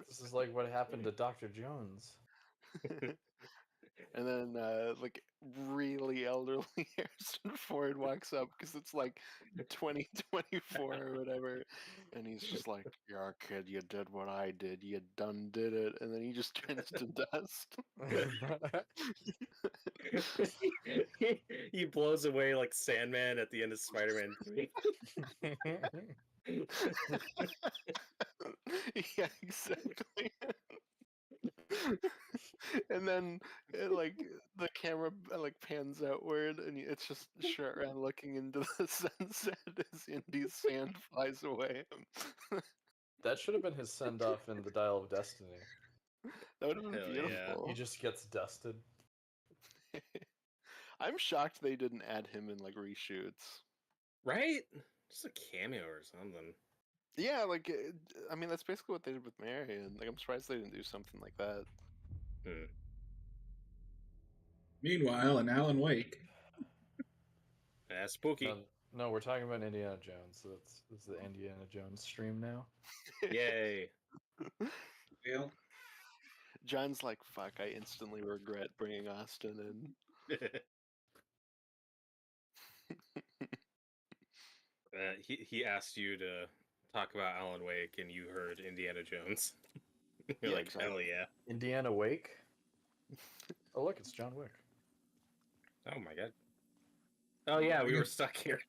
This is like what happened to Dr. Jones. And then, like, really elderly Harrison Ford walks up because it's like 2024 or whatever, and he's just like, "Yeah, kid, you did what I did. You done did it," and then he just turns to dust. He blows away like Sandman at the end of Spider-Man 3. Yeah, exactly. And then like the camera like pans outward, and it's just Shredran looking into the sunset as Indy's sand flies away. That should have been his send off in the Dial of Destiny. That would have been Hell yeah. beautiful. He just gets dusted. I'm shocked they didn't add him in like reshoots. Right? Just a cameo or something. Yeah, like I mean that's basically what they did with Marion. Like I'm surprised they didn't do something like that. Hmm. Meanwhile, in Alan Wake, That's spooky. No, we're talking about Indiana Jones. So this is the Indiana Jones stream now. Yay. well, John's like, fuck, I instantly regret bringing Austin in. He asked you to talk about Alan Wake, and you heard Indiana Jones. You're Yeah, like, exactly. hell yeah. Indiana Wake? Oh, look, it's John Wick. Oh my god. Oh yeah, we were stuck here.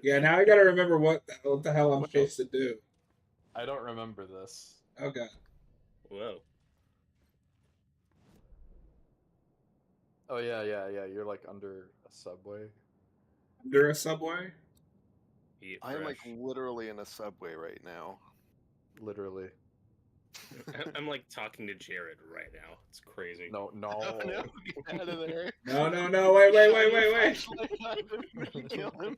yeah, now I gotta remember what the hell I'm supposed to do. I don't remember this. Oh god. Whoa. Oh, yeah. You're like under a subway. Under a subway? Eat I'm like fresh. literally in a subway right now. Literally. I'm like talking to Jared right now. It's crazy. No. Oh, no, get out of there. No, wait. Kill him.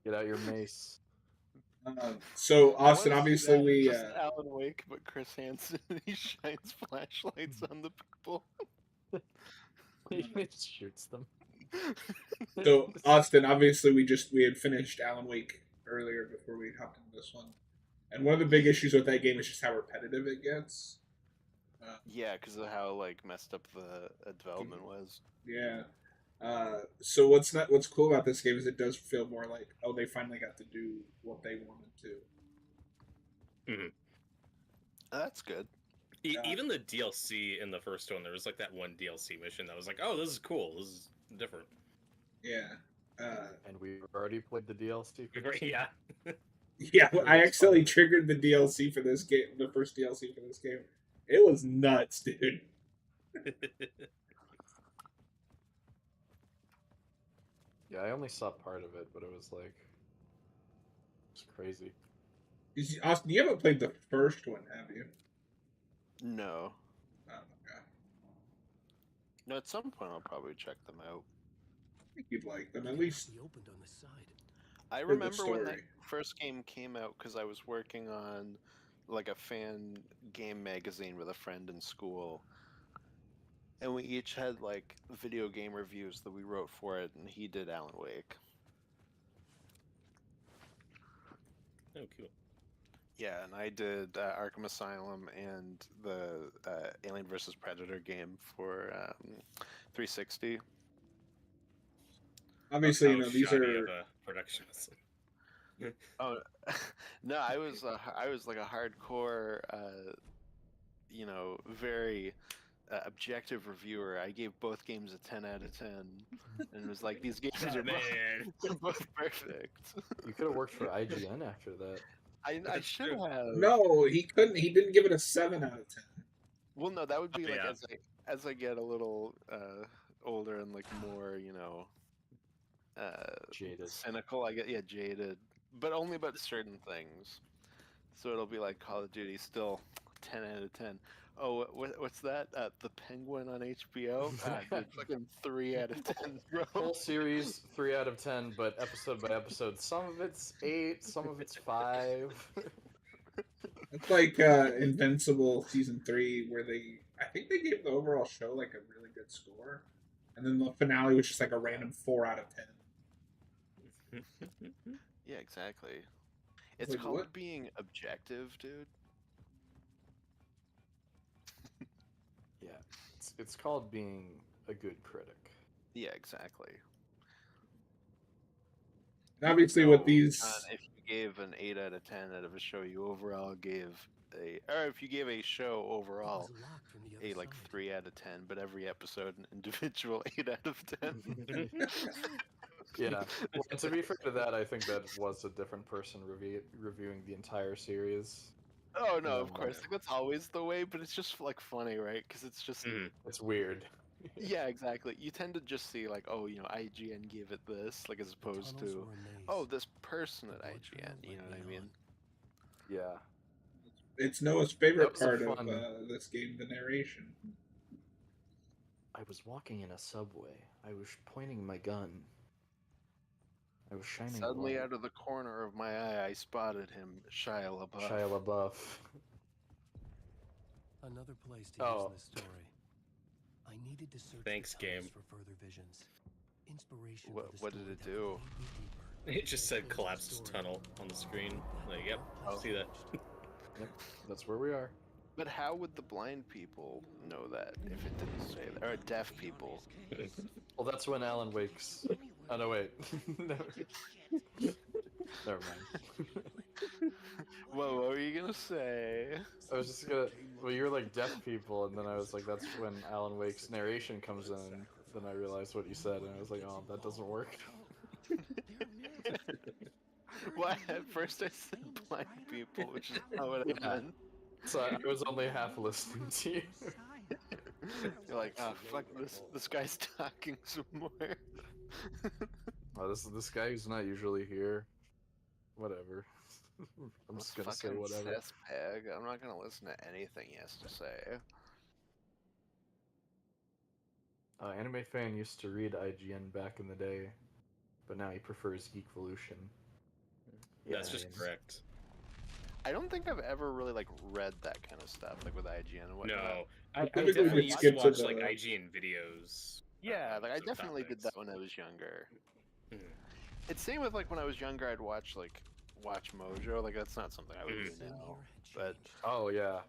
Get out your mace. So I Austin, wanna see obviously that, we just Alan Wake, but Chris Hansen, he shines flashlights on the people. He shoots them. so Austin, obviously we had finished Alan Wake earlier before we hopped into this one, and one of the big issues with that game is just how repetitive it gets. Yeah, because of how like messed up the development was. Yeah. So what's cool about this game is it does feel more like, oh, they finally got to do what they wanted to. Mm-hmm. That's good. Even the DLC in the first one, there was like that one DLC mission that was like, oh, this is cool. This is different. Yeah. And we've already played the DLC. Yeah. Yeah, I accidentally triggered the DLC for this game, the first DLC for this game. It was nuts, dude. Yeah, I only saw part of it, but it was like, it's crazy. Austin, you haven't played the first one, have you? No. Oh my god. No, at some point I'll probably check them out. I think you'd like them, at least. Opened on the side. I For the remember when that story. first game came out because I was working on like a fan game magazine with a friend in school. And we each had like video game reviews that we wrote for it, and he did Alan Wake. Oh, cool. Yeah, and I did Arkham Asylum and the Alien vs. Predator game for 360. Obviously, How you know, these shoddy are. of a production was it? Oh no, I was like a hardcore, you know, very objective reviewer. I gave both games a 10 out of 10, and it was like these games are Man. both perfect. You could have worked for IGN after that. I That's should true. have. No, he couldn't. He didn't give it a 7 out of 10. Well, no, that would be Oh, like yeah. as I get a little older and like more, you know, Jaded. cynical. I get jaded, but only about certain things. So it'll be like Call of Duty, still 10 out of 10. Oh, what's that? The Penguin on HBO? Dude, fucking 3 out of 10, bro. Whole series 3 out of 10, but episode by episode, some of it's 8, some of it's 5. It's like Invincible season 3, where I think they gave the overall show like a really good score, and then the finale was just like a random 4 out of 10. Yeah, exactly. It's Wait, called what? being objective, dude. Yeah, it's called being a good critic. Yeah, exactly. And obviously, with So, these, if you gave an 8 out of 10 out of a show, you overall gave or if you gave a show overall a like 3 out of 10, but every episode an individual 8 out of 10. Yeah. Well, and to be fair to that, I think that was a different person reviewing the entire series. Oh no, Yeah, of course, like, that's always the way, but it's just like funny, right? Because it's just Mhm. It's weird. yeah, exactly. You tend to just see like, oh, IGN gave it this, like as opposed to, oh, this person at IGN. You know what I mean? Yeah. it's Noah's favorite was a part of fun- this game, the narration. I was walking in a subway. I was pointing my gun. I was shining a Suddenly, light. out of the corner of my eye, I spotted him, Shia LaBeouf. Shia LaBeouf. Another place to Oh. use this story. I needed to search Thanks, the tunnels game. for further visions. Inspiration What- for the what did story it that do? would lead me deeper It just said into the collapsed story tunnel on the screen. Like, yep, Oh. see that. Yep, that's where we are. But how would the blind people know that if it didn't say that? Or deaf people? Well, that's when Alan Wake's. Oh no, wait. Never mind. Whoa, what were you gonna say? I was just gonna. Well, you were like deaf people, and then I was like, that's when Alan Wake's narration comes in. And then I realized what you said, and I was like, oh, that doesn't work. Well, at first I said blind people, which is not what I Yeah. meant. So I was only half listening to you. You're like, oh fuck, this guy's talking some more. Oh, this guy who's not usually here. Whatever. I'm just gonna say Fucking whatever. cesspag. I'm not gonna listen to anything he has to say. Anime Fan used to read IGN back in the day, but now he prefers Geekvolution. That's just James. correct. I don't think I've ever really like read that kind of stuff, like with IGN and whatnot. No, I typically definitely would used to skip to watch the- like IGN videos. Yeah, like I of definitely did topics. that when I was younger. Mhm. It's same with like when I was younger, I'd watch Watch Mojo. Like that's not something I would do now. But Oh yeah,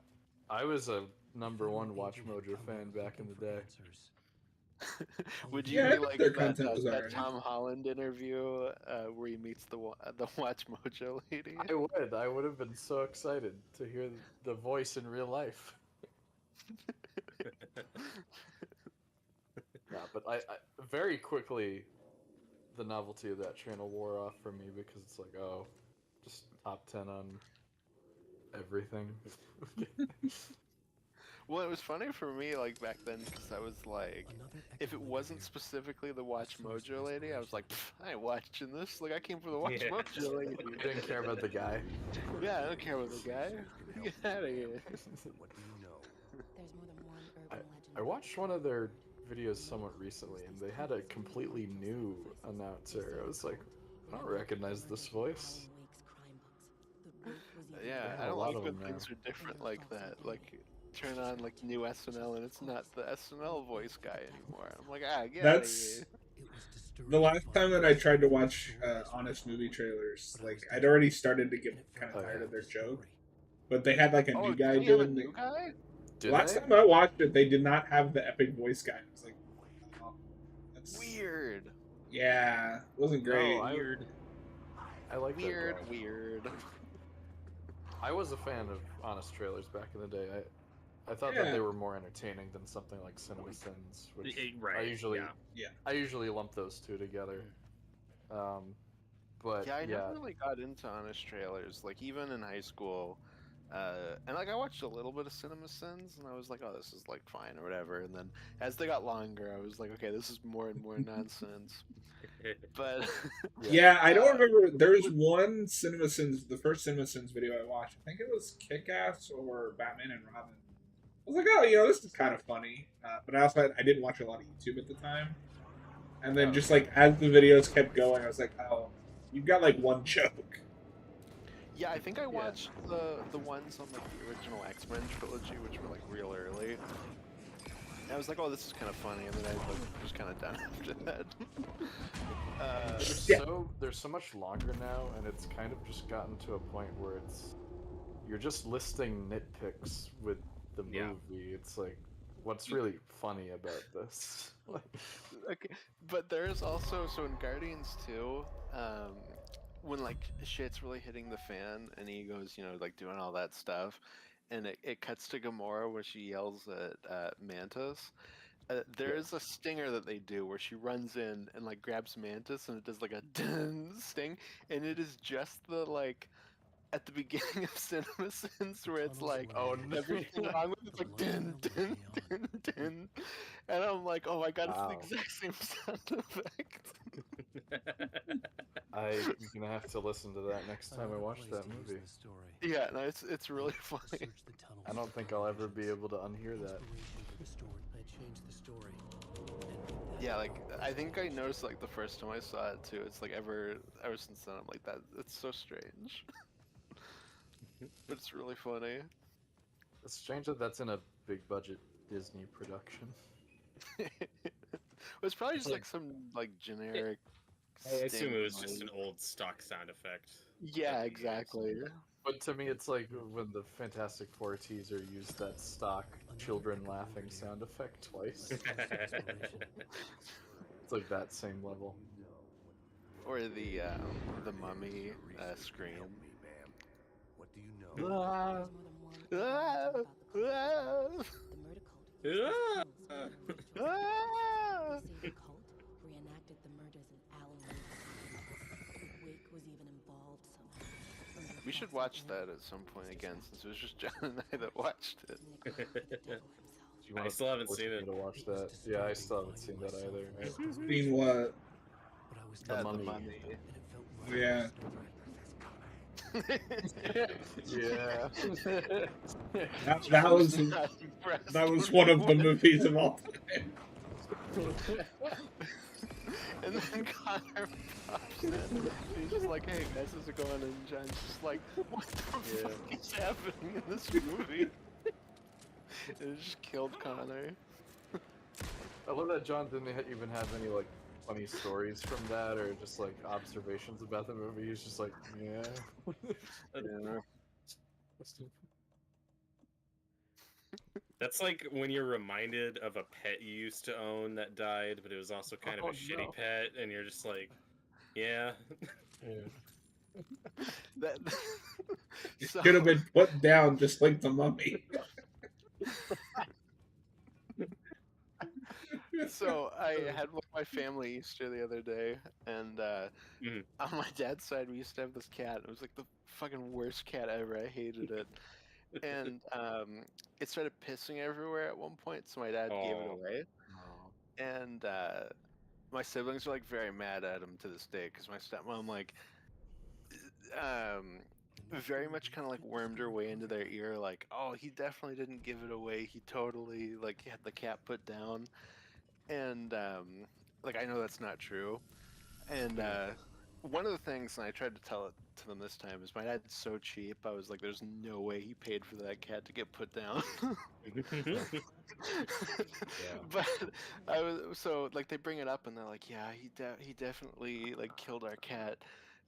I was a #1 Watch Mojo fan back in the day. would you Yeah, I be think like their that, content was that alright. Tom Holland interview where he meets the Watch Mojo lady? I would have been so excited to hear the voice in real life. Yeah, but I very quickly the novelty of that channel wore off for me because it's like, oh, just top 10 on everything. Well, it was funny for me like back then because I was like, if it wasn't specifically the Watch Mojo lady, I was like, I ain't watching this. Like I came for the Watch Yeah. Mojo lady. I didn't care about the guy. Yeah, I don't care about the guy. Get out of here. What do you know? There's more than one urban legend. I watched one of their videos somewhat recently, and they had a completely new announcer. I was like, I don't recognize this voice. Yeah, Yeah, I a don't lot like of when them things now. are different like that. Like turn on like new SNL and it's not the SNL voice guy anymore. I'm like, get out of That's here. the last time that I tried to watch honest movie trailers. Like I'd already started to get kind of tired of their joke, but they had like a Oh, new did guy they have a doing. new guy? Did Last they? time I watched it, they did not have the epic voice guy. I was like, oh, that's Weird. Yeah, it wasn't great. No, I like that Weird, guy. weird. I was a fan of honest trailers back in the day. I thought that Yeah. they were more entertaining than something like Cinema Sins, which Right. I usually yeah. I usually lump those two together. But Yeah, I never really got into honest trailers. Like even in high school, and like I watched a little bit of Cinema Sins, and I was like, oh, this is like fine or whatever. And then as they got longer, I was like, okay, this is more and more nonsense. But Yeah, I don't remember. There was one CinemaSins, the first CinemaSins video I watched. I think it was Kick-Ass or Batman and Robin. I was like, oh, this is kind of funny. But I also I didn't watch a lot of YouTube at the time. And then Oh. just like as the videos kept going, I was like, oh, you've got like one joke. yeah, I think I watched the ones on like the original X-Men trilogy, which were like real early. I was like, oh, this is kind of funny, and then I was just kind of done after that. Yeah. They're so much longer now, and it's kind of just gotten to a point where you're just listing nitpicks with the movie. Yeah. It's like, what's really funny about this? Like, Okay, but there's also in Guardians 2, when like shit's really hitting the fan, and he goes, like doing all that stuff, and it cuts to Gamora where she yells at Mantis. There's a stinger that they do where she runs in and like grabs Mantis, and it does like a dun sting, and it is just the like at the beginning of CinemaSins where it's like, oh no. everything wrong with it's like dun dun dun dun, and I'm like, oh my god, Wow. it's the exact same sound effect. I'm gonna have to listen to that next time I Another watch place that to use movie. the story. Yeah, no, it's really funny. Search the tunnels I don't for think I'll ever be visions. able to unhear that. Inspiration for the story. I changed the story. And with that Yeah, like knowledge, I think I noticed like the first time I saw it too. It's like ever since then I'm like that. It's so strange, but it's really funny. It's strange that that's in a big budget Disney production. It's probably just Like- like some like generic. I assume it was sting just an noise. old stock sound effect. Yeah, that they exactly. But to me, it's like when the Fantastic Four teaser used that stock children laughing sound effect twice. inspiration. It's like that same level. Or the Mummy scream. Help me, ma'am. What do you know? Ah, There's more than one urban legend about the cult. The murder cult. Ah! They say the cult reenacted the murders in Alan Wake. Wake was even involved somehow. Under We should false watch identity. that at some point again, since it was just John and I that watched it. Nick Cage, the devil himself. do you I wanna still haven't force seen me it. to watch that. Yeah, I still haven't seen that either. Seen what? But I was The The Mummy. Mummy. and it felt right. Yeah. Yeah. That was Not impressed that was when one I of the watched movies of all time. And then Connor pops in. And he's just like, hey guys, how's it going? And John's just like, what the Yeah. fuck is happening in this movie? And it just killed Connor. I love that John didn't even have any like funny stories from that or just like observations about the movie. He's just like, yeah. Yeah. That's like when you're reminded of a pet you used to own that died, but it was also kind of Oh, a shitty no. pet, and you're just like, yeah. Yeah. That, so, Should have been put down just like the Mummy. so I had with my family Easter the other day, and Mhm. on my dad's side we used to have this cat. It was like the fucking worst cat ever. I hated it. And it started pissing everywhere at one point, so my dad gave it Aw. away. Oh. And my siblings are like very mad at him to this day because my stepmom like very much kind of like wormed her way into their ear, like, oh, he definitely didn't give it away, he totally like had the cat put down. And like I know that's not true. And one of the things, and I tried to tell it to them this time, is my dad's so cheap. I was like, there's no way he paid for that cat to get put down. But I was so like they bring it up and they're like, yeah, he definitely like killed our cat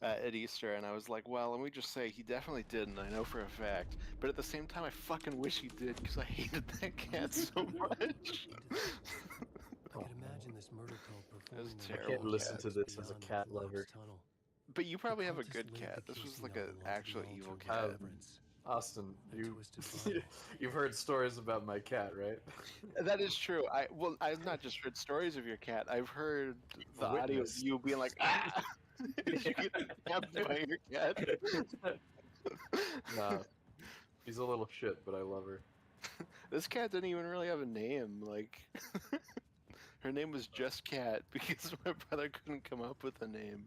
at Easter, and I was like, well, let me just say he definitely didn't. I know for a fact, but at the same time, I fucking wish he did because I hated that cat so much. I could imagine this murder cult performing the terrible. I can't listen cat. to this as a beyond the cat Flux lover. tunnel. But you probably have a cultists good laid cat. the This was casing like of an the altar actual to evil the cat. reverence. Austin, A you twisted Bible. you've heard stories about my cat, right? That is true. I've not just heard stories of your cat. I've heard the audio of Witnessed. you being like, ah, as you get stabbed by your cat. Nah, she's a little shit, but I love her. This cat didn't even really have a name. Like, her name was just Cat because my brother couldn't come up with a name.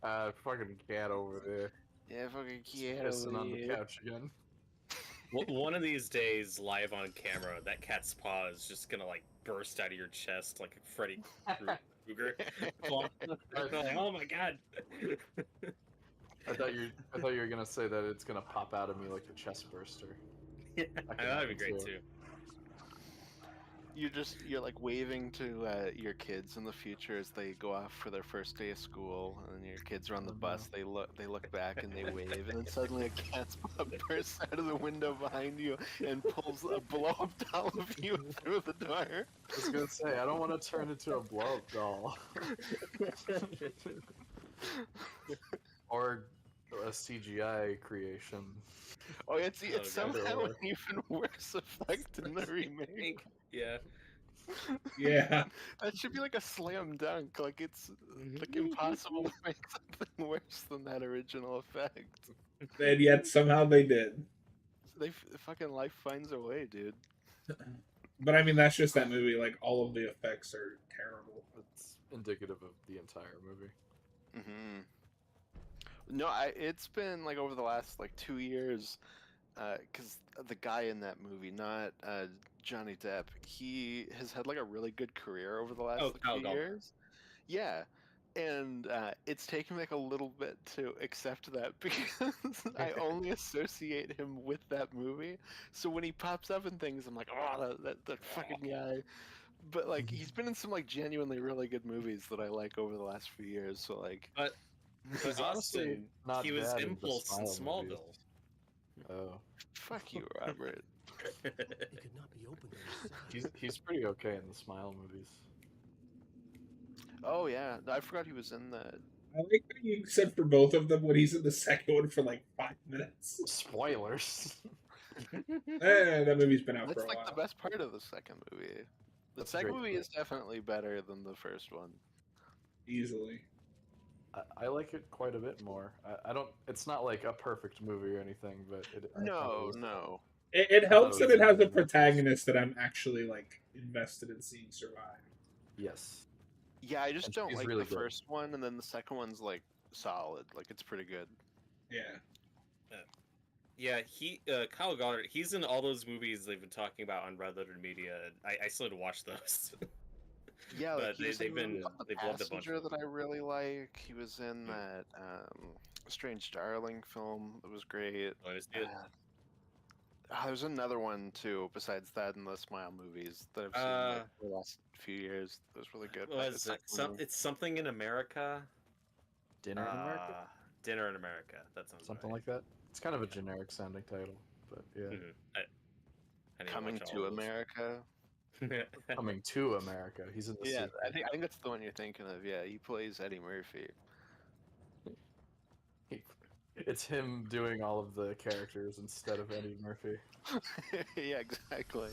Fucking cat over there. Yeah, fucking Just cat pissing over on the here. couch again. One of these days, live on camera, that cat's paw is just gonna like burst out of your chest like a Freddy Krueger. Claw. Like, oh my god! I thought you were gonna say that it's gonna pop out of me like a chest burster. Yeah, That could that'd be happen great too. too. you're like waving to your kids in the future as they go off for their first day of school, and your kids are on the Oh, bus. They look back and they wave, and then suddenly a cat's paw bursts out of the window behind you and pulls a blow up doll of you through the door. I was gonna say I don't want to turn into a blow up doll or a CGI creation. Oh, it's Oh, somehow God. an even worse effect in the remake. Yeah. Yeah. That should be like a slam dunk. Like it's like impossible to make something worse than that original effect. And yet somehow they did. Fucking life finds a way, dude. But I mean, that's just that movie. Like all of the effects are terrible. It's indicative of the entire movie. Hmm. No, it's been like over the last like 2 years, because the guy in that movie, not Johnny Depp, he has had like a really good career over the last Oh, like, Kyle few Gallner. years. Yeah, and it's taken me like a little bit to accept that because I only associate him with that movie. So when he pops up in things, I'm like, oh, that fucking guy. But like he's been in some like genuinely really good movies that I like over the last few years. So like, But He's honestly Austin, not he was bad in the Impulse in Smile movies. Smallville. Oh, fuck you, Robert. He could not be open to his side. he's pretty okay in the Smile movies. Oh yeah, I forgot he was in that. I like that you said for both of them when he's in the second one for like 5 minutes. Spoilers. That movie's been out That's for a like while. the best part of the second movie. The That's second great. movie is definitely better than the first one. Easily. I like it quite a bit more. I don't. It's not like a perfect movie or anything, but I thought No, was- no. It helps thought that it it was has a good. protagonist that I'm actually like invested in seeing survive. Yes. Yeah, I just And don't she's like really the good. first one, and then the second one's like solid. Like it's pretty good. Yeah. Yeah, Kyle Goddard, he's in all those movies they've been talking about on Red Letter Media. I still need to watch those. Yeah, like But he was they've in the movie been- called The they've loved a bunch Passenger of that I really like. He was in Hmm. that Strange Darling film that was great. Want to see it? There's another one too besides that in the Smile movies that I've seen like, the last few years. That was really good. What is it? It's something in America. Dinner in America. Dinner in America. That sounds Something right. like that. It's kind of a generic sounding title, but yeah. Mhm. I need to Coming watch all to of those. America. Coming to America. He's in the Yeah, sequel. I think that's the one you're thinking of. Yeah, he plays Eddie Murphy. It's him doing all of the characters instead of Eddie Murphy. Yeah, exactly.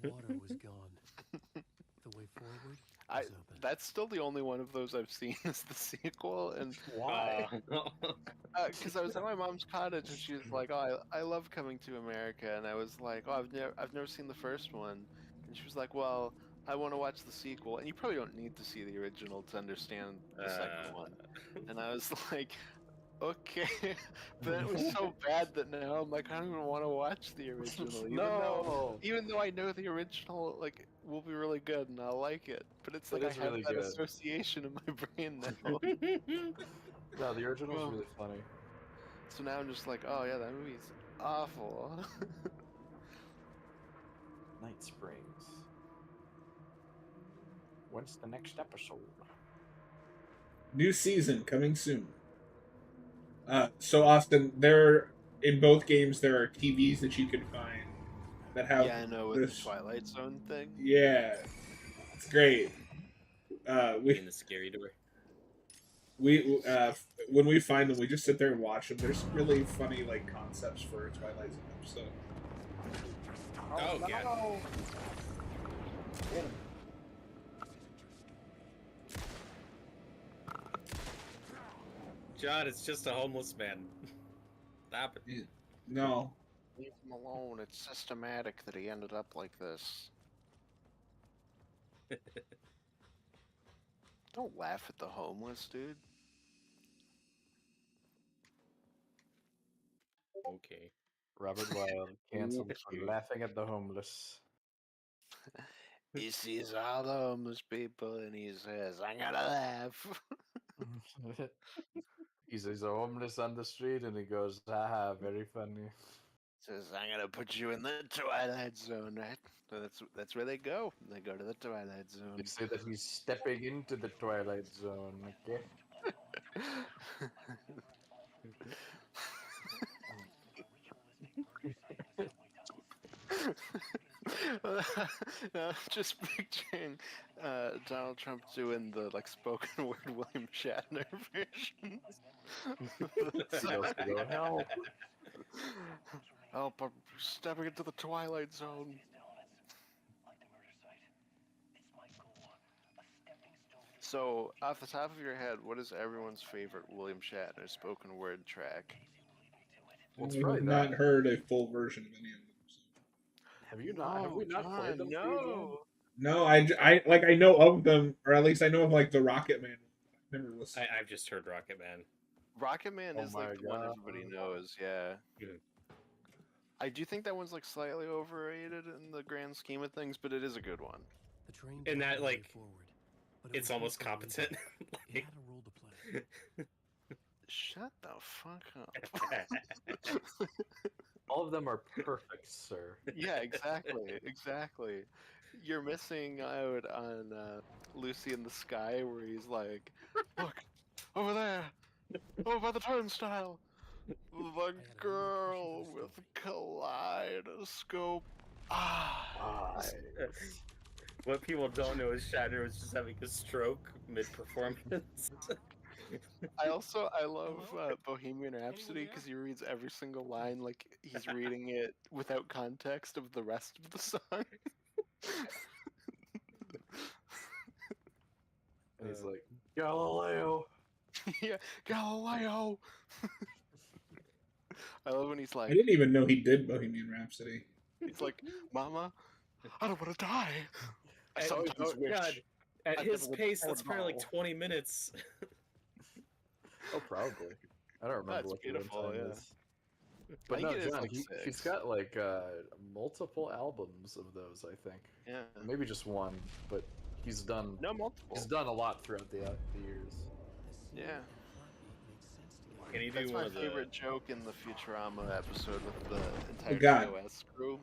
The water was gone. The way forward I was open. that's still the only one of those I've seen is the sequel, and Why? because I was at my mom's cottage and she was like, "Oh, I love Coming to America," and I was like, "Oh, I've never seen the first one," and she was like, "Well, I want to watch the sequel, and you probably don't need to see the original to understand the second one," and I was like. Okay, but it was so bad that now I'm like I don't even want to watch the original. No. Even though I know the original like will be really good and I'll like it, but it's like It I is have really that good. association in my brain now. No, the original is Well- really funny. So now I'm just like, oh yeah, that movie's awful. Night Springs. When's the next episode? New season coming soon. So Austin, there in both games there are TVs that you can find that have Yeah, I know with this. the Twilight Zone thing. Yeah, it's great. in the scary door. We when we find them, we just sit there and watch them. There's really funny like concepts for a Twilight Zone episode. Oh, yeah. John, it's just a homeless man. Stop it. No, Leave him alone. It's systematic that he ended up like this. Don't laugh at the homeless, dude. Okay. Robert Wilde canceled for Okay. laughing at the homeless. He sees all the homeless people and he says, "I gotta laugh." He sees a homeless on the street and he goes, haha, very funny. Says, I'm gonna put you in the Twilight Zone, right? So that's where they go. They go to the Twilight Zone. They say that he's stepping into the Twilight Zone. Okay. I'm just picturing Donald Trump doing the like spoken word William Shatner version. He goes to go, help. Help! I'm stepping into the Twilight Zone. So, off the top of your head, what is everyone's favorite William Shatner spoken word track? Well, it's I probably have not that. heard a full version of any of them. Have you not? Have we not played them? for you, John? No. No, I know of them, or at least I know of like the Rocket Man. I've never listened. I've just heard Rocket Man. Rocket Man Oh is like my the one everybody God. knows. Yeah. Mhm. I do think that one's like slightly overrated in the grand scheme of things, but it is a good one. The train And that, plowed its way like, forward, but it It's was almost also competent. It had a role to play. Shut the fuck up. All of them are perfect, sir. Yeah, exactly, exactly. You're missing out on Lucy in the Sky, where he's like, "Look, over there, over by the turnstile, the girl with the kaleidoscope." Ah, What people don't know is Shatner was just having a stroke mid-performance. I love Bohemian Rhapsody because he reads every single line like he's reading it without context of the rest of the song. And he's like, Galileo. Yeah, Galileo. I love when he's I like, didn't even know he did Bohemian Rhapsody. he's like, Mama, I don't want to die. I And- sometimes oh, wish. God, at I his never pace, would that's probably like know. 20 minutes. Oh, probably. I don't remember That's what beautiful, the runtime yeah. is. But think no, it is John, like he's 6. got like multiple albums of those. I think Yeah. maybe just one, but he's done No, multiple. he's done a lot throughout the years. Yeah. Can you do That's one my of the? favorite joke in the Futurama episode with the entire God. TOS crew.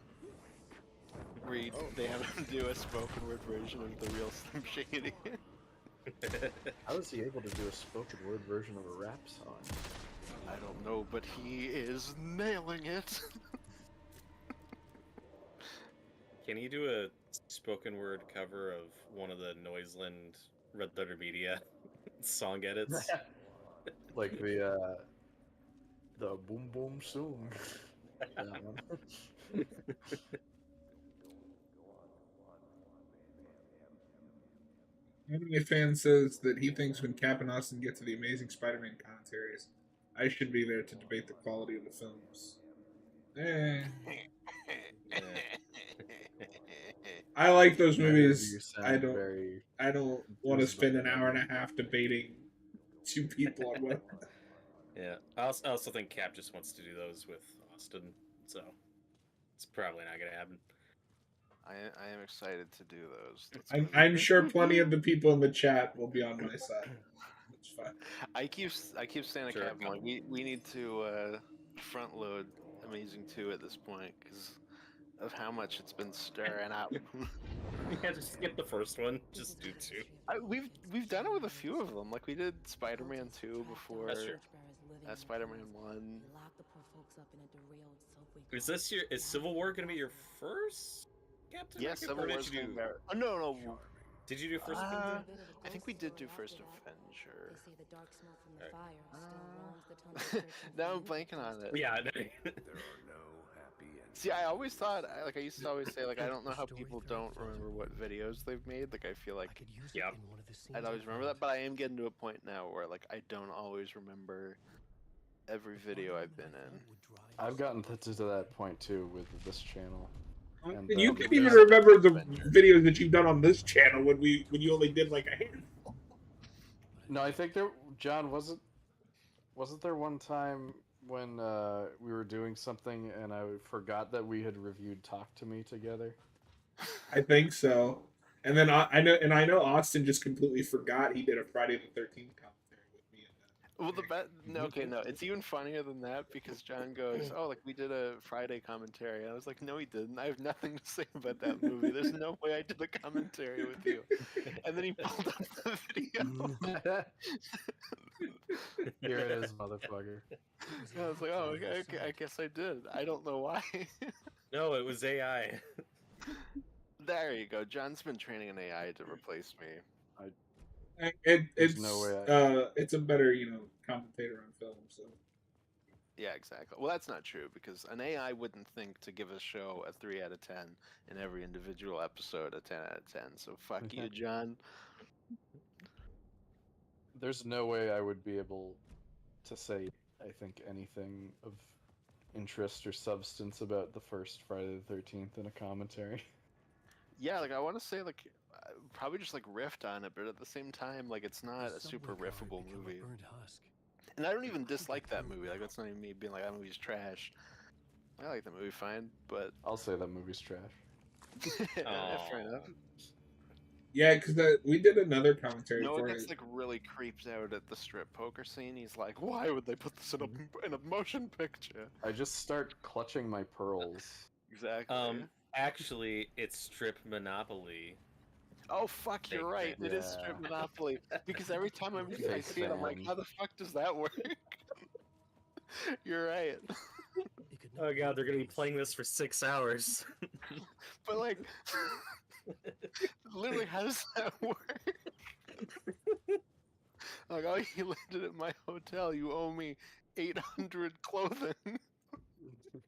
Where they have him do a spoken word version of the real Slim Shady. How is he able to do a spoken word version of a rap song? I don't know, but he is nailing it. Can you do a spoken word cover of one of the Noiseland Red Letter Media song edits? Like the boom boom soon. That one. Anime fan says that he thinks when Cap and Austin get to the Amazing Spider-Man commentaries, I should be there to debate the quality of the films. I like those Neither of you movies. sound very I don't want to enthused spend about an hour and them. a half debating two people on what. Yeah, I also think Cap just wants to do those with Austin, so it's probably not gonna happen. I am excited to do those. That's I'm, gonna be I'm sure plenty of the people in the chat will be on my side. It's fine. I keep saying to Sure. Cap, I'm like, we need to front load Amazing 2 at this point because of how much it's been stirring up. Yeah, just skip the first one. Just do 2. We've done it with a few of them. Like we did Spider-Man 2 before, That's true. Spider-Man 1. Is Civil War gonna be your first Captain Yes, America? Civil Or did War's you do? gonna be- Oh, no. Did you do first Uh, Avenger? I think we did do First Avenger. Now I'm blanking on it. Yeah. See, I always thought, I used to always say, like, I don't know how people don't remember what videos they've made. Like, I feel like Yep. I'd always remember that, but I am getting to a point now where, like, I don't always remember every video I've been in. I've gotten to that point too with this channel. And, You can't even there's remember the Avenger. videos that you've done on this channel when you only did like a handful. No, I think John, wasn't there one time when we were doing something and I forgot that we had reviewed Talk to Me together? I think so. And then I know Austin just completely forgot he did a Friday the 13th commentary with me. Well, no, okay, no, it's even funnier than that because John goes, "Oh, like we did a Friday commentary." I was like, "No, he didn't. I have nothing to say about that movie. There's no way I did a commentary with you." And then he pulled up the video. Here it is, motherfucker. And I was like, "Oh, okay, I guess I did. I don't know why." No, it was AI. There you go. John's been training an AI to replace me. It's There's no way it's a better commentator on film. So Yeah, exactly. Well, that's not true because an AI wouldn't think to give a show a 3 out of 10 and every individual episode a 10 out of 10. So fuck you, John. There's no way I would be able to say, I think, anything of interest or substance about the first Friday the 13th in a commentary. Yeah, like I want to say like probably just like riffed on it, but at the same time like it's not a super riffable movie. And I don't even dislike that movie. Like that's not even me being like that movie's trash. I like that movie fine, but I'll say that movie's trash. fair enough. yeah, because we did another commentary Noah for gets it. like really creeped out at the strip poker scene. He's like, "Why would they put this in a motion picture?" I just start clutching my pearls. Exactly. Actually, it's Strip Monopoly. Oh fuck, you're right. It is Yeah. Strip Monopoly. Because every time I Big see it, I'm like, fan. how the fuck does that work? You're right. Oh god, they're gonna be playing this for 6 hours. But like, literally, how does that work? Like, oh, you landed at my hotel. You owe me 800 clothing.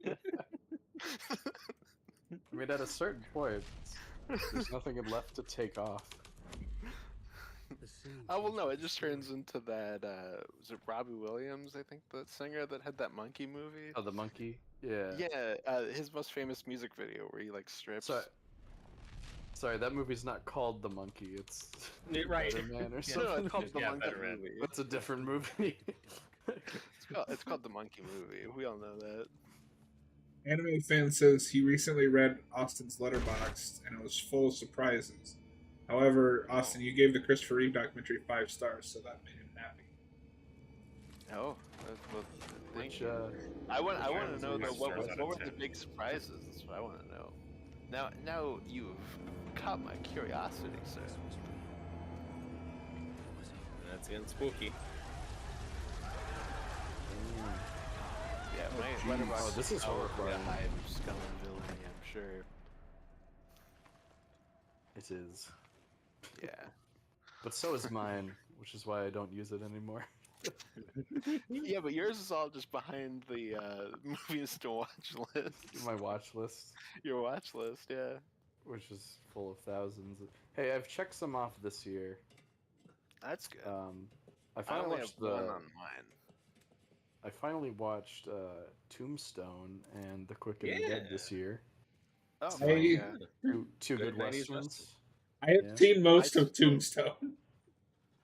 I mean, at a certain point, there's nothing left to take off. Oh well, no, it just turns into that. Was it Robbie Williams? I think the singer that had that monkey movie. Oh, the monkey? Yeah. Yeah, his most famous music video where he like strips. Sorry, that movie's not called The Monkey. It's Right. Better Man or No, something. it's called the Yeah, Monkey Better Man. Movie. That's a different movie. It's called the Monkey Movie. We all know that. Anime fan says he recently read Austin's Letterboxd and it was full of surprises. However, Austin, you gave the Christopher Reeve documentary 5 stars, so that made him happy. Oh, well, thank Which, you. I want Which to know though ones what are was out what of were the 10? big surprises? That's what I want to know. Now you've caught my curiosity, sir. That's getting spooky. Yeah, my jeez. letterbox. Oh, this is horrifying. Hive of scum and villainy, I'm sure. It is. Yeah. But so is mine, which is why I don't use it anymore. Yeah, but yours is all just behind the movies to watch list. My watch list, Your watch list, yeah. which is full of thousands. Hey, I've checked some off this year. That's good. I I finally only have watched one on mine. I finally watched Tombstone and The Quick and the Dead this year. Oh, Hey. fuck yeah. Two good Good 90s westerns. I have Yeah. seen most I- of Tombstone.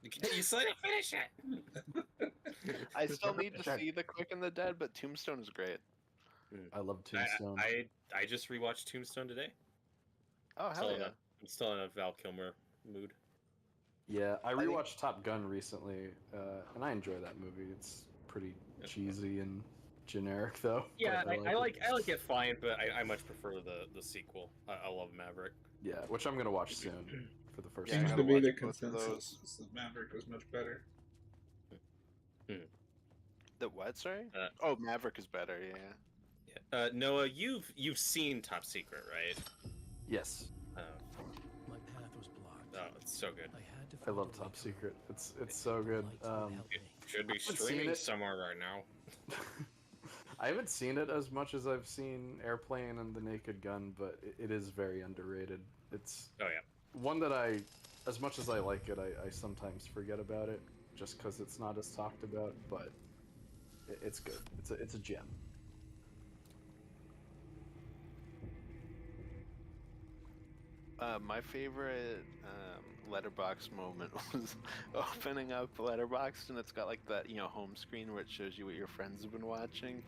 You still didn't finish it. I still need to see The Quick and the Dead, but Tombstone is great. I love Tombstone. I just rewatched Tombstone today. Oh, hell Still in yeah. I'm still in a Val Kilmer mood. Yeah, I think- rewatched Top Gun recently, and I enjoy that movie. It's pretty cheesy and generic, though. Yeah, but I like it fine, but I much prefer the sequel. I love Maverick. Yeah, which I'm gonna watch soon for the first Yeah, I Seems time. to gotta be the watch both of consensus. is that Maverick was much better. The what, sorry? Uh, Oh, Maverick is better, yeah. Yeah. Noah, you've seen Top Secret, right? Yes, Oh, My path was blocked. oh, it's so good. I had to I find love a way Top to Secret. it. It's so good. Lights would help It me. should be seen streaming it. somewhere right now. I haven't seen it as much as I've seen Airplane and The Naked Gun, but it is very underrated. It's Oh yeah. one that as much as I like it, I sometimes forget about it just because it's not as talked about. But it's good. It's a gem. My favorite letterbox moment was opening up Letterboxd, and it's got like that home screen where it shows you what your friends have been watching,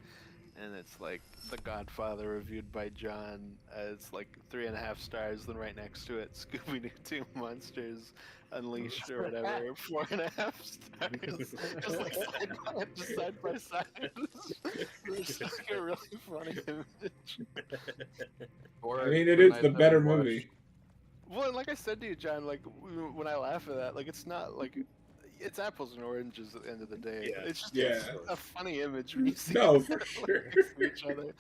and it's like The Godfather reviewed by John. It's like 3.5 stars. Then right next to it, Scooby-Doo 2 Monsters Unleashed or whatever, 4.5 stars. Just like side by side. It's just like a really funny image. Or I mean, it the is night the that better we watched- movie. Well, and like I said to you, John, like when I laugh at that, like it's not like it's apples and oranges at the end of the day. Yeah. It's just Yeah. a funny image when you see No, it for like, sure. next to each other.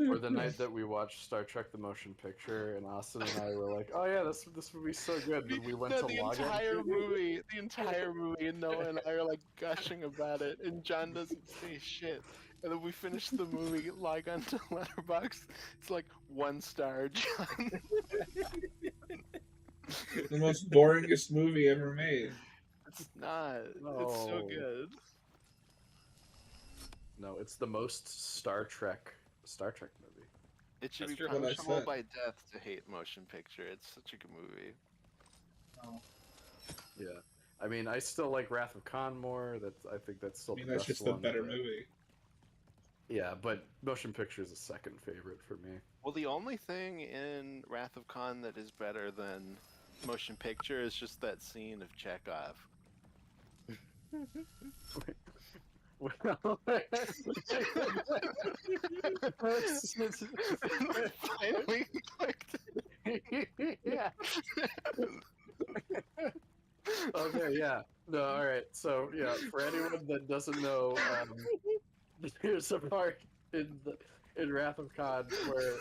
Or the night that we watched Star Trek: The Motion Picture, and Austin and I were like, "Oh yeah, this movie's so good." And we went No, to the log entire in. movie, and Noah and I are like gushing about it, and John doesn't say shit. And then we finish the movie, log on to Letterboxd. It's like 1 star, John. The most boringest movie ever made. It's not. It's so No. good. No, it's the most Star Trek movie. It should That's be true. Well, that's punishable it. by death to hate motion picture. It's such a good movie. Oh. Yeah, I mean, I still like Wrath of Khan more. I think that's still I mean, the that's best just the one, better but- movie. Yeah, but motion picture is a second favorite for me. Well, the only thing in Wrath of Khan that is better than motion picture is just that scene of Chekhov. Well, Finally clicked. yeah. Okay, yeah. No, all right. So, yeah, for anyone that doesn't know, there's a part in Wrath of Khan where,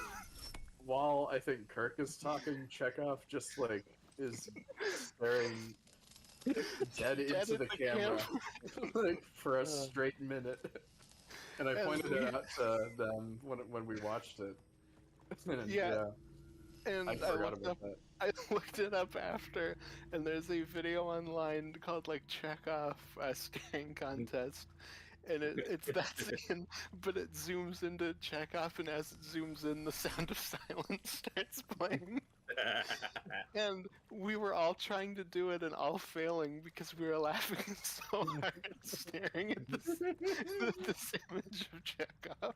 while I think Kirk is talking, Chekhov just like is staring dead into at the the camera like for a straight minute. And I And pointed we- it out to them when we watched it. And, Yeah. And I forgot looked about up, that. I looked it up after, and there's a video online called like Chekhov staring contest, and it's that scene, but it zooms into Chekhov, and as it zooms in, the Sound of Silence starts playing. And we were all trying to do it and all failing because we were laughing so hard staring at this image of Chekhov.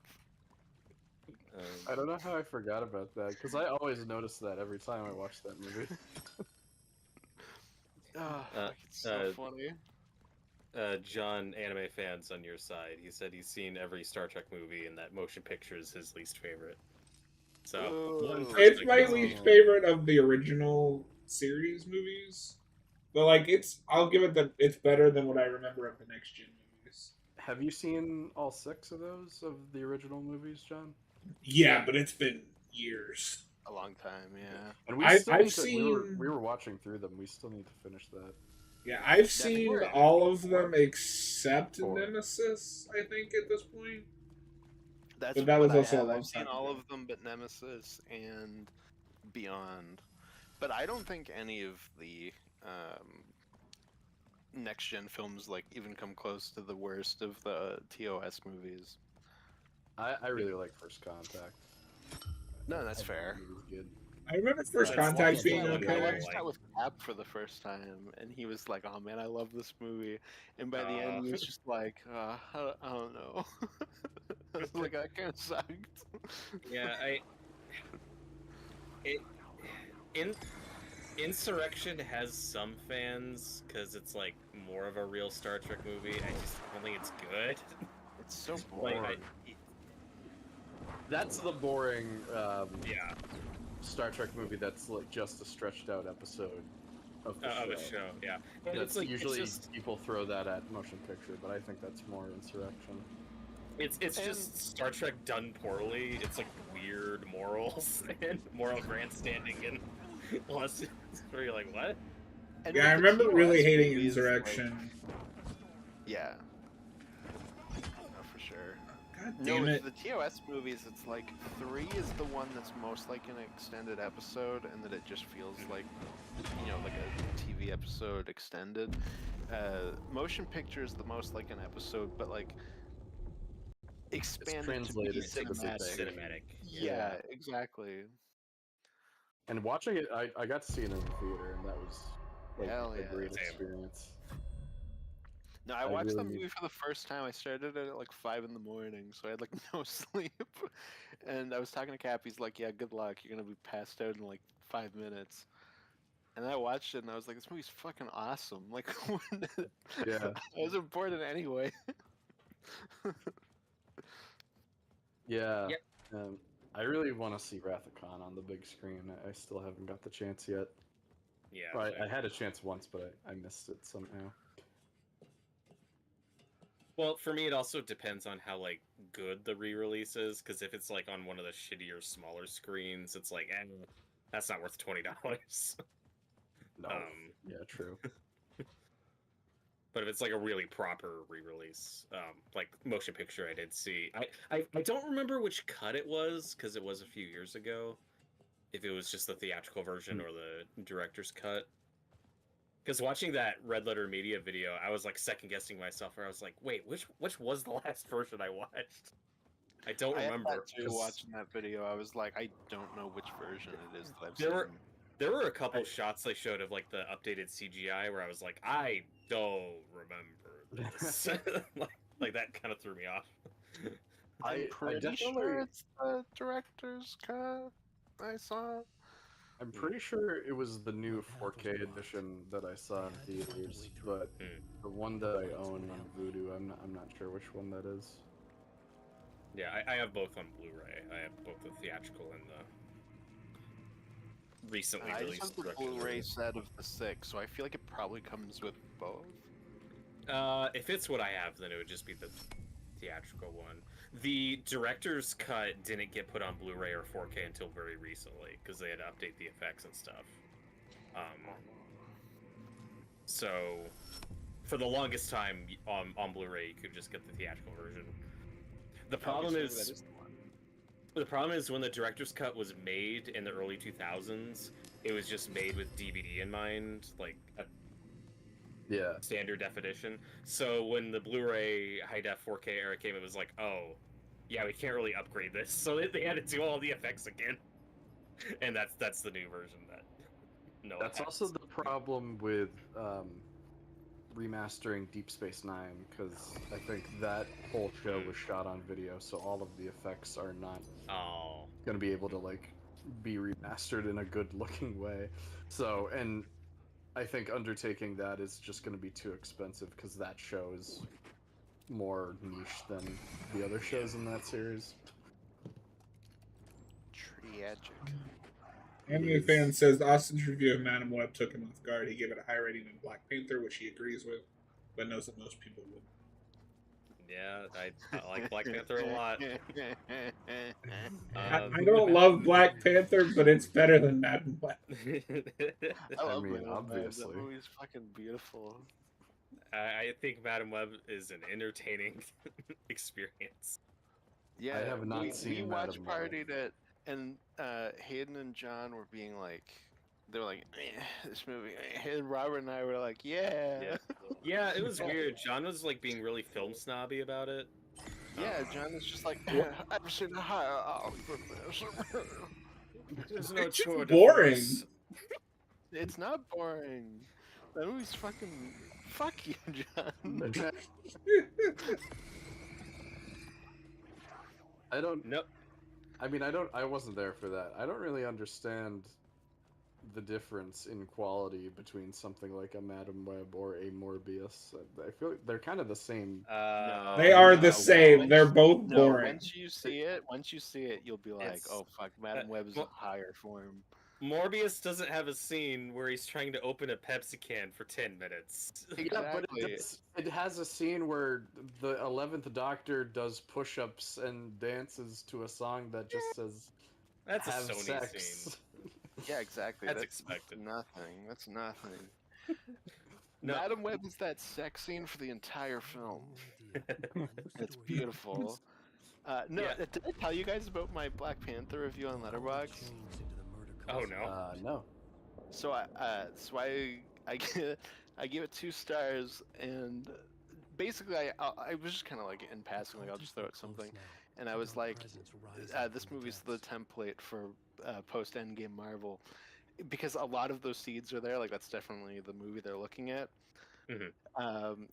I don't know how I forgot about that because I always notice that every time I watch that movie. Oh, fuck, it's so funny. John, anime fans on your side. He said he's seen every Star Trek movie, and that motion picture is his least favorite. So Ooh. one It's person my against least you. favorite of the original series movies, but like I'll give it that it's better than what I remember of the next gen movies. Have you seen all 6 of those of the original movies, John? Yeah, but it's been years. A long time, yeah. And we I've still need to, seen- we were watching through them. We still need to finish that. Yeah, I've think seen we're at all of them except 4. Nemesis. I think at this point. That's But that what was I also a have. long I've seen time all ago. of them but Nemesis and Beyond. But I don't think any of the next gen films like even come close to the worst of the TOS movies. I really like First Contact. No, that's I think fair. it was good. I remember First That's Contact one being of the I okay. watched that with Cap for the first time, and he was like, "Oh man, I love this movie." And by the end, he was just like, I don't know." I was like, "That kind of sucked." Yeah, Insurrection has some fans because it's like more of a real Star Trek movie. I just don't think it's good. It's so Like, boring. That's the boring yeah, Star Trek movie that's like just a stretched out episode of the of show. a show. Yeah, and That's it's like usually it's just people throw that at motion picture, but I think that's more Insurrection. it's And- just Star Trek done poorly. It's like weird morals and moral grandstanding and lessons where you're like, what? And Yeah, I with the remember really TOS hating movies, like- Insurrection. yeah. No, for sure. God No, damn with it. the TOS movies, it's like 3 is the one that's most like an extended episode, and that it just feels like, like a TV episode extended. Motion picture is the most like an episode, but like expanded to be translated to the cinematic. Cinematic. Yeah, exactly. And watching it, I got to see it in the theater, and that was like Hell a yeah. great Same. experience. No, I I watched really that need- movie for the first time. I started it at like 5 in the morning, so I had like no sleep. And I was talking to Cap. He's like, "Yeah, good luck. You're gonna be passed out in like 5 minutes." And I watched it, and I was like, "This movie's fucking awesome!" Like, Yeah. I wasn't bored in any way. Yeah. Yep. I really want to see Wrath of Khan on the big screen. I still haven't got the chance yet. Yeah. Well, same. I had a chance once, but I missed it somehow. Well, for me, it also depends on how like good the re-release is. Because if it's like on one of the shittier, smaller screens, it's like, that's not worth $20. No. Yeah, true. But if it's like a really proper re-release, like motion picture, I did see. I don't remember which cut it was because it was a few years ago. If it was just the theatrical version or the director's cut. Because watching that Red Letter Media video, I was like second guessing myself, where I was like, wait, which was the last version I watched? I don't I had remember. that too, 'cause watching that video. I was like, I don't know which version it is that I've There were- seen. There were a couple shots they showed of like the updated CGI where I was like, I don't remember this. like that kind of threw me off. I'm I pretty definitely- sure it's the director's cut. I saw. I'm pretty sure it was the new 4K edition that I saw in theaters, but the one that I own on Vudu, I'm not sure which one that is. Yeah, I have both on Blu-ray. I have both the theatrical and the recently I just released have the director's Blu-ray version. set of the 6, so I feel like it probably comes with both. If it's what I have, then it would just be the theatrical one. The director's cut didn't get put on Blu-ray or 4K until very recently because they had to update the effects and stuff. So for the longest time on Blu-ray, you could just get the theatrical version. The problem Maybe is. that the one. The problem is when the director's cut was made in the early 2000s, it was just made with DVD in mind, like a Yeah. standard definition. So when the Blu-ray high def 4K era came, it was like, oh, yeah, we can't really upgrade this. So they had to do all the effects again, and that's the new version that. No, That's also the problem with remastering Deep Space Nine, because I think that whole show was shot on video, so all of the effects are not Oh, going to be able to like be remastered in a good looking way. So, and I think undertaking that is just going to be too expensive because that show is more niche than the other shows in that series. Tragic. Anime fan says Austin's review of Madam Web took him off guard. He gave it a high rating than Black Panther, which he agrees with, but knows that most people would. yeah, I like Black Panther a lot. I don't love Black Panther, but it's better than Madam Web. I love mean, Madam Web. obviously. That movie's fucking beautiful. I think Madam Web is an entertaining experience. Yeah, have not we seen watch Madam Web. partied it, and Hayden and John were being like, they were like, this movie. And Robert and I were like, yeah. Yeah, it was weird. John was like being really film snobby about it. Yeah, John was just like, I've seen a higher out from this. There's no It's just Tour de boring. Force. It's not boring. That movie's fucking. Fuck you, John. I don't. Nope. I mean, I wasn't there for that. I don't really understand the difference in quality between something like a Madam Web or a Morbius. I feel like they're kind of the same. They are the No, same. once- They're both No, boring. once you see it, you'll be like, It's- oh fuck, Madam Web is a higher form. Morbius doesn't have a scene where he's trying to open a Pepsi can for 10 minutes. Yeah, but Exactly. it has a scene where the 11th Doctor does push-ups and dances to a song that just says That's a "Have Sony sex." scene. Yeah, exactly. That's expected. Nothing. That's nothing. No. Madam Web is that sex scene for the entire film. It's beautiful. No, Yeah. did I tell you guys about my Black Panther review on Letterboxd? Oh no. No. So I gave it 2 stars, and basically I was just kind of like in passing, like I'll just throw out something, and I was like, this movie's the template for post Endgame Marvel, because a lot of those seeds are there. Like that's definitely the movie they're looking at. Um,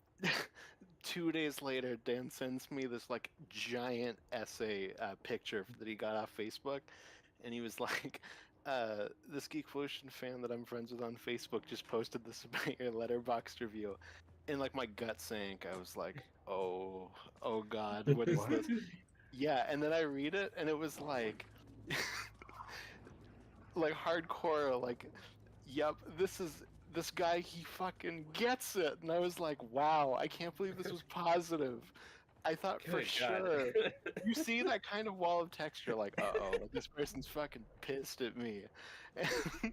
2 days later, Dan sends me this like giant essay picture that he got off Facebook, and he was like, "This Geekvolution fan that I'm friends with on Facebook just posted this about your Letterboxd review," and like my gut sank. I was like, "Oh, oh God, what is this?" Yeah, and then I read it, and it was like, like hardcore, like, "Yep, this guy, he fucking gets it," and I was like, "Wow, I can't believe this was positive." I thought for Good God. sure. You see that kind of wall of text, you're like, uh-oh, like this person's fucking pissed at me. And,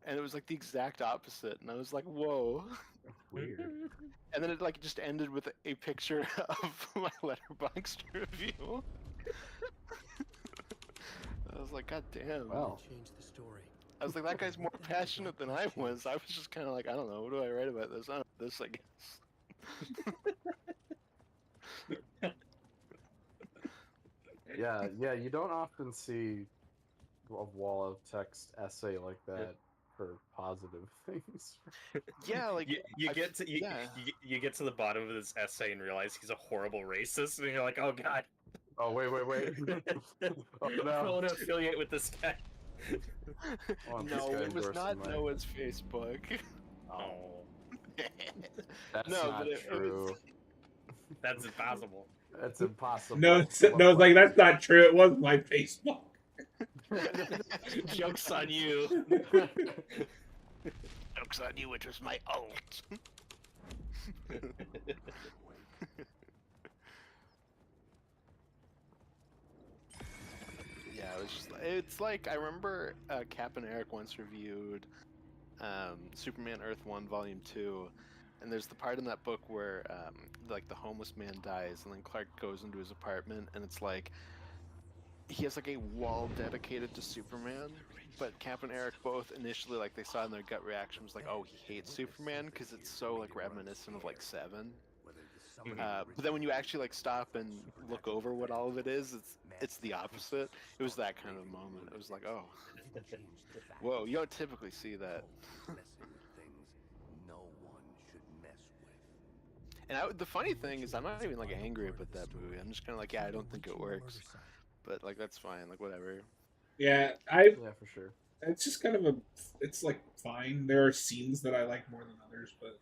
and it was like the exact opposite, and I was like, whoa. Weird. And then it like just ended with a picture of my Letterboxd review. I was like, God damn. Wow. Change the story. I was like, that guy's more passionate than I was. I was just kind of like, I don't know, what do I write about this? I don't know, this, I guess. Yeah, you don't often see a wall of text essay like that for positive things. Yeah, like you I get f- to you, yeah. you get to the bottom of this essay and realize he's a horrible racist, and you're like, oh God, Oh wait. Oh I don't no. want to affiliate with this guy. Want this No, guy it was endorsing not my- Noah's Facebook. Oh, That's No, not but it true. was- that's impossible. That's impossible. No, no, it's like that's not true. It was my Facebook. Joke's on you. Joke's on you, it was my alt. Yeah, it was just, it's like, I remember Cap and Eric once reviewed Superman Earth 1 Volume 2, and there's the part in that book where like the homeless man dies, and then Clark goes into his apartment, and it's like, he has like a wall dedicated to Superman, but Cap and Eric both initially, like, they saw in their gut reaction was like, oh, he hates Superman because it's so like reminiscent of like Seven. But then when you actually like stop and look over what all of it is, it's the opposite. It was that kind of moment. It was like, oh, whoa, you don't typically see that. And the funny thing is, I'm not even like angry about that movie. I'm just kind of like, yeah, I don't think it works, but like that's fine, like whatever. Yeah, Yeah, for sure. it's just kind of a, it's like fine. There are scenes that I like more than others, but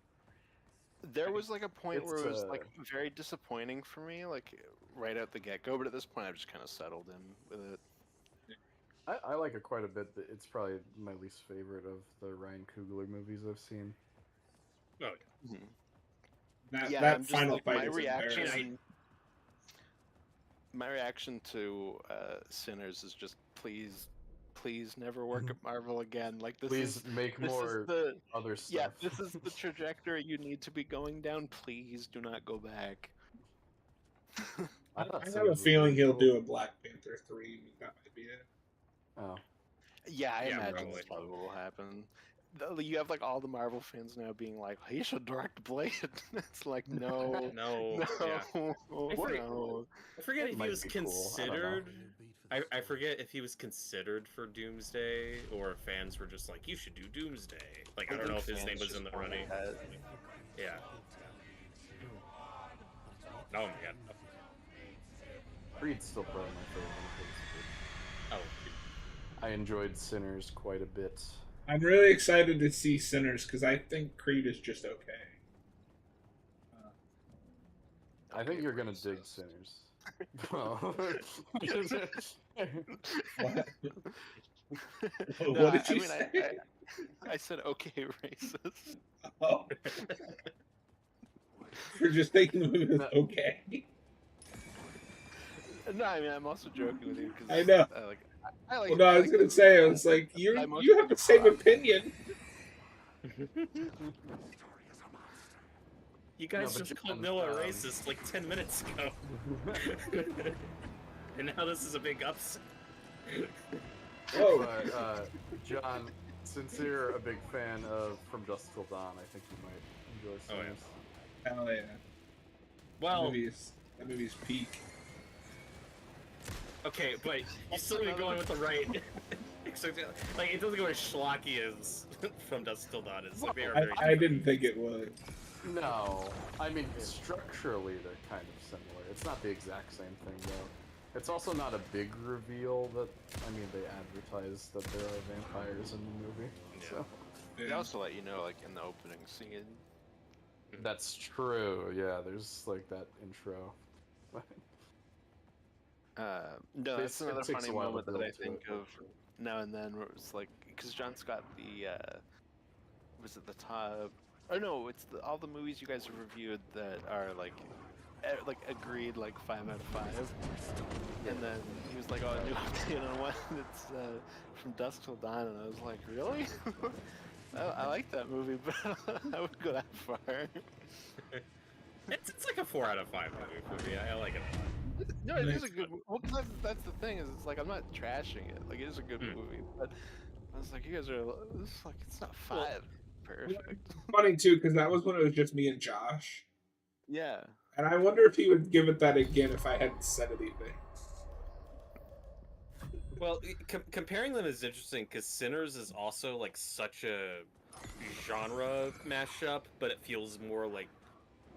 There was like a point It's, where it was like very disappointing for me, like right out the get go. But at this point, I've just kind of settled in with it. I like it quite a bit. It's probably my least favorite of the Ryan Coogler movies I've seen. Oh, that Yeah, that I'm just final like fight my is embarrassing. reaction. My reaction to Sinners is just please never work at Marvel again. Like this Please is make this more is the other stuff. yeah, this is the trajectory you need to be going down. Please do not go back. I I thought have Sinners a was feeling really he'll cool. do a Black Panther 3. That might be it. Oh, Yeah, I Yeah, imagine probably. that's probably what will happen. You have like all the Marvel fans now being like, he should direct Blade. It's like no, no, yeah. no, I forget- no. I forget That if he might was be cool. I don't know. considered. I forget if he was considered for Doomsday, or if fans were just like, you should do Doomsday. Like, I don't know if his name was in the running. Yeah. Oh my god. Creed's still probably my favorite. Oh. I enjoyed Sinners quite a bit. I'm really excited to see Sinners because I think Creed is just okay. I think you're gonna dig Sinners. Oh. What? No, What did you mean, say? I said okay, racist. Oh. For just thinking the movie was okay. No, I mean I'm also joking with you because I know. I like. Well, no, I was gonna say, I was like, you have the same opinion. You guys No, but just called John, Noah a racist like 10 minutes ago. And now this is a big upset. Whoa. But, John, since you're a big fan of From Dusk Till Dawn, I think you might enjoy Oh, yeah. Sinners. Hell yeah. Well, That movie's peak. okay, but you still need to go in with the right so, like it doesn't go as schlocky as From Dusk Till Dawn is. Like, they are very. I didn't think it would. No, I mean structurally they're kind of similar. It's not the exact same thing though. It's also not a big reveal that I mean they advertise that there are vampires in the movie. Yeah. So They also let you know, like in the opening scene. that's true. Yeah, there's like that intro. No, It that's another takes funny a while to moment that build I to think it. of now and then, where it's like, because John's got the, was it the top? Oh no, it's all the movies you guys have reviewed that are like agreed like 5 out of 5. And then he was like, "Oh, a new update on one that's From Dusk Till Dawn," and I was like, "Really? I like that movie, but I wouldn't go that far." It's like a 4 out of 5 movie for me. I like it a lot. No, it is a good. Well, 'cause that's the thing is, it's like I'm not trashing it. Like it is a good movie, but I was like, you guys are. This is like it's not 5. Perfect. Funny too, because that was when it was just me and Josh, Yeah. and I wonder if he would give it that again if I hadn't said anything. Well, comparing them is interesting because Sinners is also like such a genre mashup, but it feels more like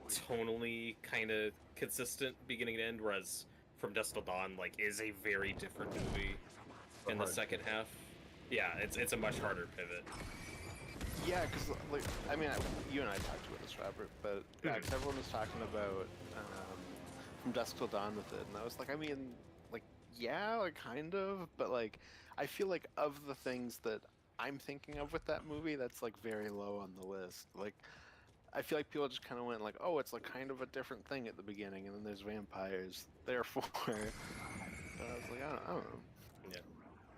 tonally kind of consistent beginning to end, whereas From Dusk Till Dawn like is a very different movie in the Hard. second half. Yeah, it's a much harder pivot. Yeah, because like I mean, you and I talked about this, Robert, but yeah, 'cause everyone was talking about From Dusk Till Dawn with it, and I was like, I mean, like yeah, like kind of, but like I feel like of the things that I'm thinking of with that movie, that's like very low on the list. Like I feel like people just kind of went like, oh, it's like kind of a different thing at the beginning, and then there's vampires. Therefore, but I was like, I don't know.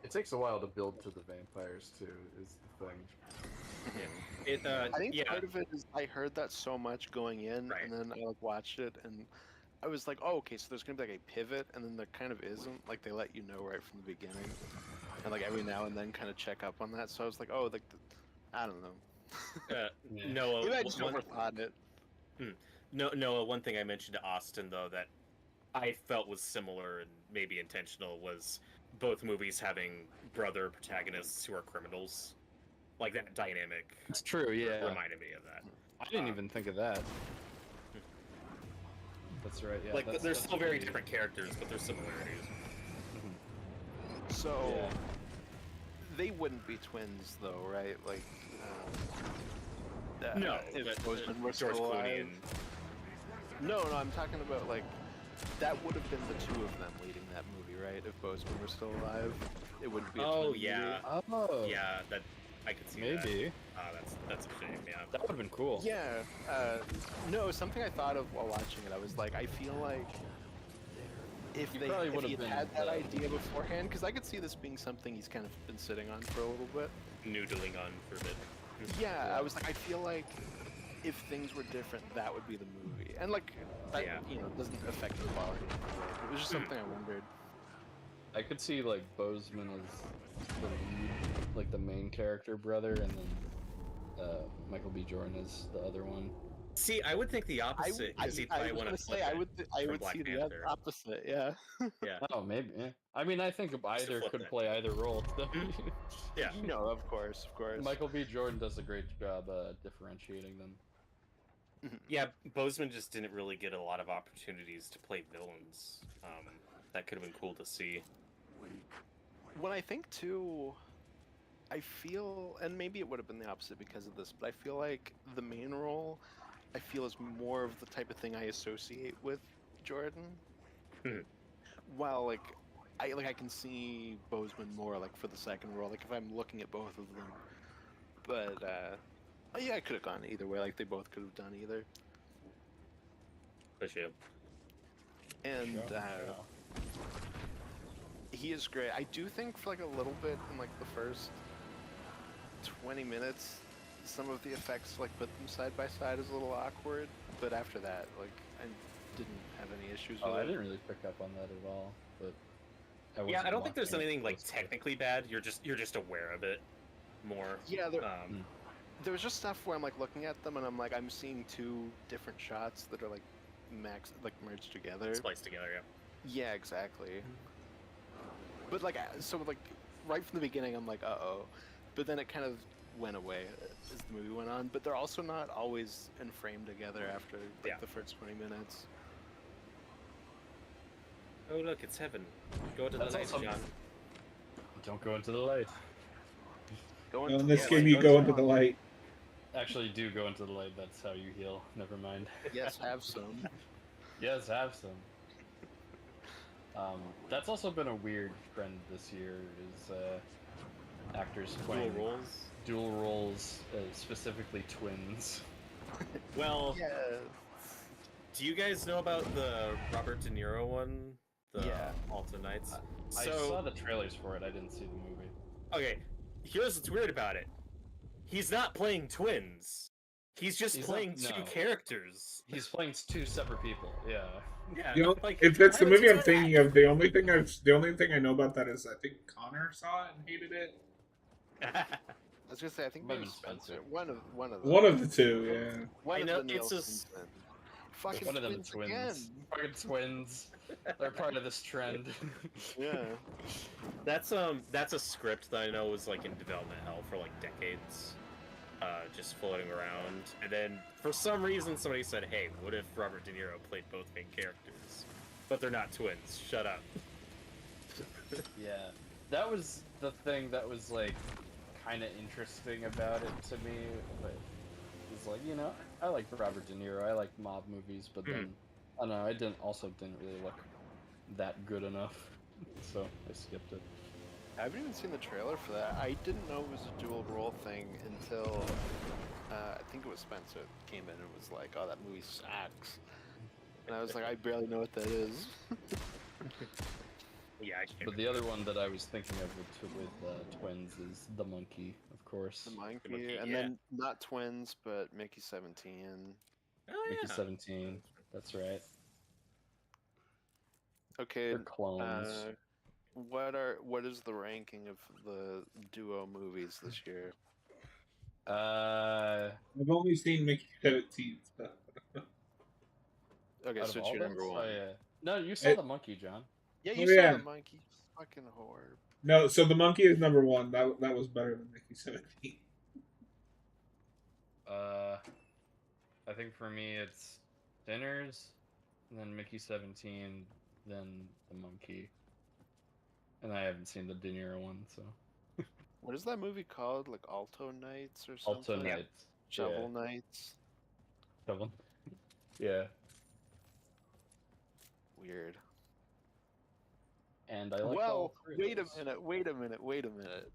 It takes a while to build to the vampires too, is the thing. It I think yeah. part of it is I heard that so much going in, Right. and then I like watched it, and I was like, oh, okay, so there's gonna be like a pivot, and then there kind of isn't. Like they let you know right from the beginning, and like every now and then kind of check up on that. So I was like, oh, like I don't know. Noah, Maybe I just one, overthought it. Noah, one thing I mentioned to Austin though that I felt was similar and maybe intentional was both movies having brother protagonists who are criminals. Like that dynamic It's true, yeah. reminded me of that. I didn't even think of that. That's right, yeah. Like that's, they're that's still very really- different characters, but there's similarities. So Yeah. they wouldn't be twins, though, right? Like, No, if but Boseman were George still Clooney alive. and No, I'm talking about like that would have been the two of them leading that movie, right? If Boseman were still alive, it wouldn't be. A oh twin yeah, Oh. yeah, that I could see that. Maybe. That's a shame. Yeah. That would have been cool. Movie. Yeah. No, something I thought of while watching it. I was like, I feel like if You they probably if would he have had been, had that idea beforehand, because I could see this being something he's kind of been sitting on for a little bit. Noodling on for a bit. Yeah, Yeah. I was like, I feel like if things were different, that would be the movie. And like, that, Yeah. you know, doesn't affect the quality. It was just something I wondered. I could see like Boseman as the lead, like the main character brother, and then Michael B. Jordan as the other one. See, I would think the opposite because he'd probably was want gonna to say I would from Black see the Panther. opposite. Yeah. Yeah. Oh, maybe. Yeah. I mean, I think either flip could that. play either role. Yeah. No, of course, of course. Michael B. Jordan does a great job differentiating them. Yeah, Boseman just didn't really get a lot of opportunities to play villains. That could have been cool to see. When I think too, I feel, and maybe it would have been the opposite because of this, but I feel like the main role, I feel is more of the type of thing I associate with Jordan. Mhm. While like I can see Boseman more like for the second role, like if I'm looking at both of them. But yeah, I could have gone either way. Like they both could have done either. Push you. And Sure. he is great. I do think for like a little bit in like the first 20 minutes, some of the effects like put them side by side is a little awkward. But after that, like I didn't have any issues Oh, with I it. didn't really pick up on that at all. But Yeah, wasn't I don't think there's watching it anything like closely. technically bad. You're just aware of it more. Yeah, Um, there was just stuff where I'm like looking at them and I'm like I'm seeing two different shots that are like merged together. spliced together. Yeah. Yeah, exactly. But like so like right from the beginning, I'm like, uh-oh. But then it kind of went away as the movie went on. But they're also not always in frame together after like, Yeah. the first 20 minutes. Oh look, it's heaven. Go into That's the light, also- John. Don't go into the light. Go In into this the game, light, you go go into the on. light. Actually, do go into the light. That's how you heal. Never mind. Yes, have some. Yes, have some. That's also been a weird trend this year. Is actors Dual playing roles. dual roles, specifically twins. Well, Yeah. do you guys know about the Robert De Niro one? The Yeah. Alta Nights. I saw the trailers for it. I didn't see the movie. Okay, here's what's weird about it. He's not playing twins. He's just He's playing not- two no. characters. He's playing two separate people. Yeah. Yeah, You know, like, if that's the why would movie you I'm do thinking that? of, the only thing I know about that is I think Connor saw it and hated it. I was gonna say I think Might maybe have been Spencer. Spencer. One of them. One of the two, yeah. One I of know the it's Nielsen's a then. Fucking One of them twins twins. again. Fucking twins. They're part of this trend. Yeah. That's a script that I know was like in development hell for like decades, just floating around. And then for some reason somebody said, "Hey, what if Robert De Niro played both main characters, but they're not twins? Shut up." Yeah, that was the thing that was like kind of interesting about it to me. But it's like, you know, I like Robert De Niro. I like mob movies, but then I don't know. I didn't really look that good enough, so I skipped it. I haven't even seen the trailer for that. I didn't know it was a dual role thing until I think it was Spencer that came in and was like, "Oh, that movie sucks," and I was like, "I barely know what that is." Yeah, I can't. But the other one that I was thinking of with twins is The Monkey, of course. The monkey, Monkey, and yeah. then not twins, but Mickey 17. Oh, Mickey yeah. 17. That's right. Okay. They're clones. What is the ranking of the duo movies this year? I've only seen Mickey 17. So. Okay, Out so of it's all your those? number one. Oh, yeah. No, you saw It- The Monkey, John. Yeah, Oh, you saw yeah. the monkey. Fucking whore. No, so the monkey is number one. That was better than Mickey 17. I think for me it's Sinners, then Mickey 17, then The Monkey. And I haven't seen the De Niro one, so. What is that movie called? Like Alto Nights or Also something? Nights. Shovel Nights. Yeah. Shovel. Yeah. Weird. And I like Well, all three of wait a those. minute.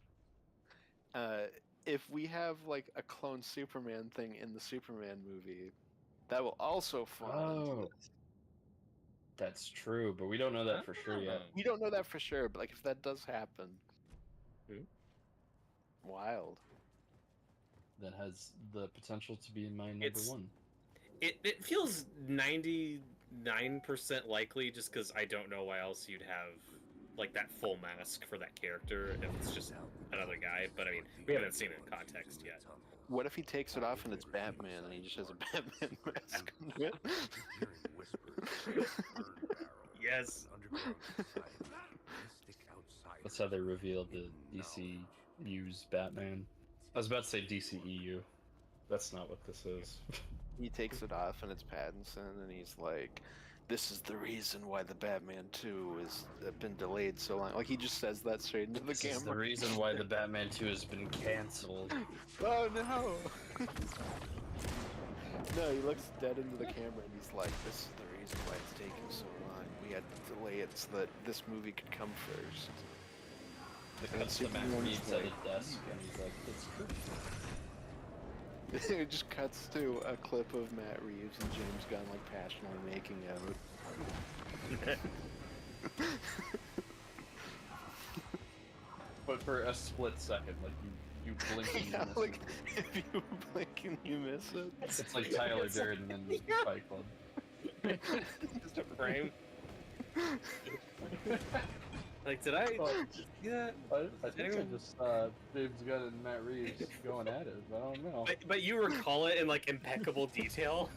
If we have like a clone Superman thing in the Superman movie, that will also fall into Oh. this. That's true, but we don't know that for sure yet. We don't know that for sure, but like if that does happen, Hmm. wild. That has the potential to be in my number It's- one. It feels 99% likely, just because I don't know why else you'd have like that full mask for that character if it's just another guy. But I mean, we haven't seen it in context yet. What if he takes it off and it's Batman and he just has a Batman mask under it? Yes. That's how they revealed the DCU's Batman. I was about to say DCEU. That's not what this is. He takes it off and it's Pattinson and he's like, "This is the reason why the Batman 2 has been delayed so long." Like he just says that straight into the This is the camera. reason why the Batman 2 has been cancelled. Oh no! No, he looks dead into the camera and he's like, "This is the reason why it's taking so long. We had to delay it so that this movie could come first." It And cuts to Matt Superman's Reeves at like- a desk, and he's like, "It's true." It just cuts to a clip of Matt Reeves and James Gunn like passionately making out. But for a split second, like you blink and you Yeah, miss like it. if you blink and you miss it. It's like Tyler Durden in Fight Club. Just a frame. Like, did I? Yeah. I think I just saw James Gunn and Matt Reeves going at it, but I don't know. But you recall it in like impeccable detail.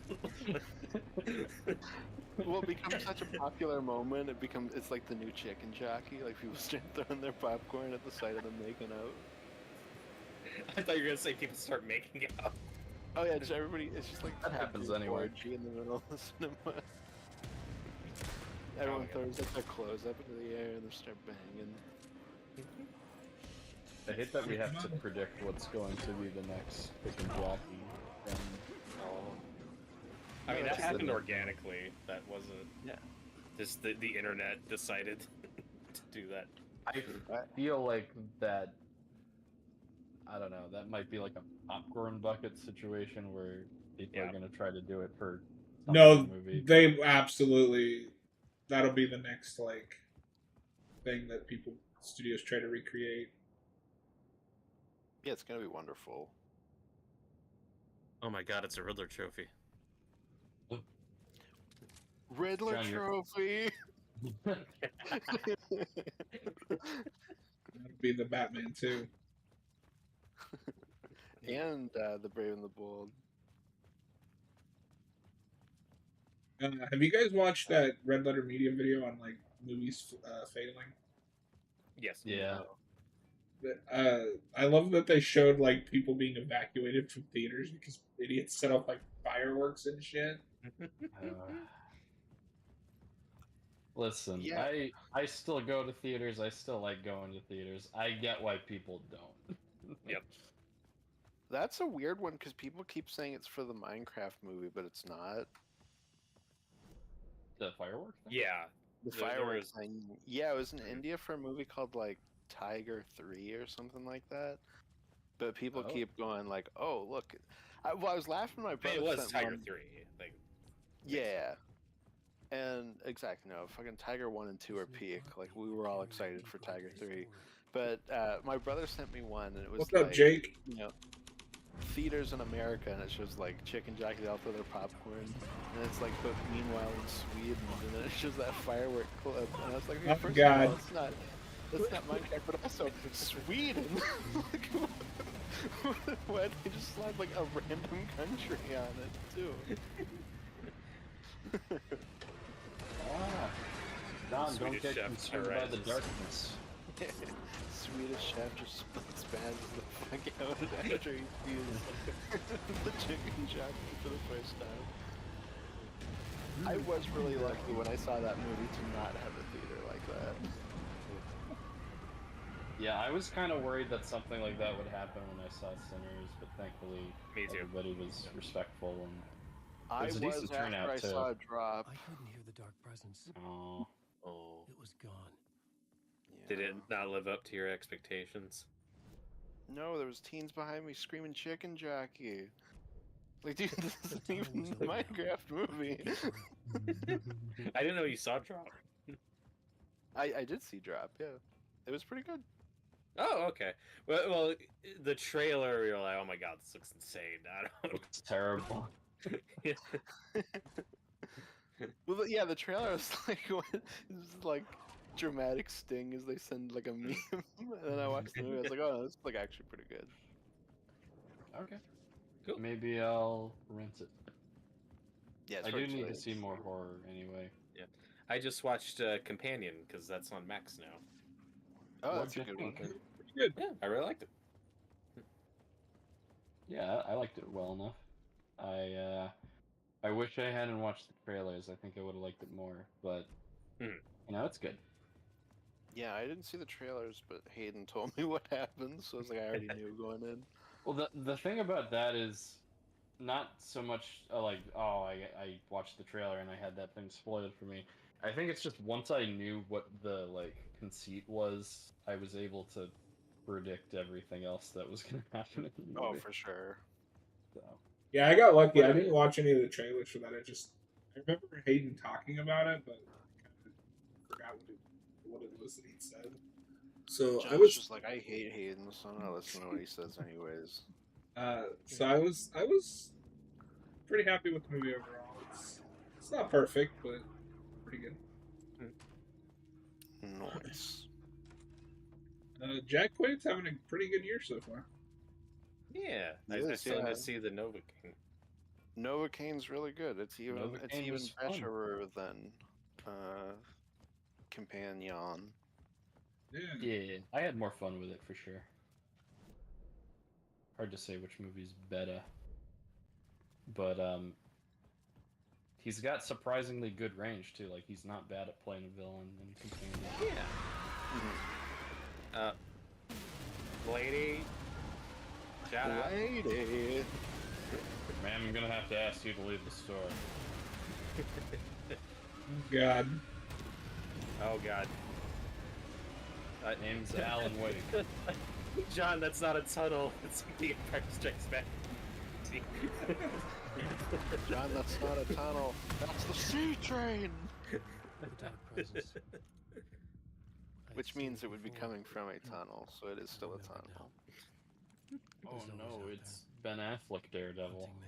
Well, it becomes such a popular moment. It's like the new chicken jockey. Like people start throwing their popcorn at the sight of them making out. I thought you were gonna say people start making out. Oh yeah, just everybody. It's just like That a happens group anyway. orgy in the middle of the cinema. Everyone God. throws like their clothes up into the air and they start banging. I hate that we have to predict what's going to be the next chicken jockey. I mean, No, that that's happened the- organically. That wasn't. Yeah. Just the internet decided to do that. I feel like that. I don't know. That might be like a popcorn bucket situation where people Yeah. are going to try to do it for No, some movie. they absolutely. That'll be the next like thing that studios try to recreate. Yeah, it's gonna be wonderful. Oh my God! It's a Riddler trophy. Riddler John, you're- trophy. That'll be the Batman too. And the Brave and the Bold. Have you guys watched that Red Letter Media video on like movies failing? Yes. Yeah. I love that they showed like people being evacuated from theaters because idiots set up like fireworks and shit. Listen, Yeah. I still go to theaters. I still like going to theaters. I get why people don't. Yep. That's a weird one because people keep saying it's for the Minecraft movie, but it's not. The firework thing? Yeah. The There fireworks is- thing. Yeah, it was in India for a movie called like Tiger 3 or something like that. But people Oh. keep going like, "Oh, look." I was laughing. My I mean, brother it was sent Tiger one- 3. Like, Yeah. And exactly, no, fucking Tiger 1 and 2 are peak. Like we were all excited for Tiger 3. But my brother sent me one, and it was What's like, up, Jake? you know, theaters in America, and it shows like chicken jockeys out for their popcorn, and it's like, but meanwhile in Sweden, and then it shows that firework clip, and I was like, okay, Oh, first God. of all, that's not Minecraft, but also Sweden. Like, why did they just slap like a random country on it too? Ah. Don, don't Swedish get chef concerned by the arises. darkness. Swedish chef just splits bands the fuck out after he sees the chicken jockey for the first time. I was really lucky when I saw that movie to not have a theater like that. Yeah, I was kind of worried that something like that would happen when I saw Sinners, but thankfully Me too. everybody was respectful and I was was a decent after turnout, I too. saw it drop. I couldn't hear the dark presence. oh, oh, It was gone. did it Yeah. not live up to your expectations? No, there was teens behind me screaming chicken jockey. Like, dude, this isn't The even time the was over. Minecraft movie. I didn't know you saw Drop. I did see drop, yeah. It was pretty good. Oh, okay. Well, the trailer, you're like, oh my God, this looks insane. I don't. it's terrible. Well, yeah, the trailer was like, what? This is like dramatic sting as they send like a meme, and then I watched the movie. I was like, oh, this is like actually pretty good. Okay. Cool. Maybe I'll rent it. Yeah, it's I very do need to exciting. see more horror anyway. I just watched Companion because that's on Max now. Oh, What'd that's a you good one. think? Good. Yeah, I really liked it. Yeah, I liked it well enough. I wish I hadn't watched the trailers. I think I would have liked it more, but Mhm. you know, it's good. Yeah, I didn't see the trailers, but Hayden told me what happened, so I was like, I already knew going in. Well, the thing about that is not so much like, oh, I watched the trailer and I had that thing spoiled for me. I think it's just once I knew what the like conceit was, I was able to predict everything else that was going to happen in the Oh, movie. for sure. So. Yeah, I got lucky. I didn't watch any of the trailers for that. I remember Hayden talking about it, but I kind of forgot what it was that he said. So Josh I was just like, I hate Hayden, so I'm not listening to what he says anyways. so I was pretty happy with the movie overall. It's not perfect, but pretty good. Nice. Jack Quaid's having a pretty good year so far. Yeah, I Yes, still need yeah. to see the Nova King. Novocaine's really good. It's even Novocaine was fun. better than Companion. Yeah. Yeah, I had more fun with it for sure. Hard to say which movie's better. But he's got surprisingly good range too. Like he's not bad at playing a villain and Companion. Yeah. Lady. Shout out. Lady. Man, I'm gonna have to ask you to leave the store. God. Oh God. Name's Alan Wake. John, that's not a tunnel. It's like the Empire Strikes Back. John, that's not a tunnel. That's the sea train. The dark presence. I Which had seen means it would be before. coming from a tunnel, so it is still a Remember tunnel. now. Oh There's always no, out it's Ben Affleck Daredevil. hunting me.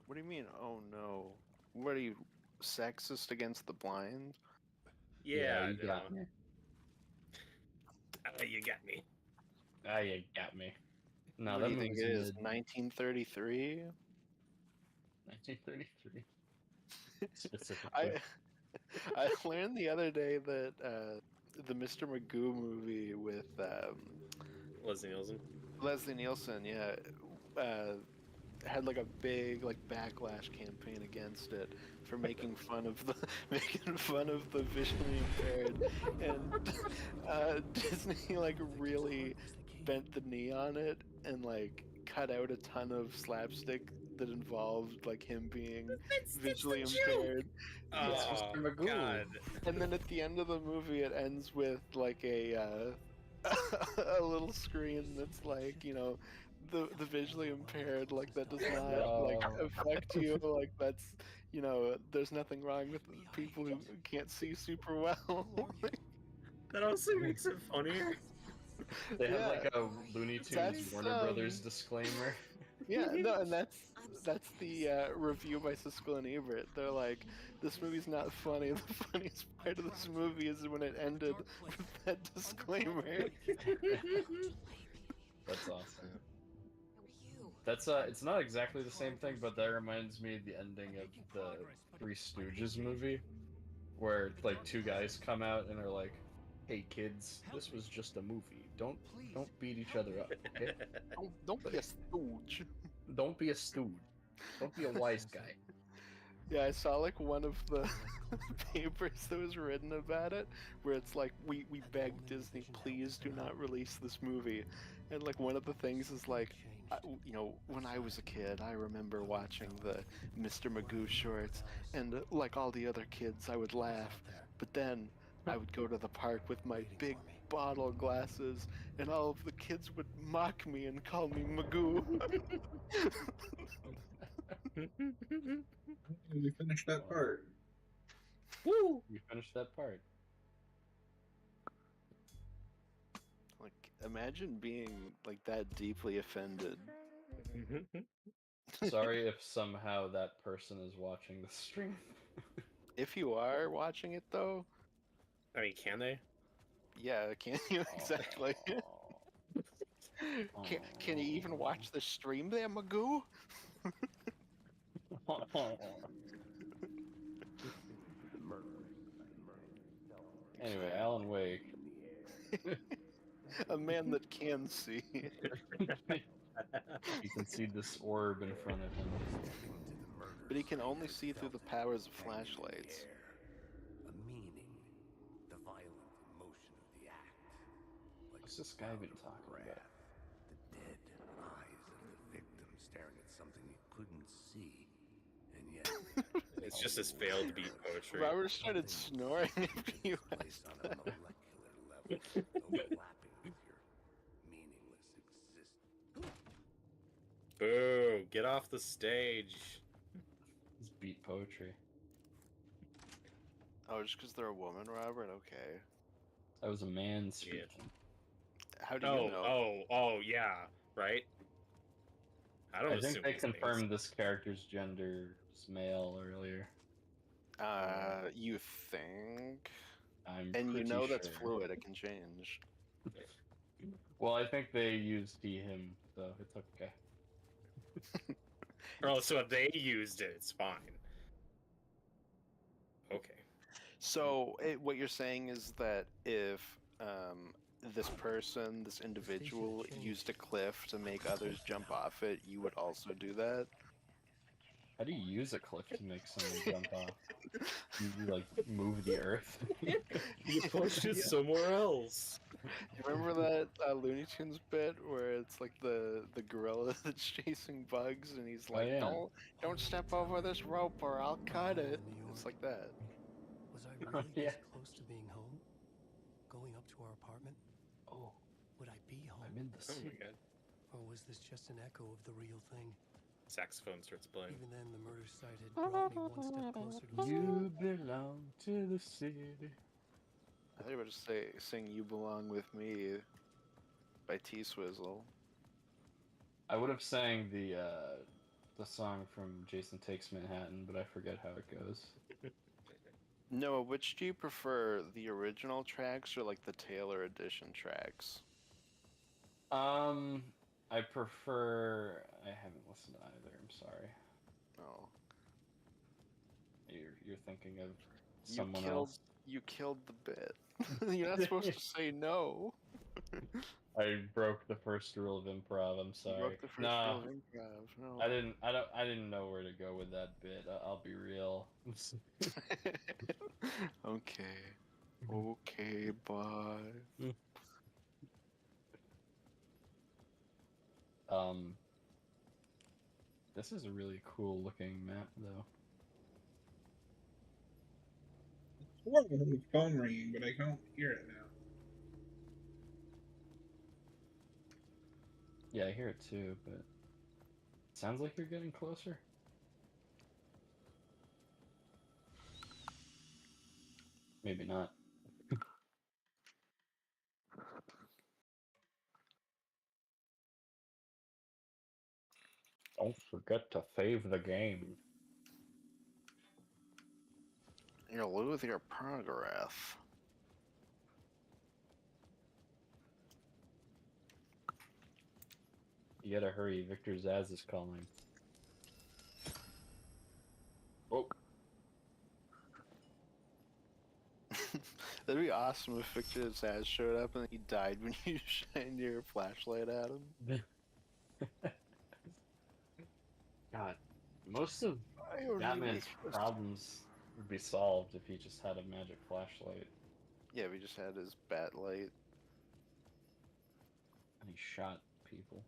What do you mean? Oh no. What are you, sexist against the blind? Yeah, you got me. You got me. Ah, you got me. No, What that do you think movie's it is? mid. 1933? 1933. Specifically. I learned the other day that the Mr. Magoo movie with Leslie Nielsen. Leslie Nielsen, yeah, had like a big like backlash campaign against it for making fun of the visually impaired, and Disney like really bent the knee on it and like cut out a ton of slapstick that involved like him being visually impaired. Oh, Mr. Magoo. God. And then at the end of the movie, it ends with like a a little screen that's like, you know, the visually impaired, like that does not like affect you, like that's, you know, there's nothing wrong with people who can't see super well. That also makes it funnier. They have Yeah. like a Looney Tunes That's, Warner Brothers disclaimer. Yeah, no, and that's the review by Siskel and Ebert. They're like, this movie's not funny. The funniest part of this movie is when it ended with that disclaimer. That's awesome. That's it's not exactly the same thing, but that reminds me of the ending of the Three Stooges movie, where like two guys come out and are like, "Hey kids, this was just a movie. Don't beat each other up. Okay? Don't be a stooge. Don't be a stooge. Don't be a wise guy." Yeah, I saw like one of the papers that was written about it, where it's like, we beg Disney, please do not release this movie. And like one of the things is like, you know, when I was a kid, I remember watching the Mr. Magoo shorts, and like all the other kids, I would laugh. But then I would go to the park with my big bottle glasses, and all of the kids would mock me and call me Magoo. We finished that part. Woo! You finished that part. Like, imagine being like that deeply offended. Sorry if somehow that person is watching the stream. If you are watching it though, I mean, can they? yeah, can you exactly? Can you even watch the stream there, Magoo? Anyway, Alan Wake. A man that can see. You can see this orb in front of him. But he can only see through the powers of flashlights. A meaning, the violent emotion of the act. Like What's this guy been talking about? the dead eyes of the victim staring at something he couldn't see, and yet It's just this failed beat poetry. Robert started snoring after you placed asked on a that. molecular level, overlapping with your meaningless existence. Boo! Get off the stage. It's beat poetry. Oh, just because they're a woman, Robert? Okay. That was a man Yeah. speaking. How do you know? Oh, yeah, right? I don't I think assume they these things. confirmed this character's gender is male earlier. You think? I'm And you pretty know that's sure. fluid, it can change. Well, I think they used he, him, so it's okay. Oh, so if they used it, it's fine. Okay. So what you're saying is that if this person, this individual, used a cliff to make others jump off it, you would also do that? How do you use a cliff to make someone jump off? You like move the earth? You pushed it somewhere else. You remember that Looney Tunes bit where it's like the gorilla that's chasing bugs and he's like, yeah. don't step over this rope or I'll cut it. It's like that. Was I really Yeah. this close to being home? Going up to our apartment? Oh, Would I be home? I'm in the Oh city. my god. Or was this just an echo of the real thing? Saxophone starts playing. Even then, the murder site had brought me one step closer to You belong to the city. I thought you were about to sing You Belong With Me by T-Swizzle. I would have sang the song from Jason Takes Manhattan, but I forget how it goes. Noah, which do you prefer, the original tracks or like the Taylor edition tracks? I prefer. I haven't listened to either. I'm sorry. Oh, You're thinking of you someone killed else. you killed the bit. You're not supposed to say no. I broke the first rule of improv. I'm You sorry. broke the first Nah, rule of improv. No. I didn't know where to go with that bit. I'll be real. Okay. Okay, bye. This is a really cool looking map, though. It's horrible with the phone ringing, but I don't hear it now. Yeah, I hear it too, but it sounds like you're getting closer. Maybe not. Don't forget to save the game. You'll lose your progress. You gotta hurry, Victor Zaz is calling. Oh. That'd be awesome if Victor Zaz showed up and he died when you shined your flashlight at him. God, most of I don't Batman's really- problems would be solved if he just had a magic flashlight Yeah, we just had his bat light. and he shot people.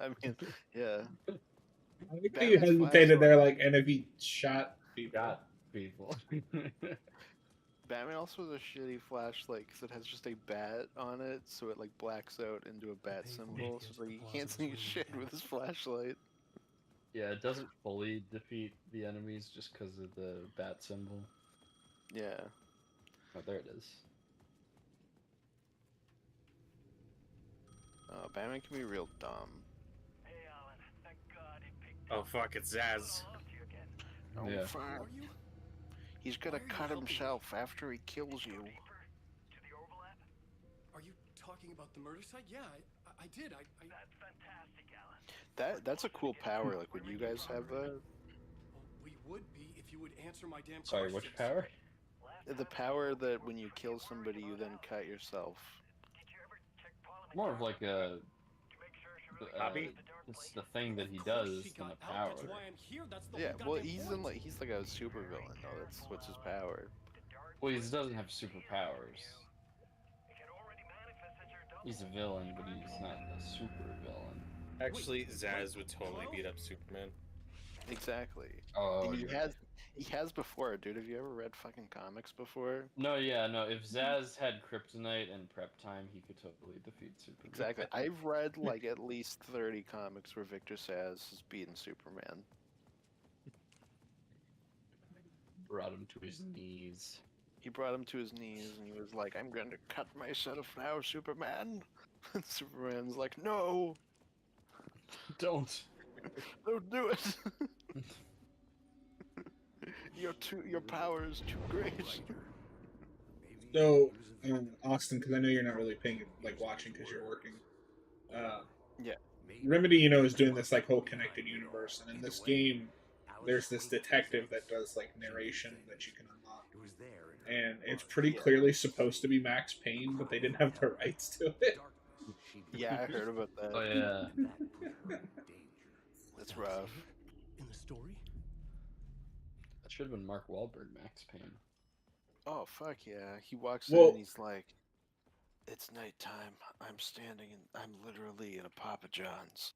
I mean, yeah. I like how Batman's you hesitated there, flashlight. like, and if he shot people. Got people. Batman also has a shitty flashlight because it has just a bat on it, so it like blacks out into a bat symbol. So it's like you can't see shit with his flashlight. Yeah, it doesn't fully defeat the enemies just because of the bat symbol. Yeah. Oh, there it is. Batman can be real dumb. Oh fuck, it's Zaz. Oh, Yeah. fuck. Are you? He's gonna Why are you cut helping me? himself after he kills you. Are you talking about the murder site? Yeah, I did. That's a cool power. Like, would you guys have that? Well, we would be if you would answer my damn Sorry, questions. which power? The power that when you kill somebody, you then cut yourself. More of like a. Hobby? It's the thing that he Of course does she than got a out. power. That's why I'm here. That's the Yeah, whole well, goddamn he's point. he's like a super villain though. That's what's his power. Well, he doesn't have superpowers. He's a villain, but he's not a super villain. Actually, Zaz would totally beat up Superman. Exactly. Oh, And he has before, dude. Have you ever read fucking comics before? No, yeah, no. If Zaz had kryptonite and prep time, he could totally defeat Superman. Exactly. I've read like at least 30 comics where Victor Zaz has beaten Superman. Brought him to his knees. He brought him to his knees and he was like, "I'm going to cut myself now, Superman." And Superman's like, "No, Don't. don't do it. Your power is too great." So, Austin, because I know you're not really paying, like, watching because you're working. Yeah. Remedy, you know, is doing this like whole connected universe, and in this game, there's this detective that does like narration that you can unlock, and it's pretty clearly supposed to be Max Payne, but they didn't have the rights to it. Yeah, I heard about that. Oh yeah, That's rough. In the story? that should have been Mark Wahlberg, Max Payne. Oh fuck yeah! He walks Well- in and he's like, "It's nighttime. I'm literally in a Papa John's."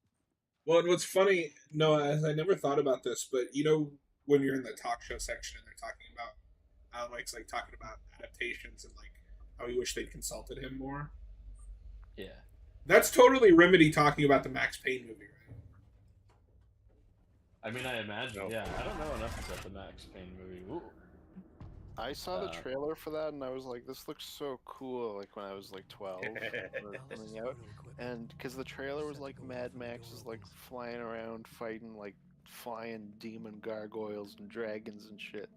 Well, and what's funny, Noah, I never thought about this, but you know, when you're in the talk show section and they're talking about Alex, like talking about adaptations and like how he wished they'd consulted him more. Yeah. That's totally Remedy talking about the Max Payne movie, right? I mean, I imagine. Oh. Yeah, I don't know enough about the Max Payne movie. Ooh. I saw the Uh, trailer for that and I was like, "This looks so cool!" Like when I was like 12, when it was coming out. And because the trailer was like Mad Max is like flying around fighting like flying demon gargoyles and dragons and shit,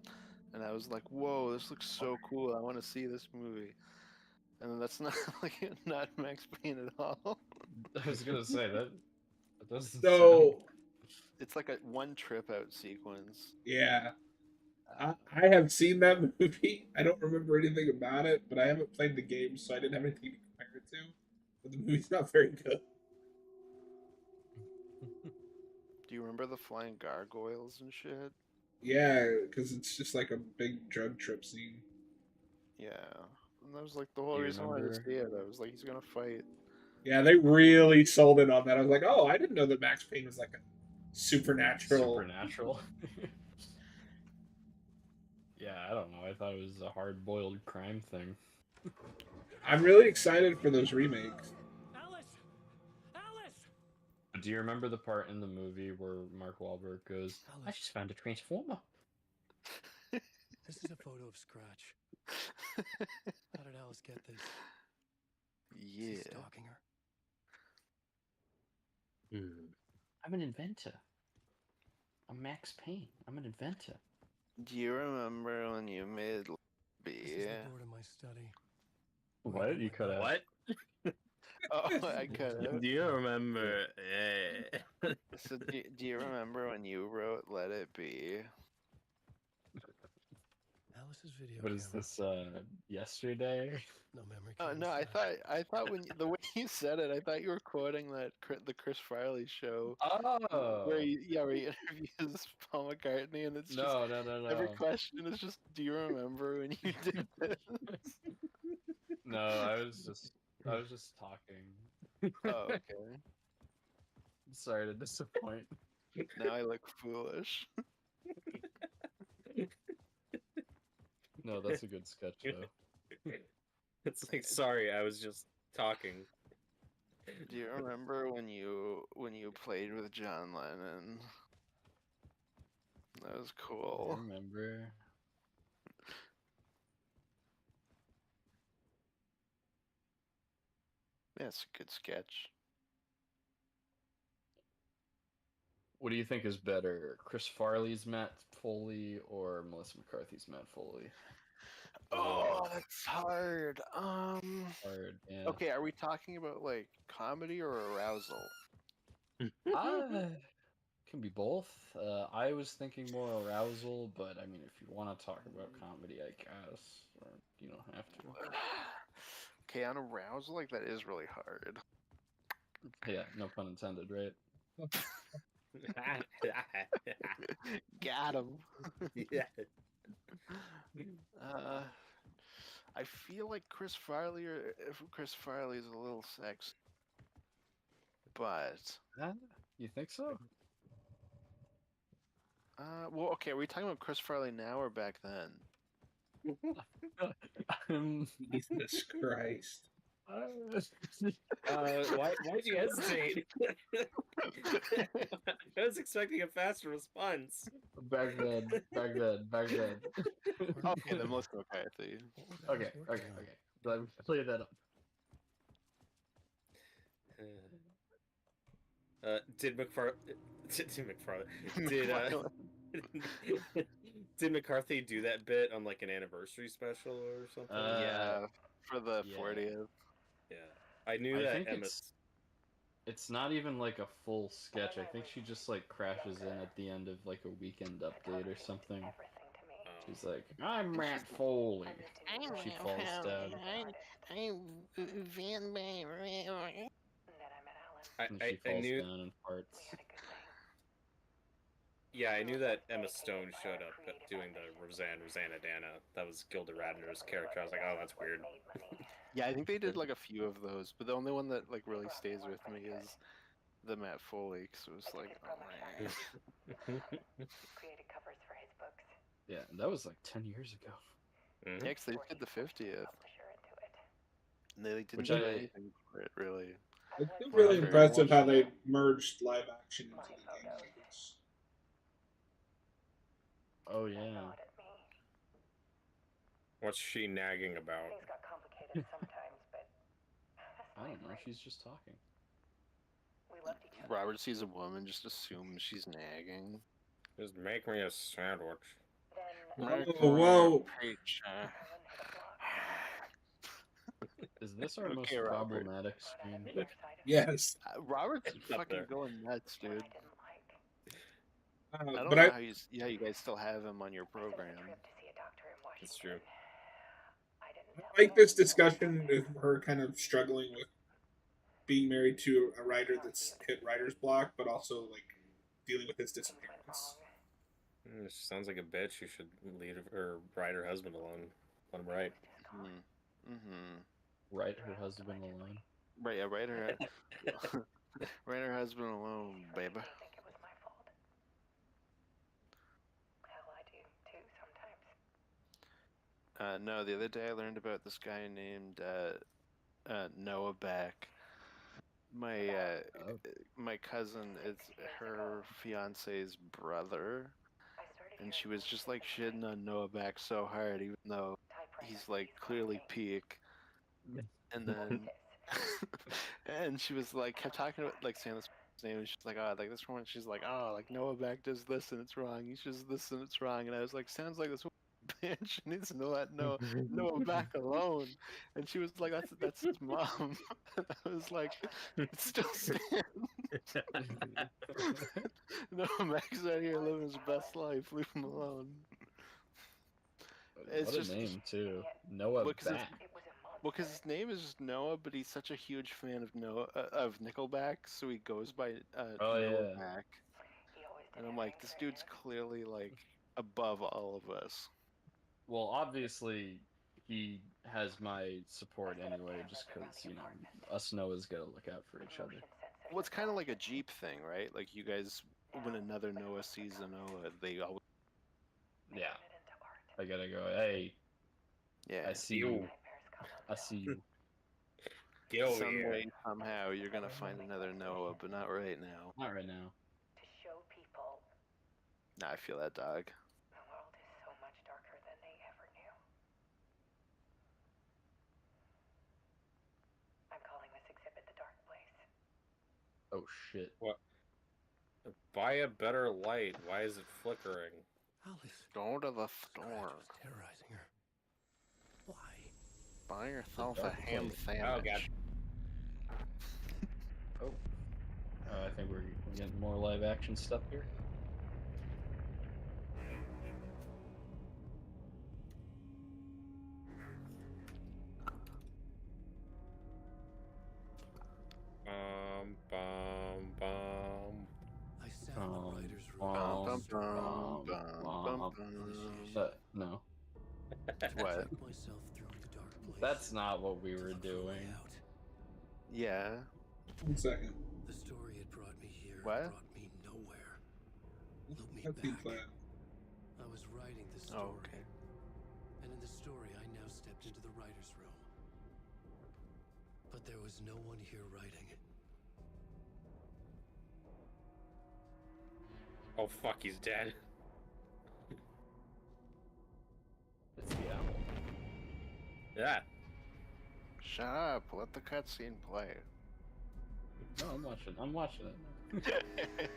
and I was like, "Whoa, this looks so cool! I want to see this movie." And that's not like not Max Payne at all. I was gonna say that. That doesn't So, It's like a one trip out sequence. yeah. I have seen that movie. I don't remember anything about it, but I haven't played the game, so I didn't have anything to compare it to. But the movie's not very good. Do you remember the flying gargoyles and shit? Yeah, because it's just like a big drug trip scene. Yeah. And that was like the whole Do you reason I wanted to remember- see it. I was like, he's gonna fight. Yeah, they really sold it on that. I was like, oh, I didn't know that Max Payne was like a supernatural. Supernatural. Yeah, I don't know. I thought it was a hard-boiled crime thing. I'm really excited for those remakes. Alice! Alice! But do you remember the part in the movie where Mark Wahlberg goes, "I just found a transformer"? This is a photo of Scratch. How did Alice get this? Is he Yeah. stalking her? I'm an inventor. I'm Max Payne. I'm an inventor. Do you remember when you made This is beer? the board of my study. What? You cut out. What? Oh, I cut it. Do you remember? So do you remember when you wrote "Let It Be"? Alice's video What is camera. this? Yesterday? No memory Oh card no, inside. I thought when the way you said it, I thought you were quoting that the Chris Farley show Oh. where he interviews Paul McCartney, and it's just No, no, no, no. every question is just, "Do you remember when you did this?" No, I was just talking. Oh, okay. Sorry to disappoint. Now I look foolish. No, that's a good sketch though. It's like, sorry, I was just talking. Do you remember when you played with John Lennon? That was I cool. remember. Yeah, it's a good sketch. What do you think is better, Chris Farley's Matt Foley or Melissa McCarthy's Matt Foley? Oh, that's hard. Hard, yeah. Okay, are we talking about like comedy or arousal? Can be both. I was thinking more arousal, but I mean, if you want to talk about comedy, I guess, or you don't have to. Okay, on arousal, like that is really hard. Yeah, no pun intended, right? Got him. Yeah. I feel like Chris Farley is a little sexy, but You think so? well, okay. Are we talking about Chris Farley now or back then? Jesus Christ. Why'd you hesitate? I was expecting a faster response. back then. Okay, then let's go McCarthy. Okay. Let me clear that up. Did did McCarthy do that bit on like an anniversary special or something? Yeah, for the yeah. 40th. Yeah, I knew I that think Emma. It's not even like a full sketch. I think she just like crashes in at the end of like a weekend update or something. She's like, I'm Matt Foley. She falls down. I'm Van And she I falls knew. down and farts. Yeah, I knew that Emma Stone showed up doing the Rosanna Dana. That was Gilda Radner's character. I was like, oh, that's weird. Yeah, I think they did like a few of those, but the only one that like really stays with me is the Matt Foley, because it was like, oh man. Yeah, that was like 10 years ago. Mhm. Yeah, 'cause they did the 50th. And they like, didn't Which do I- anything for it, really. It's been really Very impressive how emotional. they merged live action into the game. I guess. Oh yeah. What's she nagging about? I don't know. She's just talking. Robert sees a woman, just assumes she's nagging. Just make me a sandwich. Oh, whoa. Pizza. Is this our Okay, most Robert. problematic screen? Yes. Robert's It's up fucking there. going nuts, dude. I don't But know I, how you guys still have him on your program. It's true. I like this discussion of her kind of struggling with being married to a writer that's hit writer's block, but also like dealing with his disappearance. She sounds like a bitch. You should leave her ride her husband alone. Let him write. Write her husband alone. Right, yeah, write her, write her husband alone, baby. No, the other day I learned about this guy named Noah Beck. My cousin is her fiance's brother, and she was just like shitting on Noah Beck so hard, even though he's like clearly peak. And then, and she was like kept talking about like saying this name, and she's like, oh, like this one. She's like, oh, like Noah Beck does this and it's wrong. He does this and it's wrong. And I was like, sounds like this bitch needs to let Noah Beck alone. And she was like, that's his mom. And I was like, it still stands. Noah Beck's out here living his best life. Leave him alone. It's What just- a name too. Noah Well, 'cause it's- Back. Well, because his name is just Noah, but he's such a huge fan of Nickelback, so he goes by Oh, Noah yeah. Back. And I'm like, this dude's clearly like above all of us. Well, obviously, he has my support anyway, just because, you know, us Noahs gotta look out for each other. Well, it's kind of like a Jeep thing, right? Like you guys, when another Noah sees a Noah, they always Yeah. I gotta go, hey, yeah. I see you. I see you. Get over Some here. way, somehow, you're gonna find another Noah, but not right now. Not right now. Nah, I feel that, dog. Oh shit. Buy a better light. Why is it flickering? Alice. Go to the Scratch store. was terrorizing her. Why? Buy yourself a dark ham place. sandwich. Oh god. I think we're getting more live action stuff here. Bum. I sat in the writer's room. Bum, bum, bum, bum, bum. No. What? Took myself through the dark place. That's not what we were Found my way doing. out. Yeah. 1 second. The story had brought me here. What? Brought me nowhere. Look me That's the back. plan. I was writing the story. Oh, okay. And in the story, I now stepped into the writer's room. But there was no one here writing. Oh fuck, he's dead. It's the owl. Yeah. Shut up. Let the cutscene play. No, I'm watching it.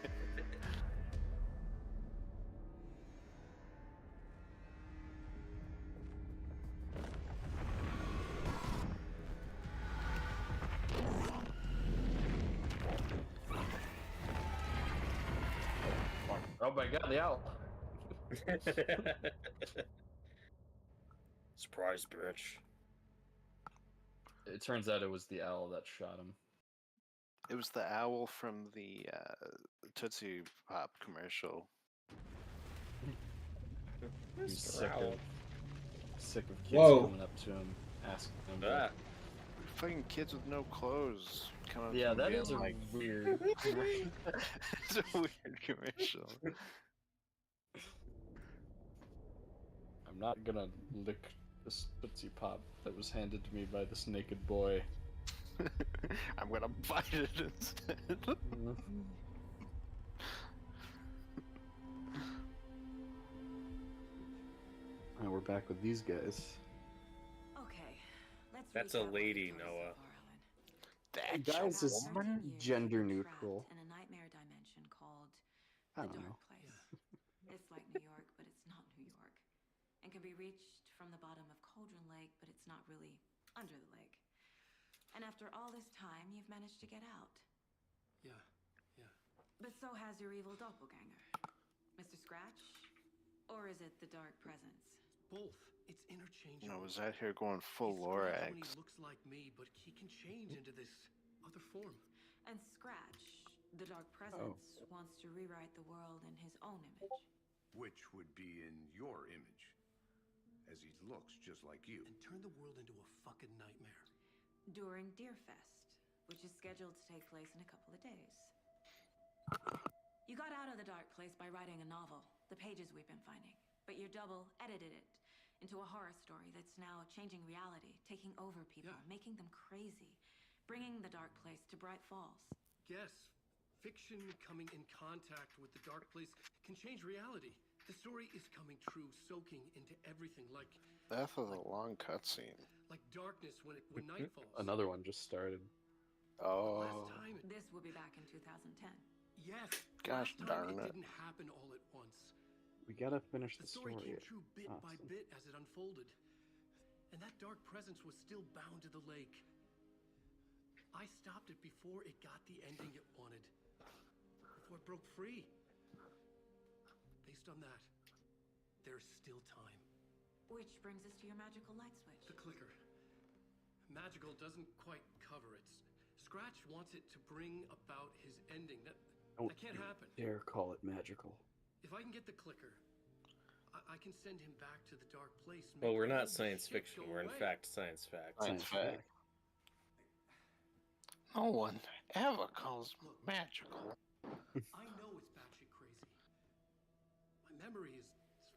Oh my god, the owl. Surprise, bitch. It turns out it was the owl that shot him. It was the owl from the Tootsie Pop commercial. He was Mr. sick Owl. of kids Whoa. coming up to him, asking him. Ah. Fucking kids with no clothes coming up Yeah, to him that being is a like, weird. it's a weird commercial. I'm not gonna lick this Tootsie Pop that was handed to me by this naked boy. I'm gonna bite it instead. And we're back with these guys. Okay, let's That's a recap what we've lady, covered so Noah. far, Alan. That Guys joke. is About 13 years, gender you've been trapped neutral. in a nightmare dimension called I the don't Dark know. Place. It's like New York, but it's not New York, and can be reached from the bottom of Cauldron Lake, but it's not really under the lake. And after all this time, you've managed to get out. Yeah. But so has your evil doppelganger, Mr. Scratch, or is it the Dark Presence? Both. It's interchangeable. I was out here going full He's great when Lorax. he looks like me, but he can change into this other form. And Scratch, the Dark Presence, wants to rewrite the world in his own image. Which would be in your image, as he looks just like you. And turn the world into a fucking nightmare. During Deerfest, which is scheduled to take place in a couple of days. You got out of the Dark Place by writing a novel, the pages we've been finding, but your double edited it into a horror story that's now changing reality, taking over people, Yeah. making them crazy, bringing the Dark Place to Bright Falls. Yes, fiction coming in contact with the dark place can change reality. The story is coming true, soaking into everything like That was a long cutscene. darkness when night falls. Another one just started. Oh, Last time, This will be back in 2010. yes. Gosh last time darn it. didn't happen all at once. We gotta finish The the story story. came true bit by Awesome. bit as it unfolded. And that dark presence was still bound to the lake. I stopped it before it got the ending it wanted. Before it broke free. Based on that, there's still time. Which brings us to your magical light The switch. clicker. Magical doesn't quite cover it. Scratch wants it to bring about his ending. That can't happen. Dare call it magical. If I can get the clicker, I can send him back to the dark place. Well, make we're all not this science shit fiction. go We're in away. fact science fact. Science Science fact. No one ever calls magical. I know it's batshit crazy. My memory is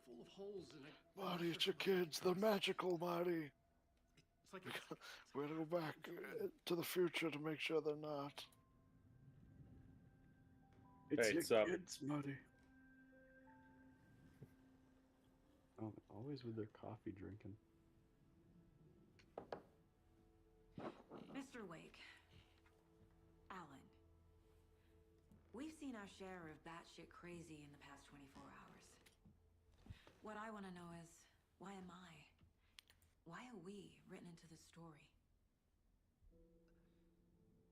full of holes and Marty, it's your kids. They're magical, Marty. It's like it's We're gonna go back to the future to make sure they're not. It's Hey, your so- kids, Marty. Oh, always with their coffee drinking. Mr. Wake. Alan. We've seen our share of batshit crazy in the past 24 hours. What I want to know is, why am I? Why are we written into the story?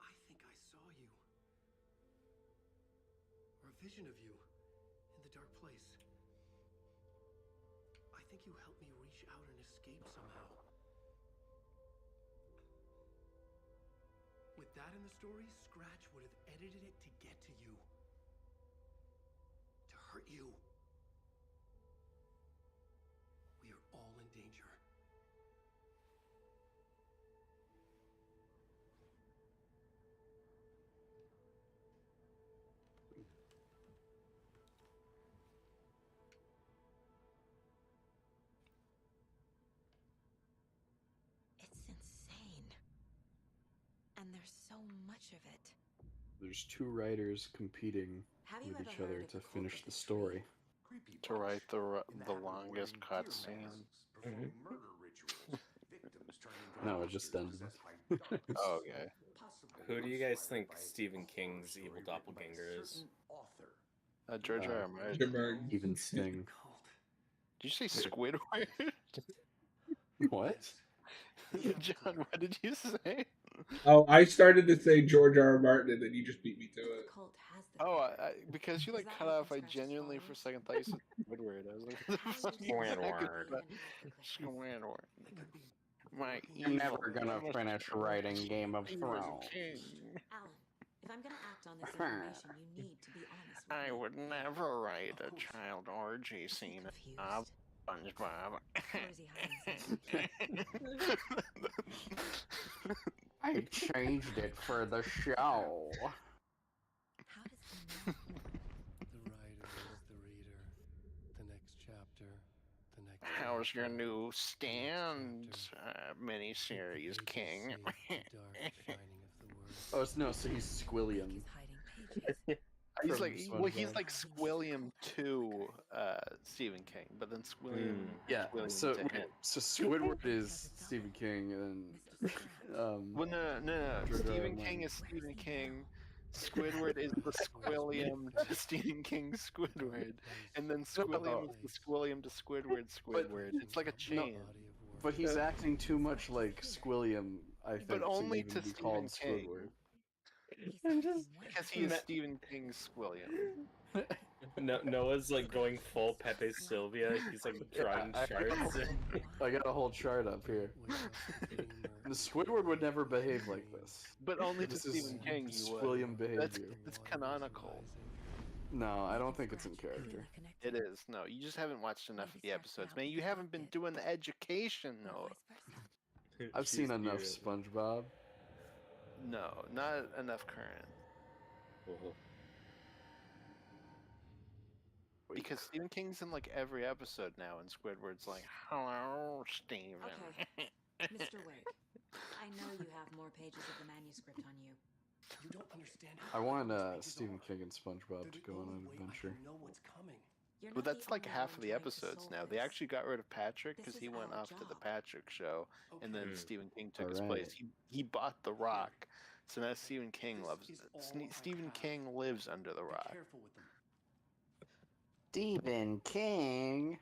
I think I saw you. Or a vision of you in the dark place. I think you helped me reach out and escape somehow. With that in the story, Scratch would have edited it to get to you. To hurt you. We are all in danger. It's insane. And there's so much of it. There's two writers competing Have you with ever each heard other of to the cult finish of the tree? story. Creepy To write the inhabit longest wearing deer cutscene. masks, performing murder rituals. Victims turn into No, it just monsters ended. possessed by darkness. Oh, okay. Possibly Who do you guys inspired think by a Stephen horror King's story evil written by a doppelganger is? certain author. George R. R. Martin. Jim Martin. Even Sting. Cult. Did you say Squidward? What? John, what did you say? Oh, I started to say George R. R. Martin, and then you just beat me to The it. cult has the Oh, theory. because you Is like that cut why off, I Scratch is genuinely for a following? second thought you said Squidward. I was like, what the How fuck does is Squidward that? Squidward. Squidward. It could be My You're evil. never gonna finish writing Game of Thrones. Alan, if I'm gonna act on this information, you need to be honest with I me. would never write a Of course. child orgy Is he scene confused? of SpongeBob. Or is he hiding something? I changed it for the show. How does he know? The writer is the reader. The next chapter. The next. How's your chapter, new the next Stand chapter. miniseries, The King? pages say the dark shining of the word. Oh, no, so he's Squilliam. He's hiding pages. He's From like, well, he's SpongeBob. like Squilliam to Stephen King, but then Squilliam. Yeah, Squilliam so to him. so Squidward is Stephen King, and Well, no. George R. R. Stephen Martin. King is Stephen King. Squidward is the Squilliam to Stephen King Squidward, and then Squilliam is the Squilliam to Squidward Squidward. It's like a chain, but he's acting too much like Squilliam, I think, but only even to be Stephen called King, Squidward. He's I'm hiding just- what? because he is Stephen King's Squilliam. Noah's like going full Pepe Sylvia. He's like drawing I- charts. I got a whole chart up here. The Squidward would never behave like this. But only to This is Stephen King, you would. Squilliam behavior. That's canonical. No, I don't think it's in character. It is. No, you just haven't watched enough of the episodes, man. You haven't been doing the education, Or no. vice versa. I've seen She's enough cute. SpongeBob. No, not enough current. Oh. Because Stephen King's in like every episode now, and Squidward's like, "Hello, Steven." Okay. Mr. Wade, I know you have more pages of the manuscript on you. You don't understand. I how want hard these Stephen pages King and are. SpongeBob They're to the go on only an way I adventure. can know what's coming. You're But not that's the like only half one of the trying to episodes solve now. They this. actually got rid of Patrick because This he is went our off to the job. Patrick show, and then Hmm. Stephen King took his Alright. place. He bought The Rock, so now Stephen King This loves is it. all I Stephen have. King lives under The Be Rock. careful with them. Stephen King.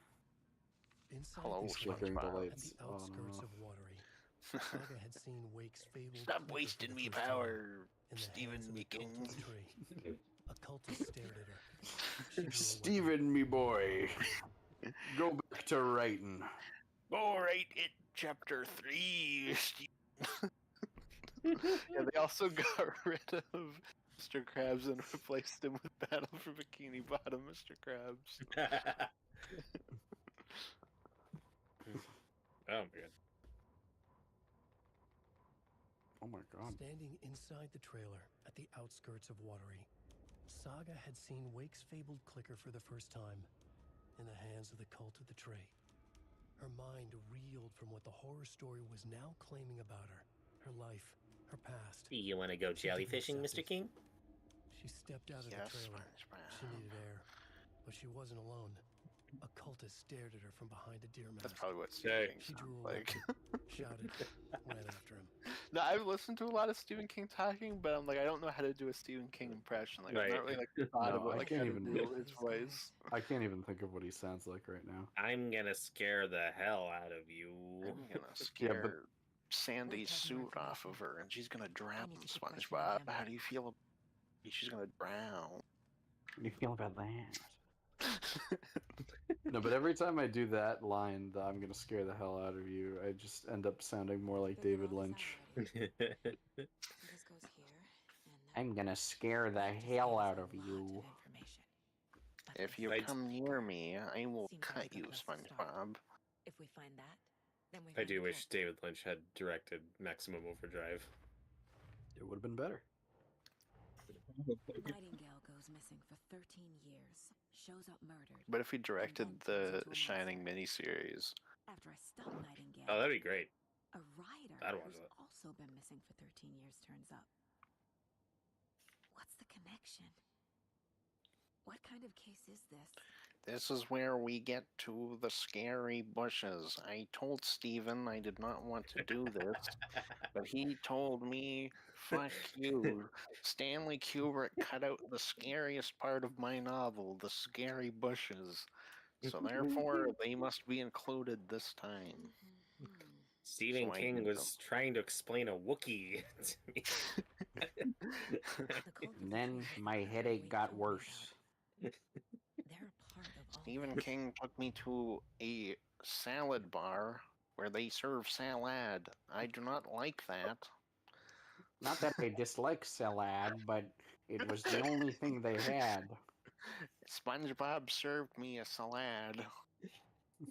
Inside Hello, the Flickering the SpongeBob. at lights the on and outskirts off. of Watery, Saga had seen Wake's fabled Stop clicker for wasting the me first time. power, In the Stephen hands of the cult King. of the tree. A cultist stared at her. She drew a weapon. Steven, me boy. Go back to writing. All right, it chapter 3. Yeah, they also got rid of Mr. Krabs and replaced him with Battle for Bikini Bottom Mr. Krabs. Oh, good. Oh my god. Standing inside the trailer at the outskirts of Watery, Saga had seen Wake's fabled clicker for the first time in the hands of the cult of the tree. Her mind reeled from what the horror story was now claiming about her life, her past. You want to go jellyfishing, Mr. King? She stepped out of Yes, the trailer. She SpongeBob. needed air, but she wasn't alone. A cultist stared at her from behind a deer mask. That's probably what Okay. Stephen King She drew sounds a like. weapon, shouted, ran after him. No, I've listened to a lot of Stephen King talking, but I'm like, I don't know how to do a Stephen King impression. Like, I've Right. not really like thought No, about I like can't how to even do his voice. I can't even think of what he sounds like right now. I'm gonna scare the hell out of you. I'm gonna Yeah, scare but- Sandy's suit off of her, and she's gonna drown. SpongeBob, how do you feel? She's gonna drown. How do you feel about that? No, but every time I do that line, the I'm gonna scare the hell out of you, I just end up sounding more like Then David all is Lynch. already. This goes here, and I'm gonna scare the that hell just out is of a lot you. information. But If you I'd- come near me, I will Seems cut like a you, good place to start. SpongeBob. If we find that, then we I find do the wish cult. David Lynch had directed Maximum Overdrive. It would have been better. Nightingale goes missing for 13 years, shows up murdered. But if he directed then turns the into a Shining monster. miniseries, After I stop Nightingale, Oh, that'd be great. a writer I'd watch who's that. also been missing for 13 years turns up. What's the connection? What kind of case is this? this is where we get to the scary bushes. I told Steven I did not want to do this, but he told me, fuck you. Stanley Kubrick cut out the scariest part of my novel, the scary bushes. So therefore, they must be included this time. Mhm. Stephen So I King did was trying to explain a Wookiee to me. And then my headache got worse. They're a part of all Stephen this. King took me to a salad bar where they serve salad. I do not like that. Not that I dislike salad, but it was the only thing they had. SpongeBob served me a salad,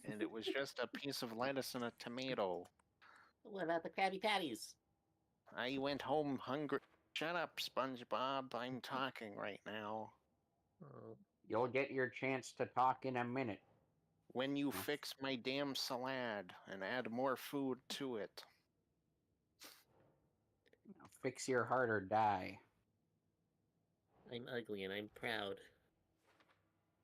and it was just a piece of lettuce and a tomato. What about the Krabby Patties? I went home hungry. Shut up, SpongeBob. I'm talking right now. You'll get your chance to talk in a minute. When you fix my damn salad and add more food to it. Fix your heart or die. I'm ugly and I'm proud.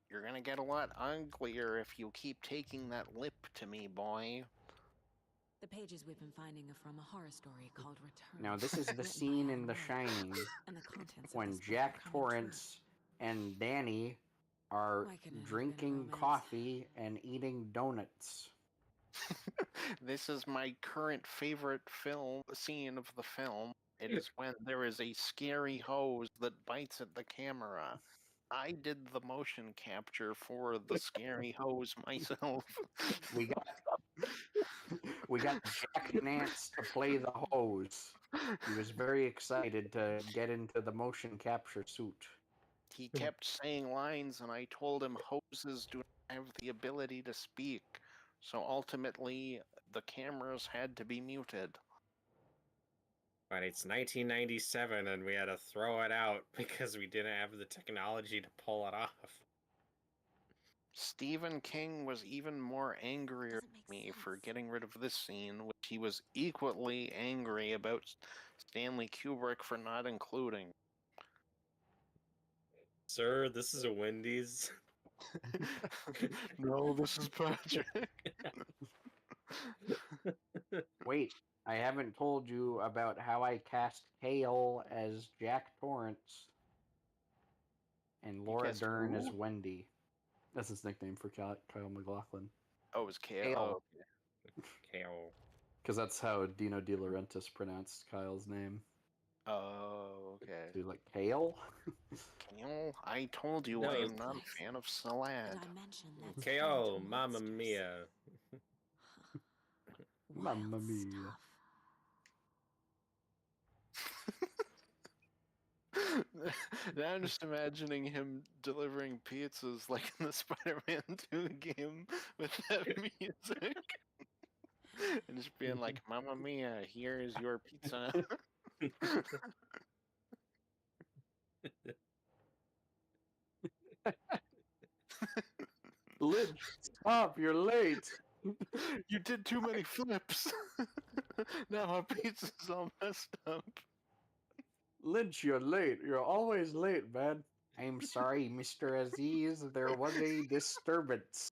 You're gonna get a lot uglier if you keep taking that lip to me, boy. The pages we've been finding are from a horror story called Return. Now, this is the written by scene in Anne The Rice, Shining and the contents of when this book Jack are coming true. Torrance and Danny are Why couldn't it have been a drinking romance? coffee and eating donuts. This is my current favorite scene of the film. It is when there is a scary hose that bites at the camera. I did the motion capture for the scary hose myself. We got Jack Nance to play the hose. He was very excited to get into the motion capture suit. He kept saying lines, and I told him hoses do not have the ability to speak. So ultimately, the cameras had to be muted. But it's 1997 and we had to throw it out because we didn't have the technology to pull it off. Stephen King was even more angrier Doesn't make at me sense. for getting rid of this scene, which he was equally angry about Stanley Kubrick for not including. Sir, this is a Wendy's. No, this is Patrick. Wait, I haven't told you about how I cast Kale as Jack Torrance and Laura cast Dern who? as Wendy. That's his nickname for Kyle McLaughlin. Oh, it was Kale. Kale. Kale. Because that's how Dino De Laurentiis pronounced Kyle's name. Oh, okay. So he's like, Kale? Kale? I told you No, I it's- am not a fan of salad. Did I mention that's KO, fed to Mamma monsters? Mia. Mamma Wild mia. stuff. Now I'm just imagining him delivering pizzas like in the Spider-Man 2 game with that music. And just being like, Mamma Mia, here is your pizza. Lynch, stop, you're late. You did too many flips. Now our pizza's all messed up. Lynch, you're late. You're always late, man. I'm sorry, Mr. Aziz. There was a disturbance.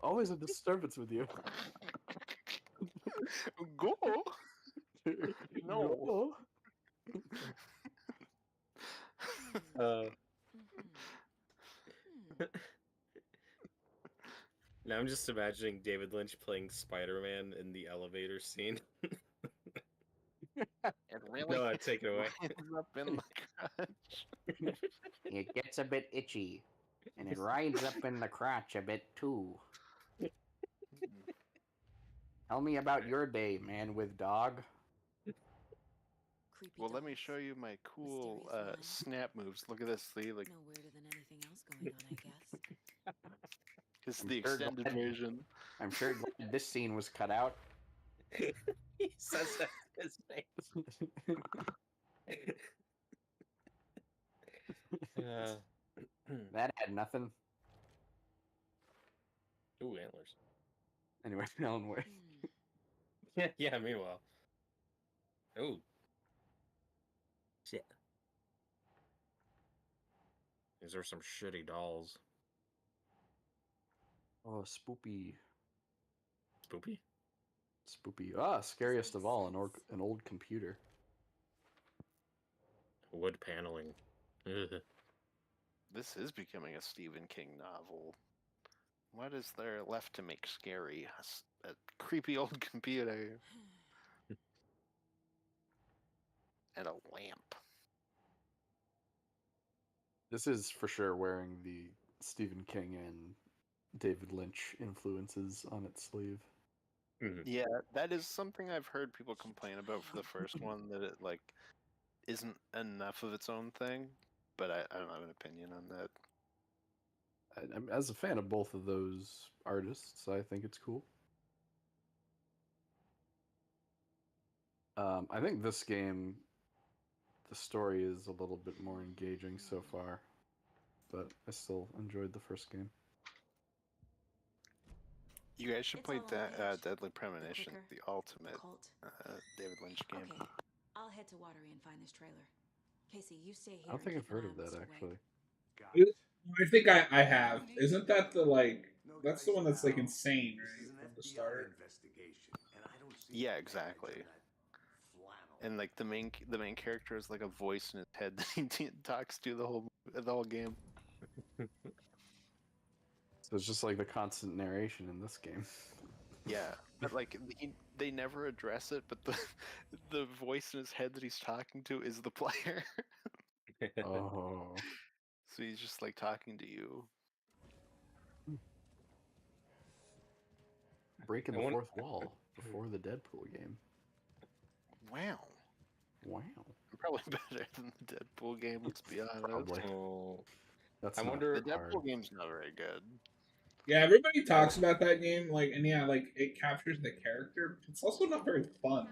Always a disturbance with you. Go. No. Now I'm just imagining David Lynch playing Spider-Man in the elevator scene. It really No, take it away. ends up in the crotch. It gets a bit itchy. And it rides up in the crotch a bit, too. Tell me about your day, man with dog. Creepy Well, let me dolls. show you my cool Mysterious lines. snap moves. Look at this. See, like, No weirder than anything else going on, I guess. it's I'm the sure extended glad- version. I'm sure glad this scene was cut out. He says that to his face. That had nothing. Ooh, antlers. Anyway, Alan Wake. Yeah, meanwhile. Ooh. Shit. These are some shitty dolls. Oh, spoopy. Spoopy? Spoopy. Ah, scariest of all, an old computer. Wood paneling. Ugh. This is becoming a Stephen King novel. What is there left to make scary? A creepy old computer and a lamp. This is for sure wearing the Stephen King and David Lynch influences on its sleeve. Mhm. Yeah, that is something I've heard people complain about for the first one, that it like isn't enough of its own thing. But I don't have an opinion on that. As a fan of both of those artists, I think it's cool. I think this game, the story is a little bit more engaging so far, but I still enjoyed the first game. You guys should It's play all on the edge. Deadly Premonition, quicker, the ultimate Cult. David Lynch game. Okay, I'll head to Watery and find this trailer. Casey, you stay here. I don't think and I've keep an heard eye of on that Mr. actually. Wake. I think I have. Isn't that the like? That's the one that's like insane, right? From the start. Yeah, exactly. And like the main character is like a voice in his head that he talks to the whole game. So it's just like the constant narration in this game. Yeah, but like they never address it. But the voice in his head that he's talking to is the player. Oh. So he's just like talking to you. Breaking I the won- fourth wall before the Deadpool game. Wow, Wow. probably better than the Deadpool game. Let's be honest. Probably. Oh, That's I not wonder- The hard. Deadpool game's not very good. Yeah, everybody talks about that game, like, and yeah, like it captures the character. It's also not very fun.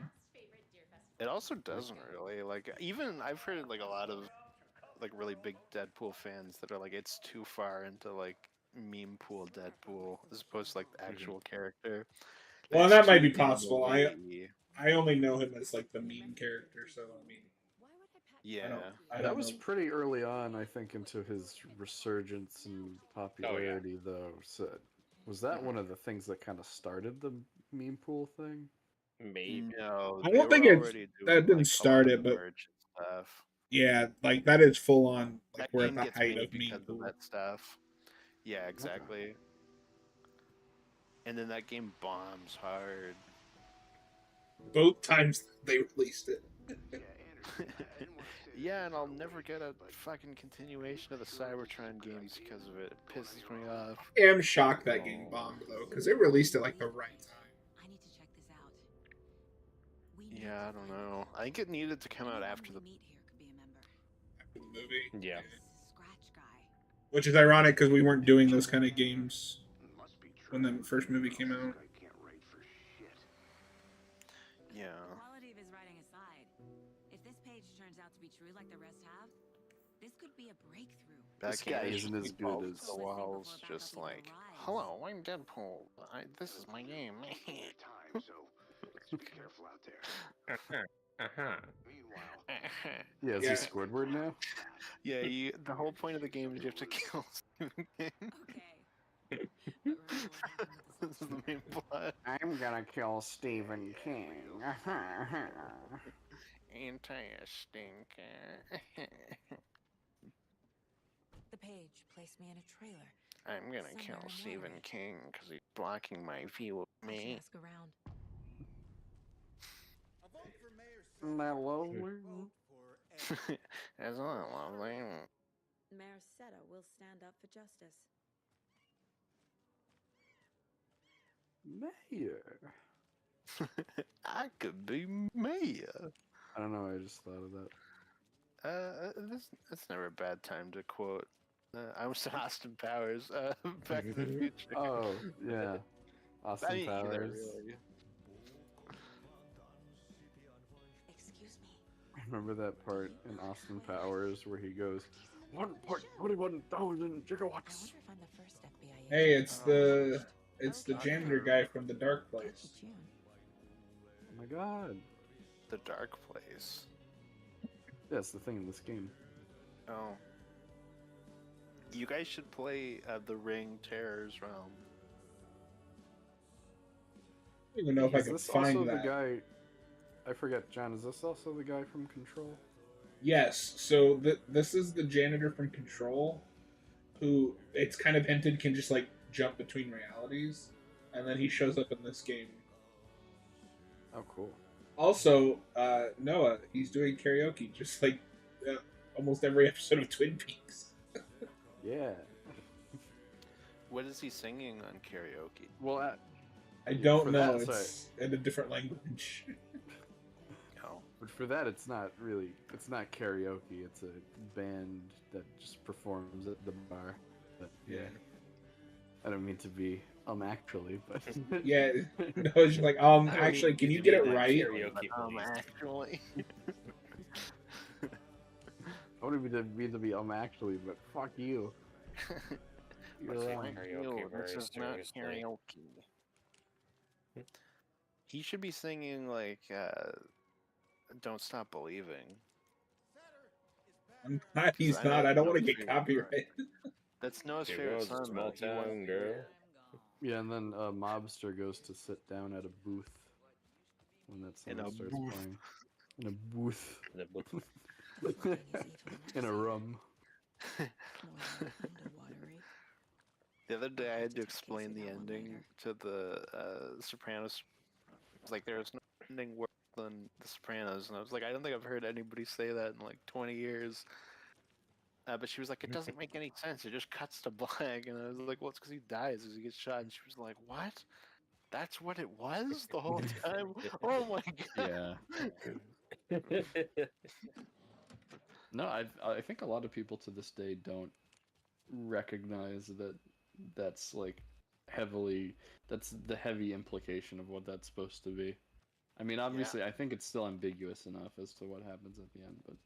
It also doesn't really like. Even I've heard like a lot of like really big Deadpool fans that are like it's too far into like meme pool Deadpool as opposed to like the actual character. Well, It's that might too be possible. meme-y. I only know him as like the meme character, so I mean, Yeah. I That don't was know. pretty early on, I think, into his resurgence and popularity, though. So, was that one of the things that kind of started the meme pool thing? maybe. No, I they don't think were it's- already doing, that didn't like, a start lot it, of but- merch and stuff. Yeah, like that is full on. Like That we're at game the gets height made of meme because of pool. that stuff. Yeah, exactly. And then that game bombs hard. Both times they released it. Yeah, and I'll never get a fucking continuation of the Cybertron games because of it. It pisses me off. I am shocked that game bombed though, because they released it like the right time. I need to check this out. We need Yeah, to I don't find know. this I think it needed to come out Anyone after we the. meet here could be a member. After the movie. Yeah. Scratch guy. Which is ironic because we weren't doing those kind of games when the first movie came out. Yeah. The quality of his writing aside, if this page turns out to be true like the rest have, this could be a breakthrough. This That game guy is isn't just as good balls as- to the walls, just like, hello, I'm Deadpool. This is my game. Uh-huh. Yeah, is Yeah. he Squidward now? Yeah, the whole point of the game is you have to kill Stephen King. Okay. But remember what happened with the This is the main plot. I'm gonna kill Stephen King. Anti-stinker. The page placed me in a trailer. I'm gonna kill Somewhere in Stephen Waterway. King because he's blocking my view of I should me. ask around. That's not lovely. Mayor Seta will stand up for justice. Mayor. I could be mayor. I don't know. I just thought of that. That's never a bad time to quote. I was Austin Powers. Back to the Future. Oh yeah, Austin I mean, either, Powers. really. Excuse me. Remember that part in Austin Powers where he goes 1.21,000 I gigawatts? wonder if I'm the first FBI agent. Hey, it's the janitor guy from the Dark Back Place. to June. Oh my god. The Dark Place. That's the thing in this game. Oh. You guys should play The Ring Terror's Realm. I don't even know if I Is can this also find the that. guy? I forget, John. Is this also the guy from Control? Yes, so this is the janitor from Control, who it's kind of hinted can just like jump between realities, and then he shows up in this game. Oh, cool. Also, Noah, he's doing karaoke just like almost every episode of Twin Peaks. Yeah. What is he singing on karaoke? Well, I don't for know. that, It's in a different language. Oh, but for that, it's not karaoke. It's a band that just performs at the bar. But Yeah. I don't mean to be actually, but Yeah, no, it's just like, actually, can you get it right? Karaoke, please. actually. I wouldn't mean to be actually, but fuck you. You're Let's see, wrong. karaoke This very is not seriously. karaoke. He should be singing like "Don't Stop Believing." I'm glad he's I not. know I don't Noah's want to get favorite part. copyrighted. That's Noah's Here favorite goes song. small though. He won- town girl. Yeah, and then a mobster goes to sit down at a booth when that In song a starts booth. playing. In a booth. The book- In a room. The other day, I had to explain the ending to the Sopranos. It's like there's no ending worse than the Sopranos, and I was like, I don't think I've heard anybody say that in like 20 years. But she was like, it doesn't make any sense. It just cuts to black, and I was like, well, it's because he dies as he gets shot. And she was like, what? That's what it was the whole time? Oh my god! Yeah. No, I think a lot of people to this day don't recognize that that's like that's the heavy implication of what that's supposed to be. I mean, obviously, I think it's still ambiguous enough as to what happens at the end, but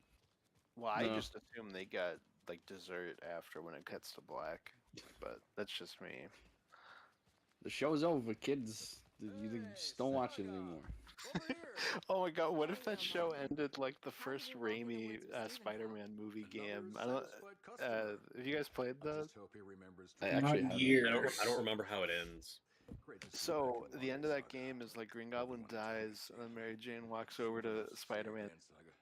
Well, I No. just assume they got like dessert after when it cuts to black, but that's just me. the show's over, kids. You just don't watch it anymore. Oh my god, what if that show ended like the first Raimi Spider-Man movie game? I don't. Have you guys played that? I actually Not haven't. years. I don't remember how it ends. So the end of that game is like Green Goblin dies, and then Mary Jane walks over to Spider-Man.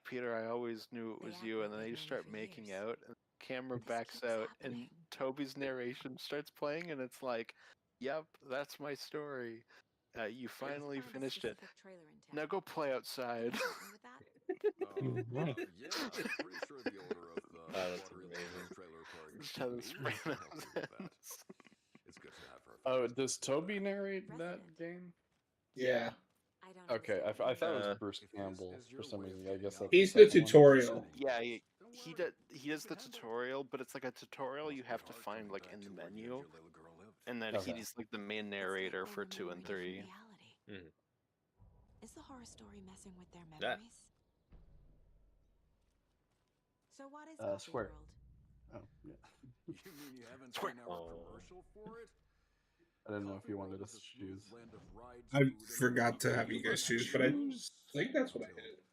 Peter, I always knew it was you, and then they just start making out, and the camera backs out, and Toby's narration starts playing, and it's like, "Yep, that's my story. You finally finished it. Now go play outside." That's amazing. That's how The Sopranos ends. Oh, does Toby narrate that game? Yeah, Okay, I thought it was Uh, Bruce Campbell for some reason. I guess that's he's the second one. tutorial. Yeah, he does the tutorial, but it's like a tutorial you have to find like in the menu, and then Okay. he's like the main narrator for 2 and 3. Mhm. Is the horror story messing with their Yeah. memories? So what is Uh, Coffee Square. World? Oh, yeah. You mean you haven't Swear. seen our Oh. commercial for it? I didn't know if you wanted us to choose. I forgot to have you guys choose, but I think that's what I did.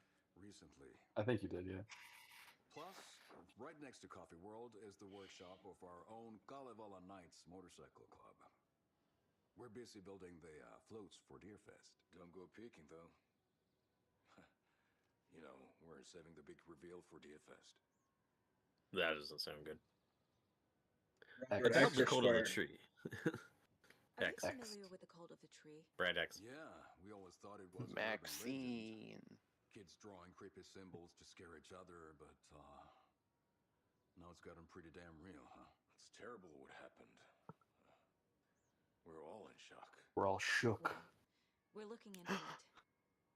Recently. I think you did, yeah. Plus, right next to Coffee World is the workshop of our own Kalevala Knights Motorcycle Club. We're busy building the floats for Deerfest. Don't go peeking, though. You know, we're saving the big reveal for Deerfest. That doesn't sound good. X. But that's the X code of the square. tree. Are you X. familiar with the cult of the tree? Brad X. Yeah, we always thought it was an urban legend. Maxine. Kids drawing creepy symbols to scare each other, but now it's gotten pretty damn real, huh? It's terrible what happened. We're all in shock. We're all shook. Well, we're looking into it.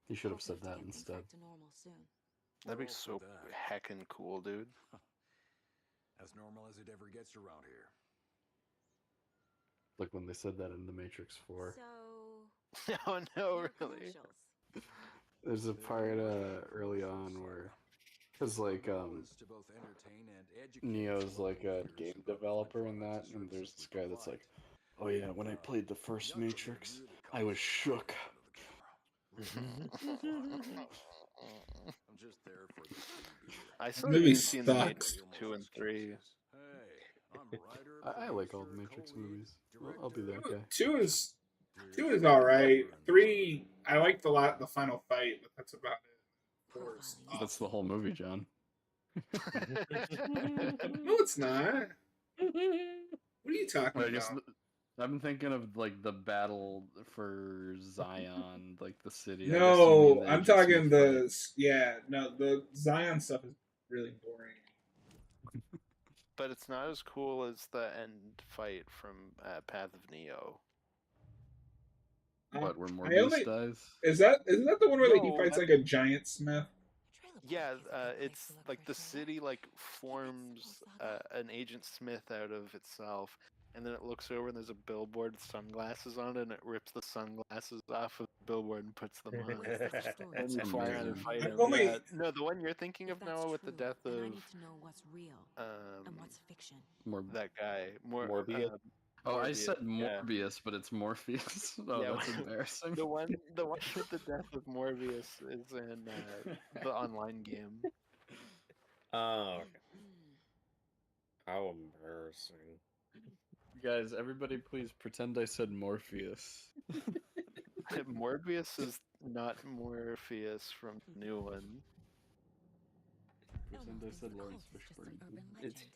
You should have Hoping said to that get things instead. back to normal soon. That'd be We're all so for that. heckin' cool, dude. As normal as it ever gets around here. Like when they said that in The Matrix 4. So, Oh no, no really? commercials. There's a part early on where it's like To both entertain and educate Neo's like a viewers game about developer the in that, services and there's this we guy that's provide. like, oh yeah, when I played the first Matrix, I was shook. I'm just there for the free beer. I still Movie haven't seen the sucks. Matrix 2 and 3. Hey, I'm writer, I like all the producer, Matrix co-lead, movies. I'll be that guy. Two is all right. 3, I liked the final fight, but that's about it. 4 is That's the whole movie, John. No, it's not. What are you talking I about? guess I'm thinking of like the battle for Zion, like the city. I guess you No, mean the I'm Agent talking Smith the Zion stuff is really boring. But it's not as cool as the end fight from Path of Neo. fight. What, where I Morbius only dies? isn't that the one where he No, fights that's- like a giant smith? Yeah, it's like the city like forms an Agent Smith out of itself, and then it looks over and there's a billboard with sunglasses on it, and it rips the sunglasses off of the billboard and puts them on. And you fly around and fight I've him. only- Yeah. No, the one you're thinking of now with the death then I of need to know what's real and what's fiction. that guy. Morbius? Oh, I Morbius, said yeah. Morbius, but it's Morpheus. Oh, Yeah, that's well, embarrassing. The one with the death of Morbius is in the online game. Oh, okay. How embarrassing. Guys, everybody please pretend I said Morpheus. Morbius is not Morpheus from the new one. Pretend I said Lawrence Fishburne.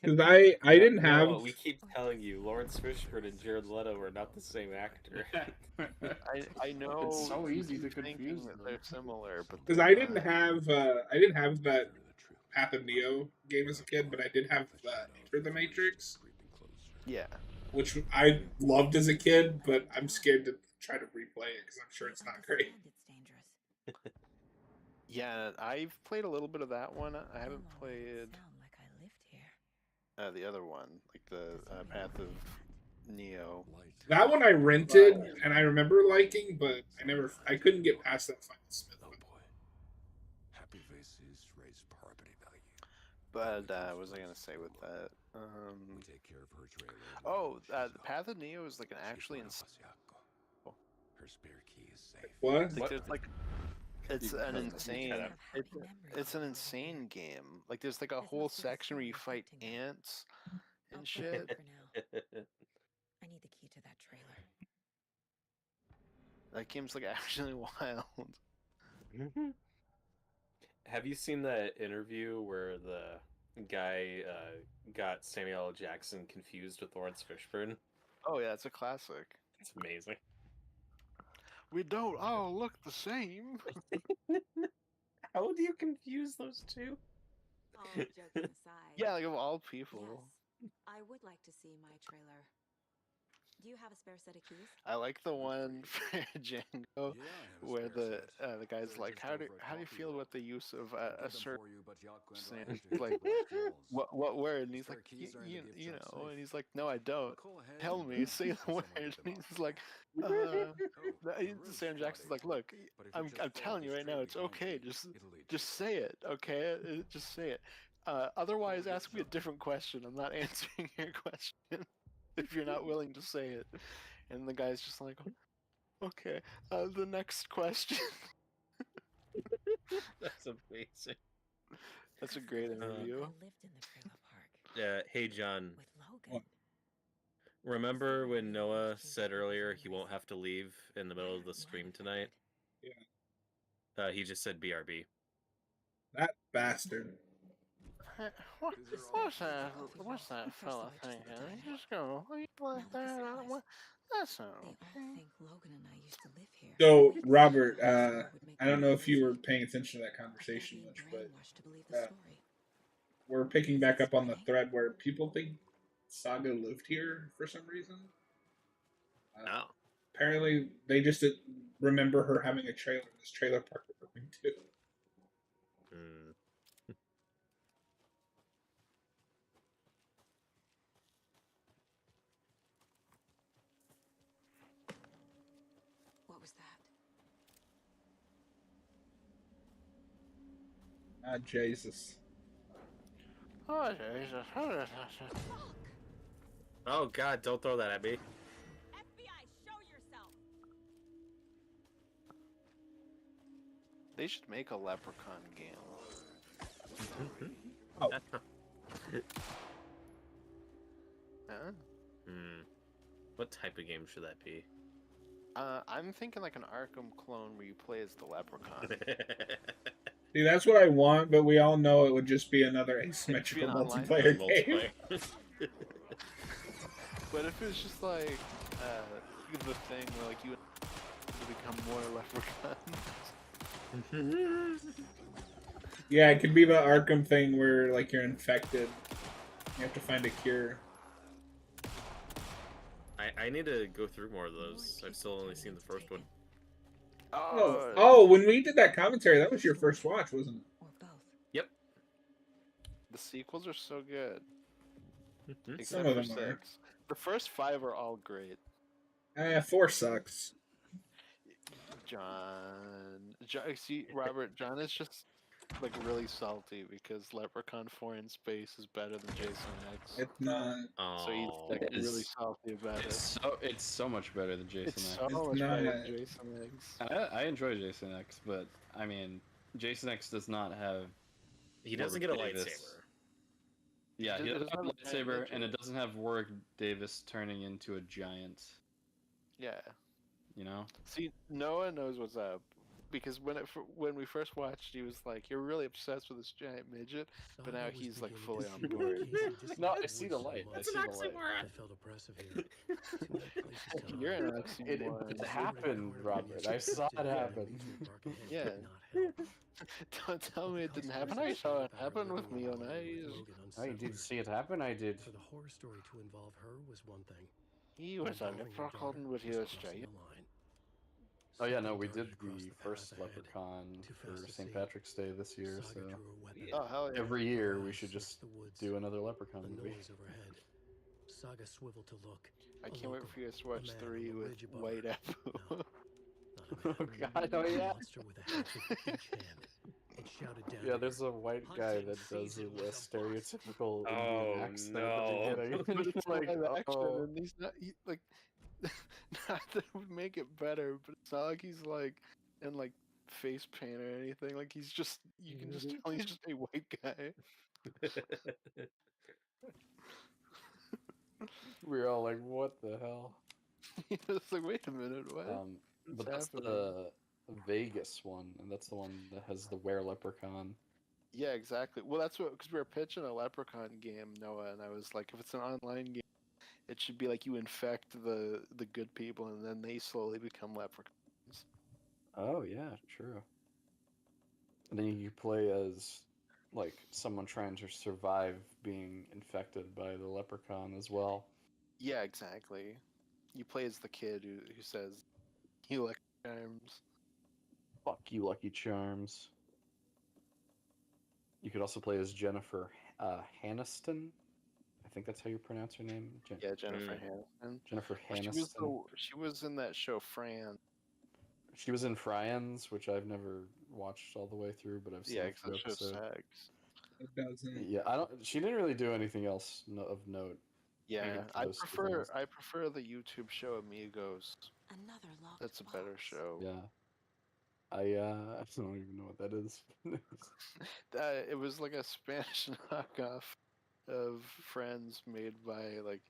Because I didn't have No, we keep telling you, Lawrence Fishburne and Jared Leto are not the same actor. I know It's so you easy to keep thinking confuse that them. they're similar, but because they're I didn't not. have that Path of Neo game as a kid, but I did have Enter the Matrix, Yeah, which I loved as a kid, but I'm scared to try to replay it because I'm sure it's not great. It's dangerous. yeah. I've played a little bit of that one. I haven't played Sound like I lived here. the other one, like the Path of Neo. That one I rented and I remember liking, but I couldn't get past that final Smith Oh one. boy. Happy faces raise property value. But what was I gonna say with that? We take care of her trailer. Oh, the Path of Neo is like an actually Her spare key is safe. What? it's You an cut it. insane. I have It's happy memories it's of an that insane place. game. Like there's like a There's whole must be a section where you story fight hunting it. ants I'll and put shit. it for now. I need the key to that trailer. That game's like actually wild. Have you seen that interview where the guy got Samuel L. Jackson confused with Lawrence Fishburne? Oh yeah, it's a classic. It's amazing. We don't all look the same. How do you confuse those two? All joking aside. Yeah, like of all people. Yes, I would like to see my trailer. Do you have a spare set of keys? I like the one for Django where the guy's like, how do you feel about the use of a certain saying, like, what word? And he's like, you know, and he's like, no, I don't. Tell me, say the word. And he's like, Sam Jackson's like, look, I'm telling you right now, it's okay. Just say it, okay? Just say it. Otherwise, ask me a different question. I'm not answering your question if you're not willing to say it. And the guy's just like, okay, the next question. That's amazing. That's a great I interview. lived in the trailer park Hey John, with Logan. remember when Noah said earlier he won't have to leave in the middle of the stream tonight? Yeah. He just said BRB. That bastard. What's that fella thinking? He's just gonna leave like that? That's not They all okay. think Logan and I used to live here. So, Robert, Would make I don't me know if you were crazy. paying attention to that I thought conversation being much, but brainwashed to believe the uh, story. we're picking back up on the thread where people think Saga lived here for some reason. No. Apparently, they just didn't remember her having a trailer in this trailer park we're going to. Hmm. What was that? Ah, Jesus. Oh, Jesus. Oh God! Don't throw that at me. FBI, show yourself! They should make a Leprechaun game. Oh. Huh? What type of game should that be? I'm thinking like an Arkham clone where you play as the Leprechaun. See, that's what I want, but we all know it would just be another asymmetrical online multiplayer game. Multiplayer. But if it's just like the thing where like you become more leprechauns. Yeah, it could be the Arkham thing where like you're infected. You have to find a cure. I need to go through more of those. I've still only seen the first one. Oh, when we did that commentary, that was your first watch, wasn't it? Or both. Yep. The sequels are so good. Except Some of for them are. 6. The first 5 are all great. 4 sucks. John, see, Robert, John is just like really salty because Leprechaun 4 in Space is better than Jason X. It's not. So he's Oh, like It's- really salty about it. It's so much better than Jason It's X. so It's much better than not. Jason X. I enjoy Jason X, but I mean, Jason X does not have. he doesn't get a Warwick Davis. lightsaber. Yeah, he It doesn't have a doesn't have a giant lightsaber, midget. and it doesn't have Warwick Davis turning into a giant. Yeah. You know? See, Noah knows what's up because when we first watched, he was like, "You're really obsessed with this giant midget," but now he's like fully on board. No, I see the light. I see the light. I felt oppressive here. Too many places to You're hide. an oxymoron. It happened, Robert. I saw it happen. Yeah. Don't tell me it didn't happen. I saw it happen with my own eyes. I did see it happen. I did. For the horror story to involve her was one thing. He was a Involving her leprechaun daughter with was his crossing giant. the line. Oh yeah, no, Something we did darted across the path first ahead. Leprechaun Too for fast to St. see. Patrick's Day this year, Saga so drew her weapon. Oh hell yeah! every year we Eyes should searched just the woods. do another Leprechaun The movie. noise overhead. Saga swiveled to look. I A can't wait local, for you to a watch man 3 on the with ridge above White her. Apple. No, not a Oh man. god, oh A yeah. monster with a hatchet in each hand. It shouted down. Yeah, at there's her. a white guy that does a stereotypical Oh, Indian accent no. at the beginning. But it's like live action, oh. and he's not like. Not that it would make it better, but it's not like he's like in like face paint or anything. Like he's just you can just tell he's just a white guy. We were all like, what the hell? It's like, wait a minute, what? But What's that's the Vegas one, and that's the one that has the Were Leprechaun. Yeah, exactly. Well, that's what because we were pitching a Leprechaun game, Noah, and I was like, if it's an online game, it should be like you infect the good people, and then they slowly become leprechauns. Oh yeah, true. And then you play as like someone trying to survive being infected by the leprechaun as well. Yeah, exactly. You play as the kid who says, "You like charms." Fuck you, Lucky Charms. You could also play as Jennifer Aniston. I think that's how you pronounce her name. Yeah, Jennifer Aniston. Jennifer She Aniston. she was in that show Fran. She was in Friends, which I've never watched all the way through, but I've seen Yeah, a because few that show's episodes. sex. It doesn't. Yeah, I don't. She didn't really do anything else of note. Yeah, get to I those two prefer things. I prefer the YouTube show Amigos. Another locked That's a better box. show. Yeah. I don't even know what that is. It was like a Spanish knockoff of Friends made by like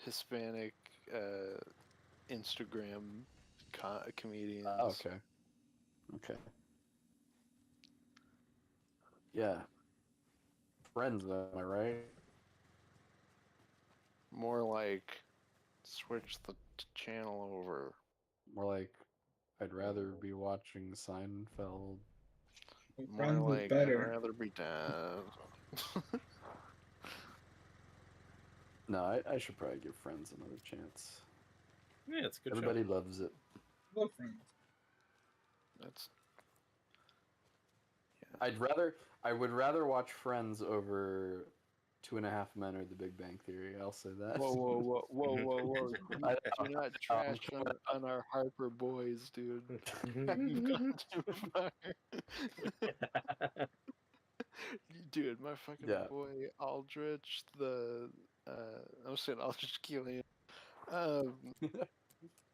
Hispanic Instagram comedians. Okay. Okay. Yeah. Friends, am I right? More like switch the channel over. More like I'd rather be watching Seinfeld. More Friends was like better. I'd rather be dead. No, I should probably give Friends another chance. Yeah, it's a good Everybody loves it. Love Friends. That's I would rather watch Friends over 2.5 Men or The Big Bang Theory. I'll say that. whoa! I- Do not trash on our Harper boys, dude. You've gone too far. Dude, my fucking Yeah. boy Aldrich, I'm saying Aldrich Killian. The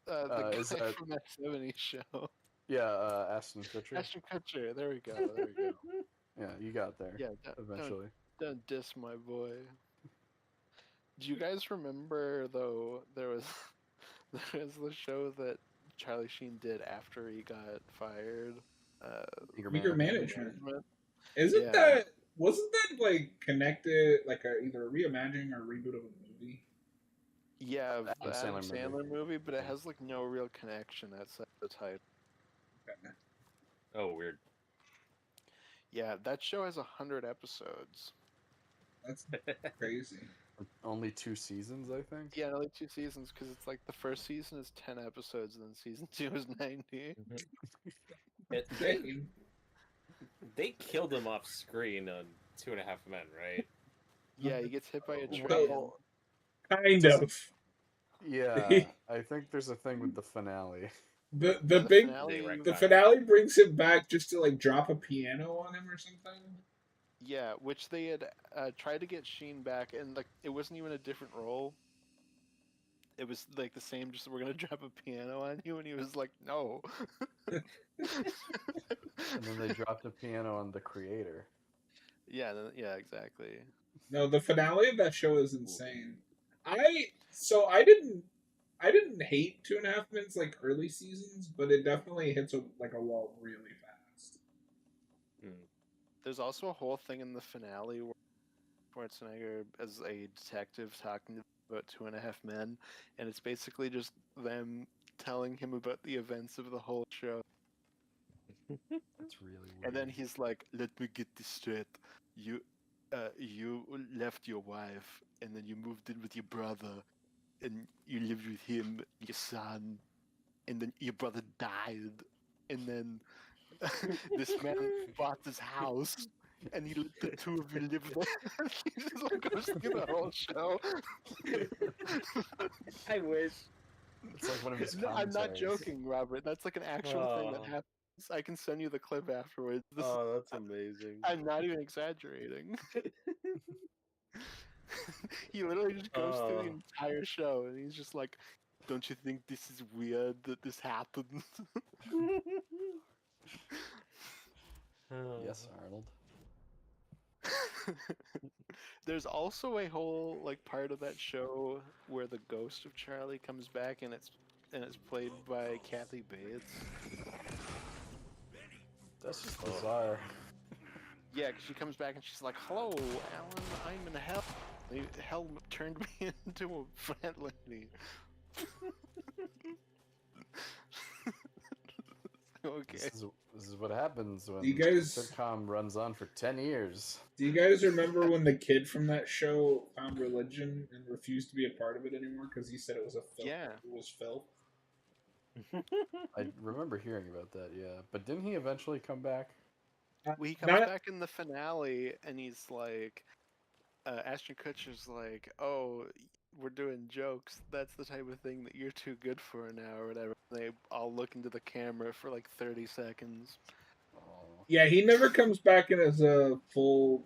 guy is that- from that 70s show. Yeah, Ashton Kutcher. Ashton Kutcher, there we go. Yeah, you got there. Yeah, Eventually. don't diss my boy. Do you guys remember though? There was the show that Charlie Sheen did after he got fired. Anger Management. Isn't Yeah. wasn't that like connected, like either a reimagining or a reboot of a movie? Yeah, of the Adam Adam Sandler movie. Sandler movie, but it has like no real connection outside the title. Oh, weird. Yeah, that show has 100 episodes. That's crazy. Only 2 seasons, I think. Yeah, only 2 seasons because it's like the first season is 10 episodes and then season 2 is 90. Dang. They killed him off screen on 2.5 Men, right? Yeah, he gets hit by a train. Well, Kind of. yeah, I think there's a thing with the finale. The The big finale- They the retcon it. finale brings him back just to like drop a piano on him or something. Yeah, which they had tried to get Sheen back, and like it wasn't even a different role. It was like the same, just we're gonna drop a piano on you, and he was like, no. And then they dropped a piano on the creator. Yeah, yeah, exactly. No, the finale of that show is insane. I didn't hate 2.5 Minutes like early seasons, but it definitely hits a wall really fast. There's also a whole thing in the finale where Schwarzenegger as a detective talking about 2.5 Men, and it's basically just them telling him about the events of the whole show. That's really weird. And then he's like, "Let me get this straight. You left your wife, and then you moved in with your brother, and you lived with him, your son, and then your brother died, and then this man bought this house, and he let the two of you live there." He just like goes through the whole show. I wish. It's like one of his No, I'm not commentaries. joking, Robert. That's like an actual thing that Oh. happens. I can send you the clip afterwards. Oh, that's amazing. I'm not even exaggerating. He literally just goes through the Oh. entire show, and he's just like, "Don't you think this is weird that this happened?" Yes, Arnold. There's also a whole like part of that show where the ghost of Charlie comes back, and it's played by Kathy Bates. That's just bizarre. Yeah, 'cause she comes back and she's like, "Hello, Alan. I'm in hell. Hell turned me into a fat lady." Okay. This is what happens when You guys- a sitcom runs on for 10 years. Do you guys remember when the kid from that show found religion and refused to be a part of it anymore because he said it was Yeah. it was filth? I remember hearing about that, yeah. But didn't he eventually come back? Well, he comes Not- back in the finale, and he's like, Ashton Kutcher's like, "Oh, we're doing jokes. That's the type of thing that you're too good for now, or whatever." They all look into the camera for like 30 seconds. Oh. Yeah, he never comes back in as a full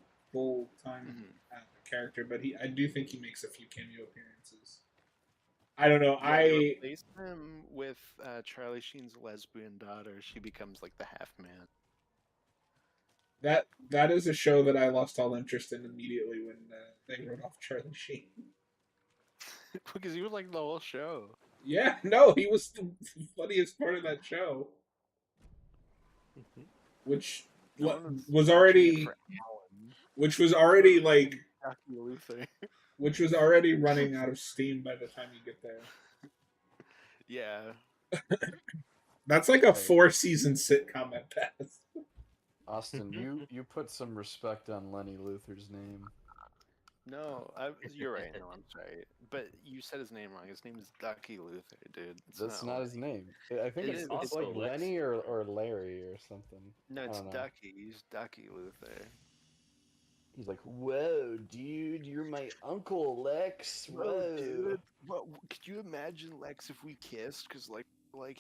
time Mhm. character, but I do think he makes a few cameo appearances. I don't know. Yeah, they replace him with Charlie Sheen's lesbian daughter. She becomes like the half man. That is a show that I lost all interest in immediately when they wrote off Charlie Sheen. Because he was like the whole show. Yeah, no, he was the funniest part of that show, which No one was watching it already for Alan. which was already like Jackie Luther. which was already running out of steam by the time you get there. Yeah. That's like a 4-season sitcom at best. Austin, you put some respect on Lenny Luthor's name. No, you're right. No, I'm sorry. But you said his name wrong. His name is Ducky Luther, dude. It's That's not his name. I think It it's is. it's Also like Lex. Lenny or Larry or something. No, I it's don't know. Ducky. He's Ducky Luther. He's like, whoa, dude, you're my uncle, Lex. Whoa. Dude. But could you imagine, Lex, if we kissed? Because, like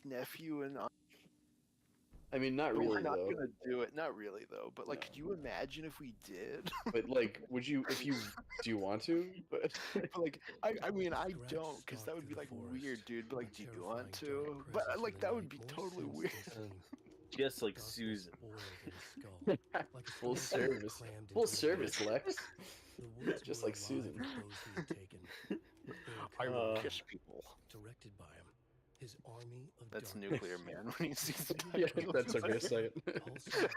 nephew and aunt. I mean, not But really we're not though. gonna do it. Not really, though. But, like, No. could you imagine if we did? But like, would you? If you do, you want to? But But, like, I mean, I don't, because that would be, like, weird, dude. But, like, do you want to? But, like, that would be totally weird. Just like Susan. full service, Lex. Just like Susan. I will Uh, kiss people. Directed by him. his army of That's darkness. Nuclear Man when he sees Yeah, that took me a second. Pulsing with his pole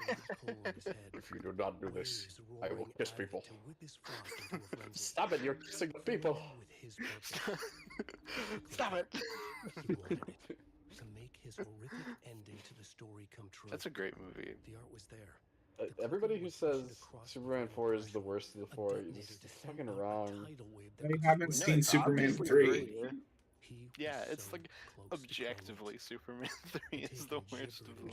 in his head, If you do not do this, waves I will roaring kiss at it people. to whip his flock into a frenzy. Stop it! You're kissing the people. Filled with his purpose. Stop it! He wanted it to make his horrific ending to the story come true. That's a great movie. The art was there. Everybody who says Superman 4 is the worst of the four is fucking wrong. I haven't seen Superman 3. Yeah, it's like objectively Superman 3 is the worst of them.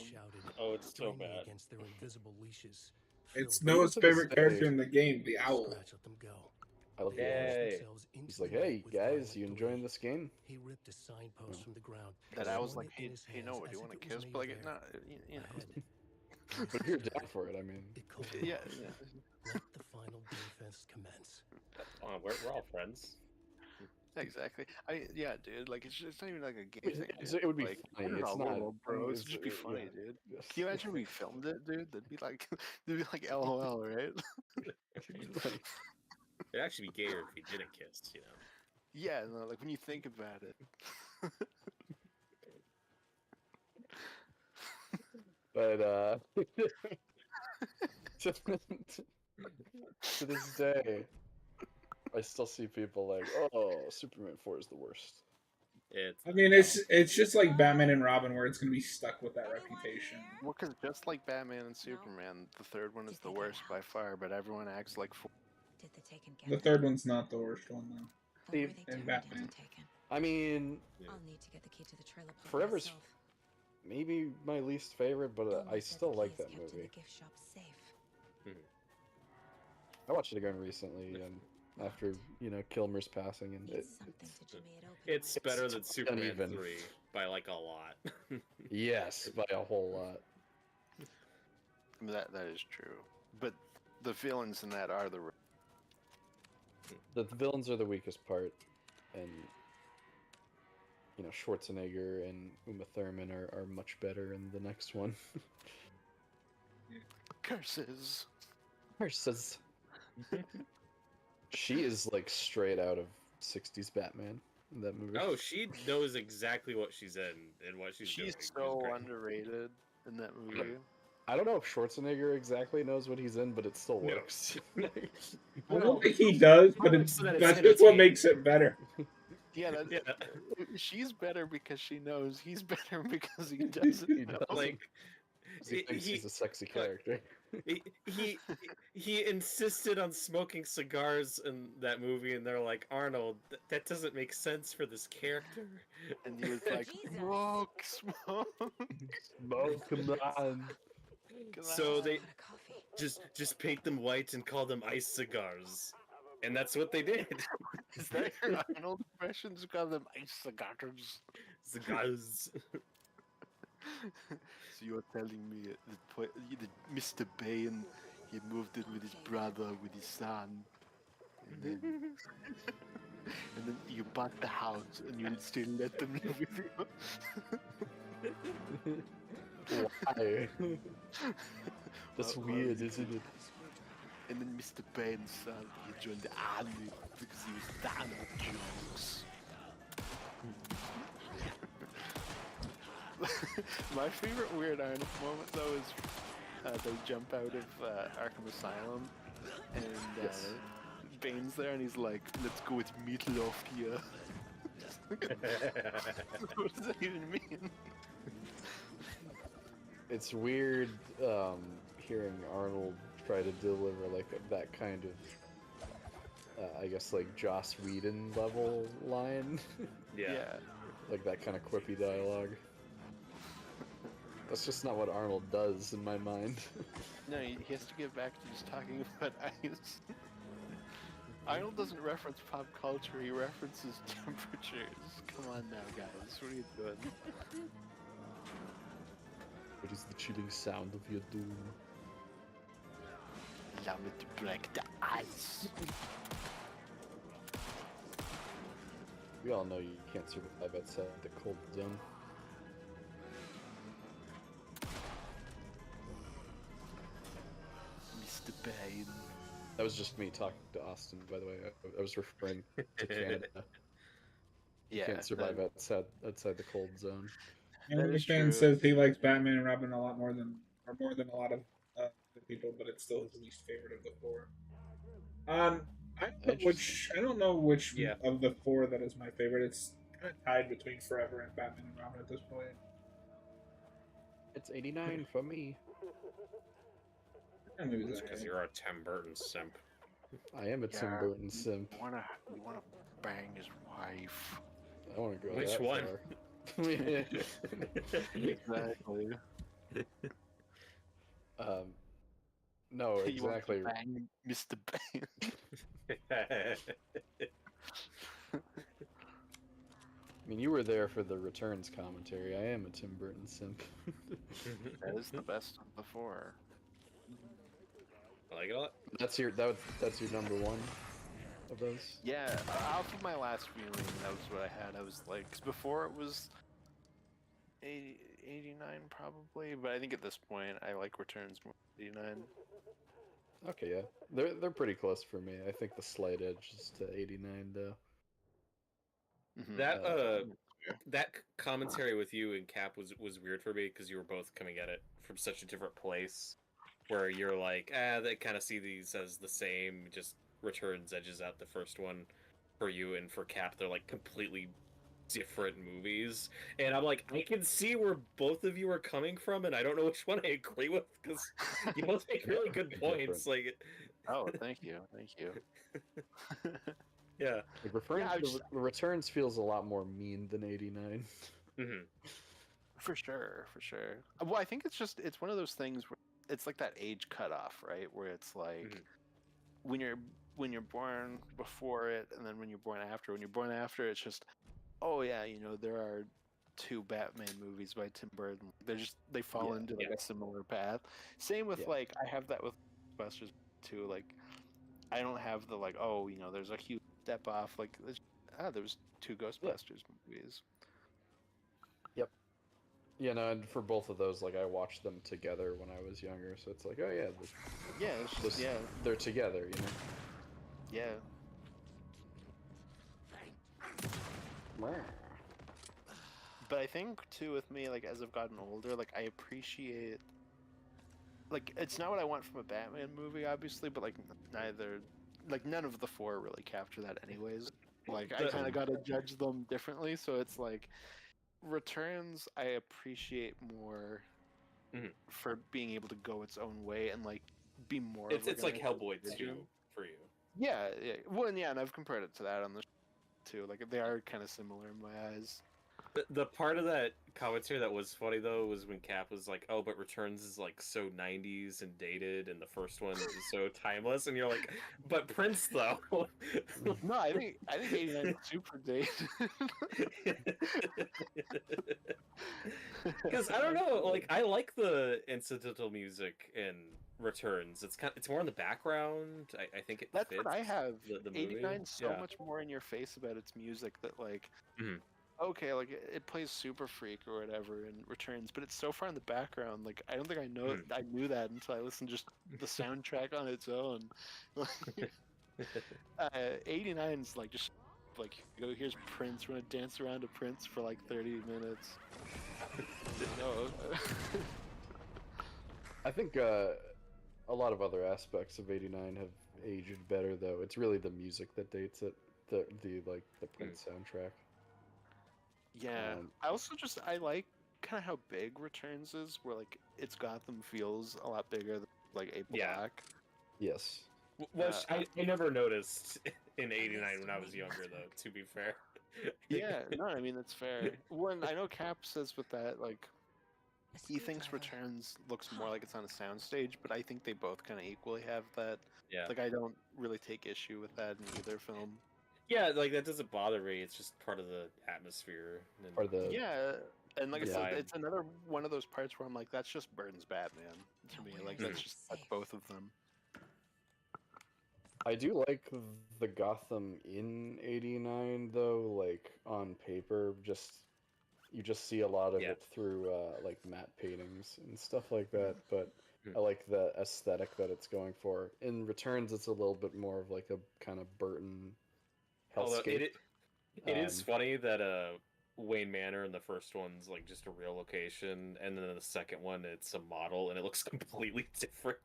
Oh, it's so bad. Against their invisible leashes. It's But Noah's to this favorite day- character in the game, the owl. Scratch, let them go. I love Yay. He's like, hey guys, you enjoying this game? He ripped a signpost from the ground. That I was swung like, it in hey, his hey, Noah, hands do you as want if to it was kiss? made But like, of no, air. you know. Ahead. But you're down for it. I mean, It called Yeah, for yeah. Let the final defense commence. We're all friends. Exactly. Yeah, dude. Like it's not even like a game thing. It dude. would be like, funny. put it It's all not- over, bro. It's it's- just be yeah. funny, dude. yes. Can you imagine we filmed it, dude? That'd be like, LOL, right? It'd actually be gayer if we didn't kiss, you know. Yeah, no, like when you think about it. But to this day, I still see people like, "Oh, Superman 4 is the worst." It's I mean, it's just like Batman and Robin, where it's gonna be stuck with that reputation. Well, because just like Batman and Superman, the third one is the worst by far, but everyone acts like. Did the Taken get The them? third one's not the worst one though. What were they and doing Batman. getting Taken? I mean, I'll need to get the key to the trailer park Forever's myself. maybe my least favorite, but Almost I said still the like key is that kept in movie. the gift shop safe. I watched it again recently, and after Kilmer's passing, and Needs something to jimmy it open. it's better than Superman uneven. 3 by like a lot. yes, by a whole lot. I mean, that is true, but the villains in that are the. The villains are the weakest part, and Schwarzenegger and Uma Thurman are much better in the next one. Curses. Versus, she is like straight out of '60s Batman in that movie. Oh, she knows exactly what she's in and what she's doing. She's It's so great. underrated in that movie. I don't know if Schwarzenegger exactly knows what he's in, but it still No. works. I don't think he does, but So that it's that's just what entertaining. makes it better. Yeah, Yeah, she's better because she knows. He's better because he doesn't. He does. like he thinks he's a sexy character. he insisted on smoking cigars in that movie, and they're like, Arnold, that doesn't make sense for this character. And he was like, Jesus. smoke, smoke. Come on. So they Pot of coffee. just paint them white and call them ice cigars, and that's what they did. Is that your Arnold impressions? You call them ice cigars. Cigars. So you're telling me that Mr. Bane, he moved in with his brother, with his son, and then you bought the house, and you still let them live with you. Why? That's Well, weird, isn't it? And then Mr. Bane's son, he joined the army because he was done with jokes. My favorite Weird Arnold moment, though, is they jump out of Arkham Asylum, and Yes. Bane's there, and he's like, "Let's go with Meatloaf here." What does that even mean? It's weird hearing Arnold try to deliver like that kind of, I guess like Joss Whedon level line, Yeah. like that kind of quippy dialogue. That's just not what Arnold does in my mind. No, he has to get back to just talking about ice. Arnold doesn't reference pop culture, he references temperatures. Come on now, guys, what are you doing? What is the chilling sound of your doom? Allow me to break the ice. We all know you can't survive outside the cold zone. Mr. Bane. That was just me talking to Austin, by the way. I was referring to Canada. You Yeah, can't survive outside the cold zone. That Anthony is Fan true. says he likes Batman and Robin a lot more than a lot of the people, but it's still his least favorite of the four. Interesting. I don't know which Yeah. of the four that is my favorite. It's kind of tied between Forever and Batman and Robin at this point. It's 89 for me. That movie's It's okay. because you're a Tim Burton simp. I am a Tim Yeah. Burton simp. You wanna bang his wife. I want to go Which that one? far. Exactly. No, You want to exactly. bang Mr. Bang. I mean, you were there for the Returns commentary. I am a Tim Burton simp. That is the best of the four. I like it a lot. That's your number one of those. Yeah, off of my last viewing, that was what I had. I was like, 'cause before it was 89 probably, but I think at this point I like Returns more than 89. Okay, yeah, they're pretty close for me. I think the slight edge is to 89 though. Mhm. That commentary with you and Cap was weird for me because you were both coming at it from such a different place, where you're like, they kind of see these as the same, just Returns edges out the first one for you, and for Cap they're like completely different movies, and I'm like, I can see where both of you are coming from, and I don't know which one I agree with because you both make really good points. Like, Oh, thank you, thank you. yeah. Like, Returns feels a lot more mean than 89. Mm-hmm. For sure, for sure. Well, I think it's one of those things where it's like that age cutoff, right? Where it's like Mhm. when you're born before it, and then when you're born after. When you're born after, it's just, oh yeah, there are two Batman movies by Tim Burton. They fall Yeah, into like a similar path. Same with Yeah. like I have that with Ghostbusters too. Like I don't have the like, oh, there's a huge step off. Like there was two Ghostbusters movies. You know, and for both of those, like I watched them together when I was younger, so it's like, oh yeah, Yeah, it's just, yeah, they're together, you know. yeah. But I think too with me, like as I've gotten older, like I appreciate, like it's not what I want from a Batman movie, obviously, but like none of the four really capture that anyways. Like I kind of got to judge them differently, so it's like Returns I appreciate more Mhm. for being able to go its own way and like be more. It's like an Hellboy vision. 2 for you. Yeah, yeah. Well, and yeah, and I've compared it to that on the too. Like they are kind of similar in my eyes. The part of that commentary that was funny though was when Cap was like, "Oh, but Returns is like so '90s and dated, and the first one is so timeless," and you're like, "But Prince though." No, I think 89 is super dated. Because I don't know, like I like the incidental music in Returns. It's more in the background. I think it That's fits what I have. the movie. 89's so Yeah. much more in your face about its music that like, Mhm. okay, like it plays Super Freak or whatever in Returns, but it's so far in the background. Like I don't think I knew that until I listened just the soundtrack on its own. 89's like just like here's Prince. We're gonna dance around to Prince for like 30 minutes. No. I think a lot of other aspects of 89 have aged better though. It's really the music that dates it. The Prince soundtrack. Yeah, I also I like kind of how big Returns is, where like its Gotham feels a lot bigger than like April Yeah. Black. Yes. Which I never noticed in '89 when I was younger, though. To be fair. Yeah, no, I mean that's fair. When I know Cap says with that, like he thinks Returns looks more like it's on a soundstage, but I think they both kind of equally have that. Yeah. Like I don't really take issue with that in either film. Yeah, like that doesn't bother me. It's just part of the atmosphere. And Or the Yeah, and like I said, vibe. it's another one of those parts where I'm like, that's just Burton's Batman to me. Like that's both of them. I do like the Gotham in 89 though, like on paper, you just see a lot of it through like matte paintings and stuff like that, but I like the aesthetic that it's going for. In Returns it's a little bit more of like a kind of Burton although hellscape. It is Um, funny that Wayne Manor in the first one's like just a real location, and then in the second one it's a model, and it looks completely different.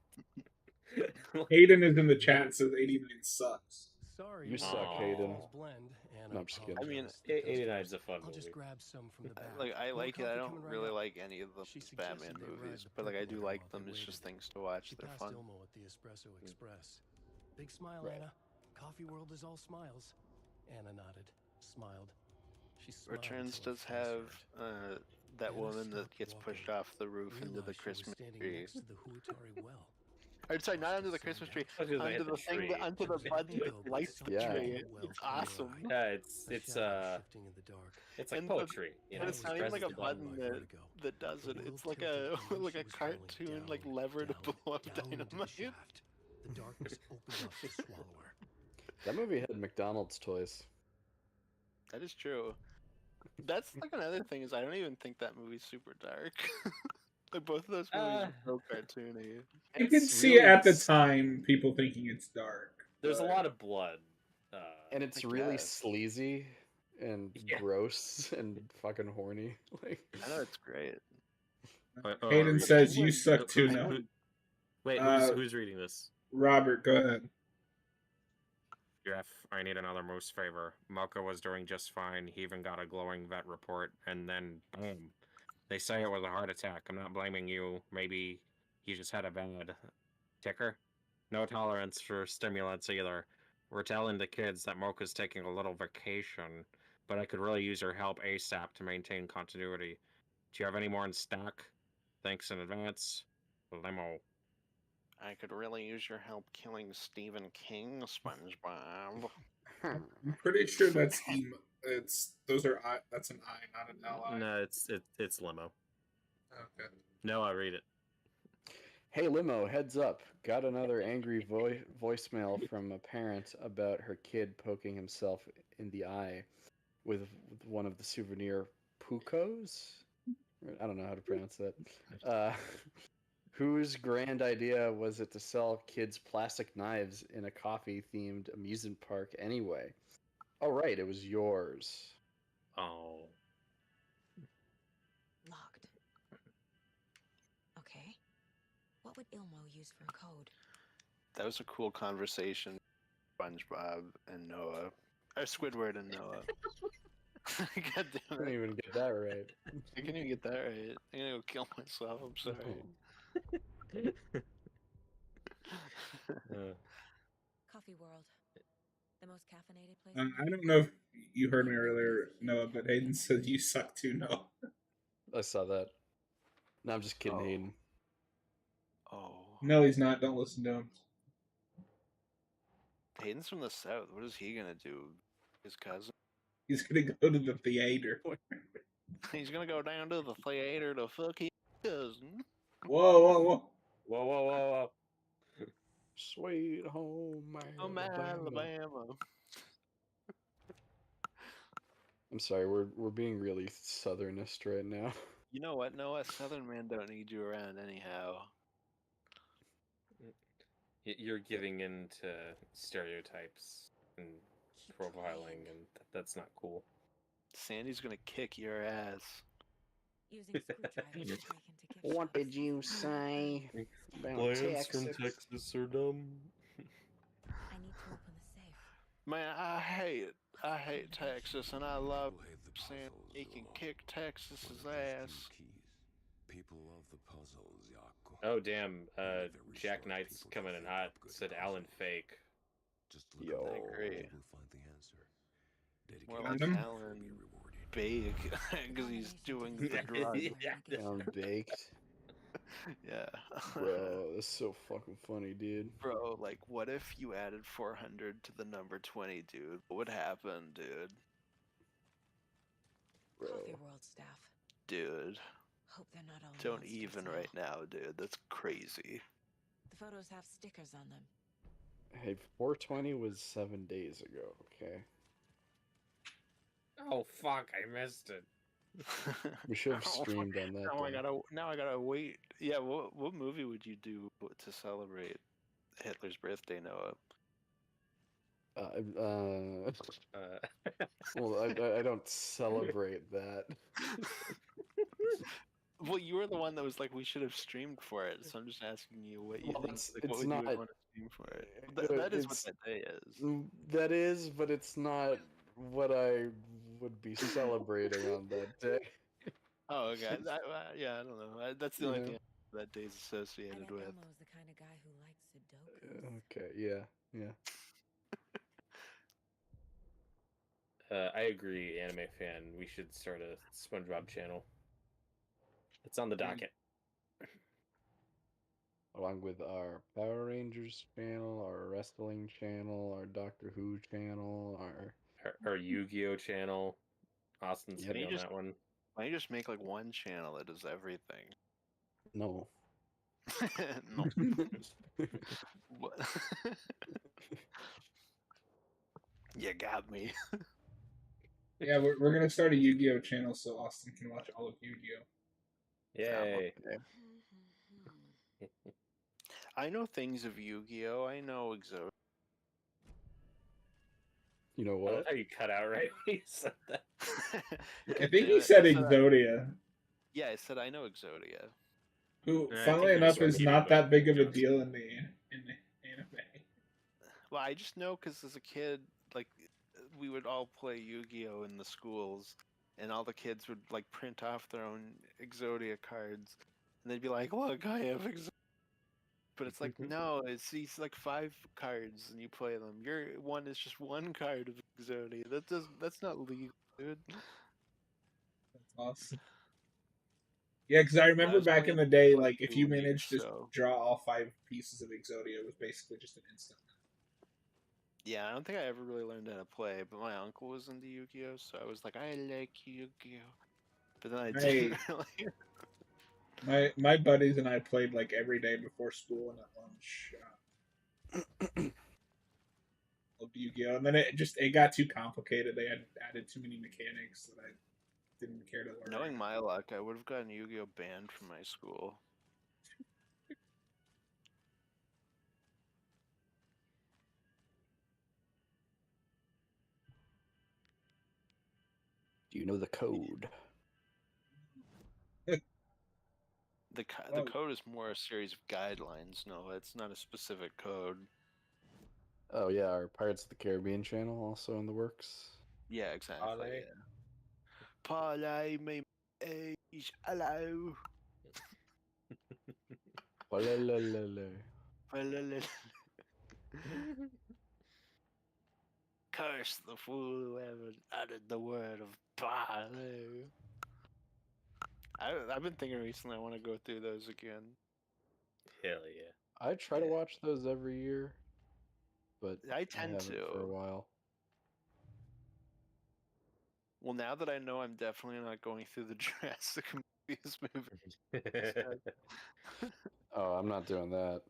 Hayden is in the chat and says 89 sucks. Sorry, You your suck, Hayden. details blend, and No, I'm just kidding. I mean, apologize to 89's a customers. fun I'll just movie. grab some from the back. Like I More like it. I coffee don't coming right really up. like any of the She suggested Batman they ride movies, the but like I do percolator like while them. they It's just waited. things to watch. She They're passed fun. Ilmo at the Espresso Express. Big smile, Right. Anna. Coffee world is all smiles. Anna nodded, smiled. She smiled Returns until her does face have hurt. that Anna woman that stopped gets walking, pushed off the roof into the realized she was Christmas standing tree. next to the Huatari well. Or sorry, not Brushed under the the sun Christmas down. tree, Especially as I under hit the the thing, tree. under the button Indigo that lights the Yeah. tree. well It's came to awesome. her eye. Yeah, A it's shadow shifting in the dark. it's like And the- poetry, you know. And it's not he even like a presses the button by that, vertigo. that does The it. wheel It's like tilted, a and when like she a was falling cartoon, like down, lever to down, blow up down into the dynamite. shaft. The darkness opened up to swallow her. That movie had McDonald's toys. That is true. That's like another thing is I don't even think that movie's super dark. Like both of those movies are so cartoony. I It's could see really at the s- time people thinking it's dark. There's a but- lot of blood. And it's I really guess. sleazy and Yeah. gross and fucking horny. Like, I know it's great. Hayden says you suck too who- now. who- Wait, Uh, who's reading this? Robert, go ahead. Jeff, I need another moose favor. Mocha was doing just fine. He even got a glowing vet report, and then boom. They say it was a heart attack. I'm not blaming you. Maybe he just had a bad ticker. No tolerance for stimulants either. We're telling the kids that Mocha's taking a little vacation, but I could really use your help ASAP to maintain continuity. Do you have any more in stock? Thanks in advance. Limo. I could really use your help killing Stephen King, SpongeBob. I'm pretty sure that's it's those are I. That's an I, not an L. No, it's limo. Okay. No, I read it. hey Limo, heads up. Got another angry voicemail from a parent about her kid poking himself in the eye with one of the souvenir Pucos. I don't know how to pronounce that. Whose grand idea was it to sell kids plastic knives in a coffee-themed amusement park anyway? Oh, right, it was yours. Oh. Locked. Okay. What would Ilmo use for a code? That was a cool conversation. SpongeBob and Noah. Or Squidward and Noah. God I damn couldn't it. even get that right. I can't even get that right. I'm gonna go kill myself. I'm sorry. Coffee World. The most caffeinated place. on I Earth. don't know if you heard me earlier, Noah, but Hayden said you suck too, Noah. I saw that. No, I'm just kidding, Oh. Hayden. Oh. No, he's not. Don't listen to him. Hayden's from the south. What is he gonna do? His cousin? He's gonna go to the theater. He's gonna go down to the theater to fuck his cousin. Whoa, whoa, whoa. Whoa, whoa, whoa, whoa. Sweet home Alabama. Alabama. I'm sorry, we're being really southernist right now. You know what, Noah? Southern men don't need you around anyhow. You're giving in to stereotypes and Keep profiling, playing. and that's not cool. Sandy's gonna kick your ass. Using screwdrivers to break into gift What shops. did you say about Texas are dumb. I need to open the safe. Man, I hate Texas, and I love People hate the Sandy. puzzles, He can though. kick Texas's One of those ass. few keys. People love the puzzles, Yaku. Oh damn! Very Jack short Knight's people coming in think hot. of good Said puzzle. Alan Fake. Just look Yo. at that, Agree. you will find the answer. More Dedicated like Adam? will Alan be rewarded. Big, because he's doing the drug. Yeah. Down baked? Yeah. Bro, that's so fucking funny, dude. Bro, like, what if you added 400 to the number 20, dude? What would happen, dude? Bro. Coffee World staff. Dude, Hope they're not all don't monsters even now. right now, dude. That's crazy. The photos have stickers on them. Hey, 420 was 7 days ago, okay? Oh fuck! I missed it. We should have Oh, streamed on that. Now I though. gotta wait. Yeah, what movie would you do to celebrate Hitler's birthday, Noah? Well, I don't celebrate that. Well, you were the one that was like, we should have streamed for it. So I'm just asking you what you Well, think. that's Like, what it's would you not. want to stream for it? uh, That is what It's that day is. that is, but it's not what I would be celebrating on that day. Oh, okay. Yeah, I don't know. That's the You only know? thing that day's associated bet with. Elmo's the kind of guy who likes Sudokus. Okay. Yeah. Yeah. I agree, anime fan. We should start a SpongeBob channel. It's on the docket. Along with our Power Rangers channel, our wrestling channel, our Doctor Who channel, Our Yu-Gi-Oh channel. Austin's Yep. hitting on just- that one. Why don't you just make like one channel that does everything? no. No. What? You got me. Yeah, we're gonna start a Yu-Gi-Oh channel so Austin can watch all of Yu-Gi-Oh. Yay! I know things of Yu-Gi-Oh. I know Exodia. You know I love what? how you cut out right when you said that. I think he said I Exodia, Yeah, I said I know Exodia. who, I funnily think you just enough, is repeated not what that big of a John deal in the anime. Well, I just know because as a kid, like, we would all play Yu-Gi-Oh in the schools, and all the kids would like print off their own Exodia cards, and they'd be like, "Look, I have Exodia." But it's like, no, it's these like 5 cards, and you play them. Your one is just 1 card of Exodia. That's not legal, dude. That's awesome. Yeah, because I remember was back in playing the day, for, like, like if 2 you weeks, managed to so- draw all 5 pieces of Exodia, it was basically just an instant. Yeah, I don't think I ever really learned how to play, but my uncle was into Yu-Gi-Oh, so I was like, I like Yu-Gi-Oh. But then I didn't really. My buddies and I played like every day before school and at lunch. Of Yu-Gi-Oh, and then it got too complicated. They had added too many mechanics that I didn't care to learn. Knowing my luck, I would have gotten Yu-Gi-Oh banned from my school. Do you know the code? The Well- code is more a series of guidelines. No, it's not a specific code. Oh yeah, our Pirates of the Caribbean channel also in the works. Yeah, exactly. Parlay. Yeah. Parlay me age, hello. Walalalala. Curse the fool who ever uttered the word of parlay. I've been thinking recently I want to go through those again. Hell yeah! I try to Yeah. watch those every year, but I tend haven't for a to. while. Well, now that I know I'm definitely not going through the Jurassic movies movie. Oh, I'm not doing that.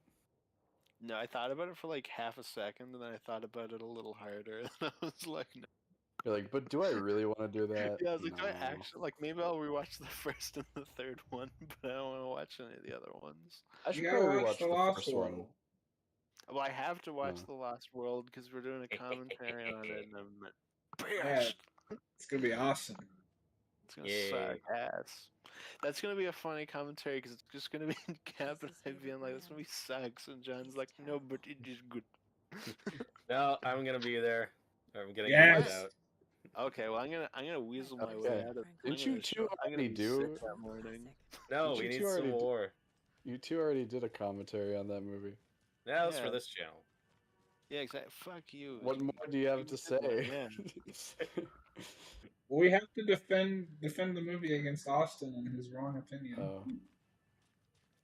No, I thought about it for like half a second, and then I thought about it a little harder, and I was like, no. You're like, but do I really want to do that? Yeah, I was like, do I No. actually like? Maybe I'll rewatch the first and the third one, but I don't want to watch any of the other ones. I should You gotta probably watch rewatch The the Lost first one. World. Well, I have to watch No. The Lost World because we're doing a commentary on it, and I'm Yeah. pissed. It's gonna be awesome. It's gonna Yay. suck ass. That's gonna be a funny commentary because it's just gonna be Cap and I being like, "This movie sucks," and John's like, "No, but it is good." No, I'm gonna be there. I'm gonna Yes. get it out. Okay, well, I'm gonna weasel my way Okay. out of. Didn't I'm you gonna two show- I'm gonna already be do sick it? that morning? No, Didn't we you need two some already do- more. You two already did a commentary on that movie. That was Yeah. for this channel. Yeah, exactly. Fuck you. What more do you have to say? Yeah. We have to defend the movie against Austin and his wrong opinion. Oh.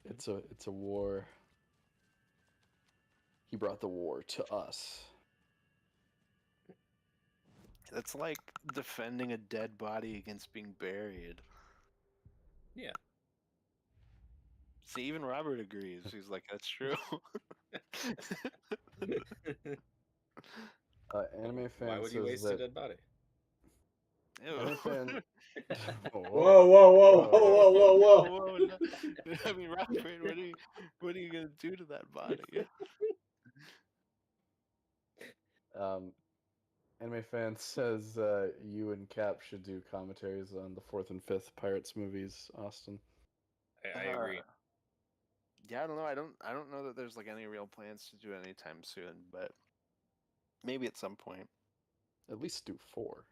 It's a war. He brought the war to us. That's like defending a dead body against being buried. Yeah. See, even Robert agrees. He's like, "That's true." Anime fan Why would you says waste a that dead body? Anime Ew. fan. Whoa, whoa, whoa, whoa, whoa, whoa, whoa! Whoa, no. I mean, Robert, what are you gonna do to that body? Anime fan says you and Cap should do commentaries on the 4th and 5th Pirates movies, Austin. I agree. Yeah, I don't know. I don't know that there's like any real plans to do it anytime soon, but maybe at some point. At least do 4.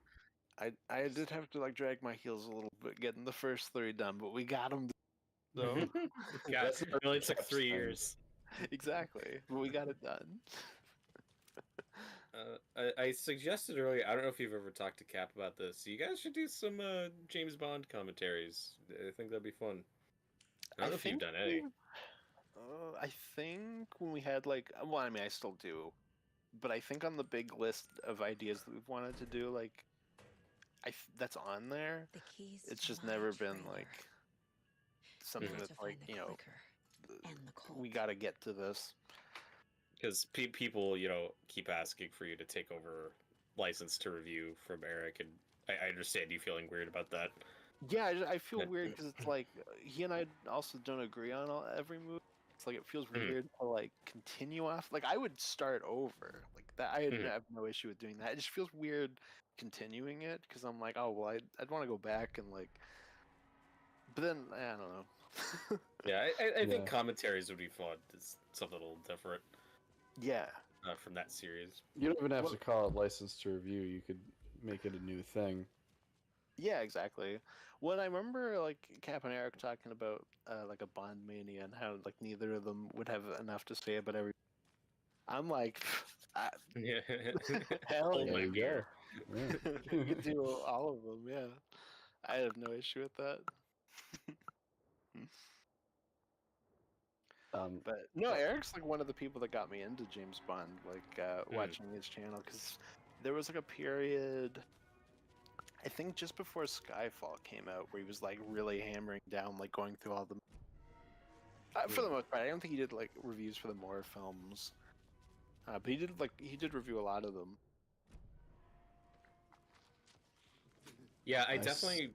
I did have to like drag my heels a little bit getting the first 3 done, but we got them. So God, That's it only took Cap's 3 thing. years. exactly, but we got it done. I suggested earlier. I don't know if you've ever talked to Cap about this. You guys should do some James Bond commentaries. I think that'd be fun. I don't know if you've done any. I think when we had like, well, I mean, I still do, but I think on the big list of ideas that we've wanted to do, like, that's on there. The keys It's to just my never been trailer. like something Need that's to like, find the you know, clicker and the we Colt. got to get to this. Because people, keep asking for you to take over license to review from Eric, and I understand you feeling weird about that. Yeah, I feel But- weird because it's like he and I also don't agree on every move. It's like it feels Mhm. weird to like continue off. Like I would start over like that. I Mhm. have no issue with doing that. It just feels weird continuing it because I'm like, oh well, I'd want to go back and like. But then I don't know. Yeah, I think Yeah. commentaries would be fun. It's something a little different Yeah. from that series. You don't even have Well- to call it license to review. You could make it a new thing. Yeah, exactly. When I remember like Cap and Eric talking about like a Bond Mania and how like neither of them would have enough to say about every. I'm like, Yeah. hell Oh yeah. my There you god. go. Yeah. You could do all of them, yeah. I have no issue with that. But no, Eric's like one of the people that got me into James Bond, like watching his channel, because there was like a period, I think just before Skyfall came out, where he was like really hammering down, like going through all the. For the most part, I don't think he did like reviews for the more films, but he did review a lot of them. Yeah, I Nice. definitely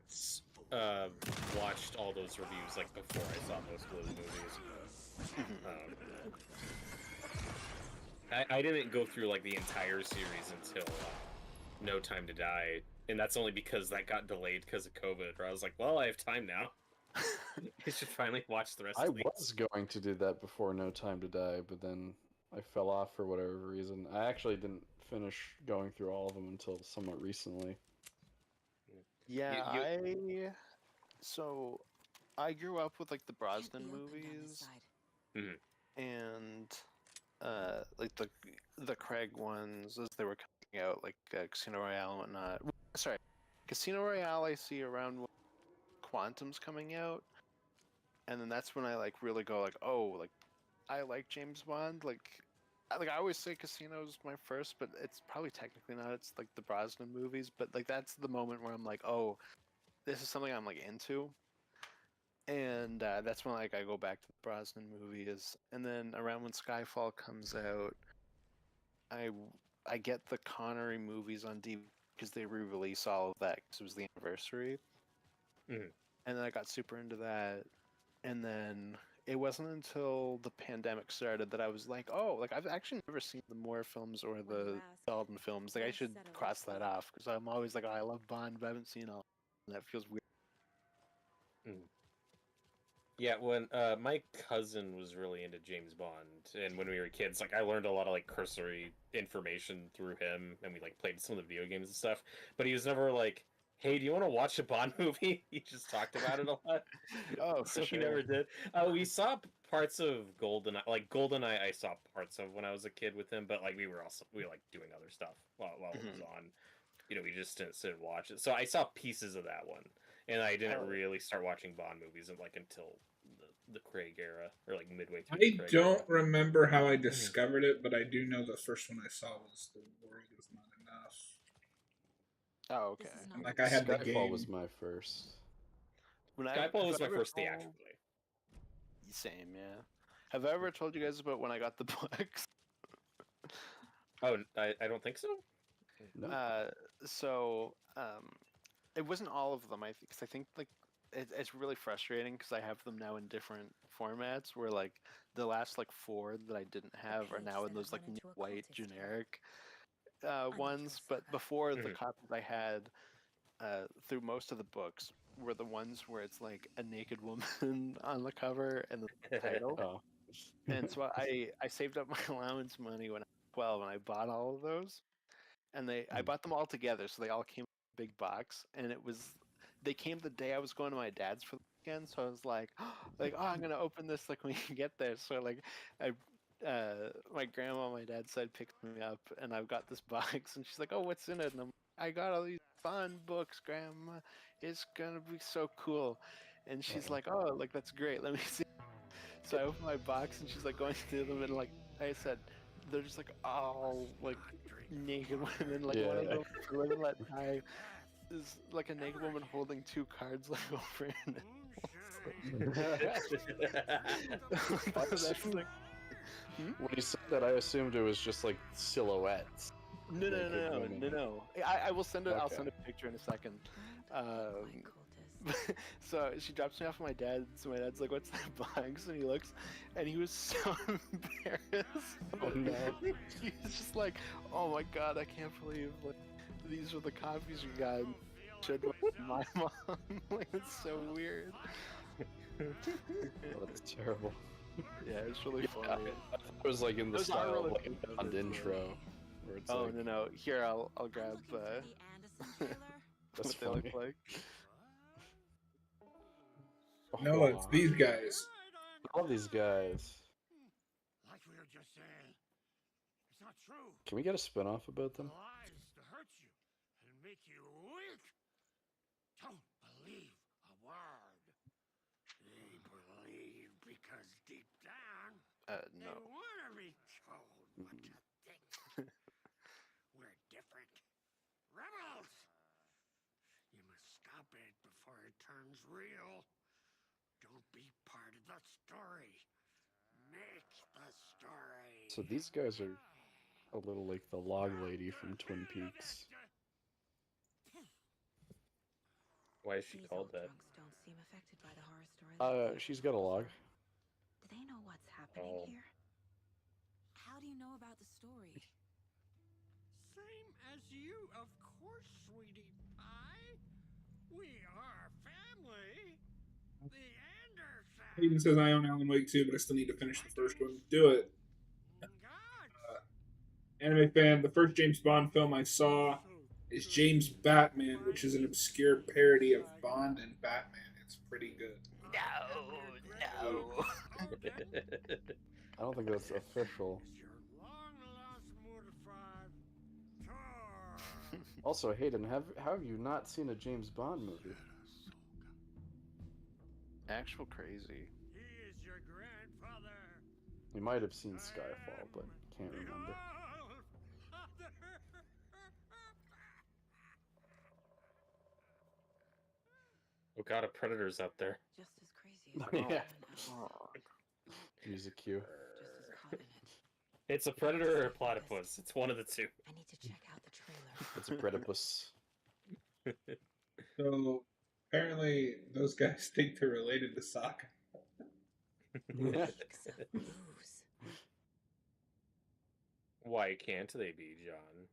watched all those reviews like before I saw most of those movies. I didn't go through like the entire series until No Time to Die, and that's only because that got delayed because of COVID. Where I was like, well, I have time now. I should finally watch the rest I of these. was going to do that before No Time to Die, but then I fell off for whatever reason. I actually didn't finish going through all of them until somewhat recently. Yeah, so I grew up with like the Brosnan Can't be opened on this movies. side. And like the Craig ones as they were coming out, like Casino Royale and whatnot. Sorry, Casino Royale I see around when Quantum's coming out, and then that's when I like really go like, oh, like I like James Bond. Like I always say Casino's my first, but it's probably technically not. It's like the Brosnan movies, but like that's the moment where I'm like, oh, this is something I'm like into. And that's when like I go back to the Brosnan movies, and then around when Skyfall comes out, I get the Connery movies on DVD because they re-release all of that because it was the anniversary. Mhm. And then I got super into that, and then it wasn't until the pandemic started that I was like, oh, like I've actually never seen the Moore films or the ask, Dalton films. Like I I'll should settle cross this that later. off because I'm always like, oh, I love Bond, but I haven't seen all. And that feels weird. Yeah, when my cousin was really into James Bond, and when we were kids, like I learned a lot of like cursory information through him, and we like played some of the video games and stuff. But he was never like, "Hey, do you want to watch a Bond movie?" He just talked about it a lot. Oh, so for he never sure. did. We saw parts of GoldenEye, like GoldenEye. I saw parts of when I was a kid with him, but like we were like doing other stuff while it was on. We just didn't sit and watch it. So I saw pieces of that one, and I didn't Hell yeah. really start watching Bond movies like until the Craig era, or like midway through. I the Craig don't era. remember how I discovered it, but I do know the first one I saw was The World Is Not Enough. Oh, This okay. is not Like I had the Skyfall game. was my first. When Skyfall was my have I first ever theatrical. told- Same, yeah. Have I ever told you guys about when I got the books? Oh, I don't think so. No. So it wasn't all of them. Because I think like it's really frustrating because I have them now in different formats. Where like the last like 4 that I didn't have are page now in said it those like went neat into a white cultist camp. generic. ones, but before the Mhm. copies I had through most of the books were the ones where it's like a naked woman on the cover and the title. Oh. And so I saved up my allowance money when I was 12 and I bought all of those. And I bought them all together, so they all came in a big box. And they came the day I was going to my dad's for the weekend. So I was like, oh, I'm gonna open this like when we get there. So like, my grandma on my dad's side picked me up, and I've got this box, and she's like, oh, what's in it? And I got all these fun books, Grandma. It's gonna be so cool. And she's like, oh, like that's great. Let me see. So I opened my box, and she's like going through them, and like I said, they're just like all like naked women. Like one of Yeah. them, Live and Let Die, is like a naked woman holding two cards like over in it. That's like, When you said that, I assumed it was just like silhouettes. no, naked women. no. I will send it. I'll Okay. send a picture in a second. White cultist. So she drops me off at my dad's. So my dad's like, "What's that box?" And he looks, and he was so embarrassed. Oh no. He was just like, "Oh my god, I can't believe like these are the copies you got." Showed my mom. Like it's so weird. Oh, that's terrible. Yeah, it's really Yeah, funny. It was like in the Those are style of really like a good, Bond though. intro, where it's Oh like, no. Here, I'll I'm grab looking for the Anderson trailer. that's what they funny. look like. No, it's Aw. these guys. I love these guys. Like we were just saying, it's not true. Can we get a spin-off about them? Lies to hurt you and make you weak. Don't believe a word. They believe because deep down they No. want to be told what to think. We're different. Rebels! You must stop it before it turns real. Don't be part of the story. Make the story. So these guys are a little like the log lady from Twin Peaks. Why is she These called old that? drunks don't seem affected by the horror story. like you. She's got a log. Do they know what's happening Oh. here? How do you know about the story? Same as you, of course, sweetie pie. We are family. The Anderson. Hayden says I own Alan Wake too, but I still need to finish the first one. Do it. God. Anime fan, the first James Bond film I saw is James Batman, which is an obscure parody of Bond and Batman. It's pretty good. No. I don't think that's official. Is your long-lost mortified Tor. Also, Hayden, how have you not seen a James Bond movie? Actual crazy. He is your grandfather. You might have seen Skyfall, but can't remember. Oh god, a predator's out there. Just as crazy as Yeah. everyone else. Music cue. Just as caught in it. It's a predator or a platypus. It's one of the two. I need to check out the trailer. It's a Predipus. So apparently those guys think they're related to Sokka. Reeks of booze. Why can't they be, John?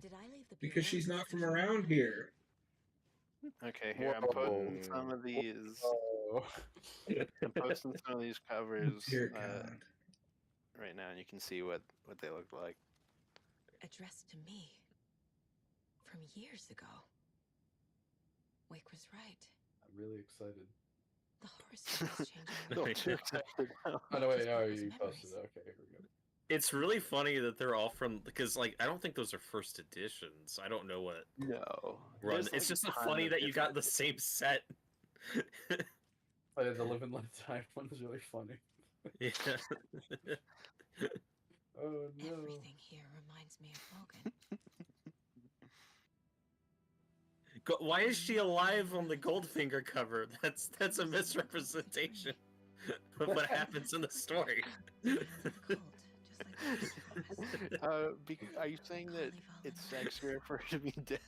Did I leave the Because bureau she's not from suspicion around on? here. Okay, here I'm posting some of these. Oh. I'm posting some of these covers Dear God. right now, and you can see what they look like. Addressed to me. From years ago. Wake was right. I'm really excited. The horror story is changing. Don't Right too now. excited now. Oh no, wait, Just no, those you memories. posted it. Okay, here we go. It's really funny that they're all from because like I don't think those are first editions. I don't know what No. run. There's, It's like, just a ton funny of that you got the different- same set. Oh, yeah, the Live and Let Die one is really funny. Yeah. Oh no. Everything here reminds me of Logan. Why is she alive on the Goldfinger cover? That's a misrepresentation of what happens in the story. Cult, just like the Are you saying that it's sexier for her to be dead,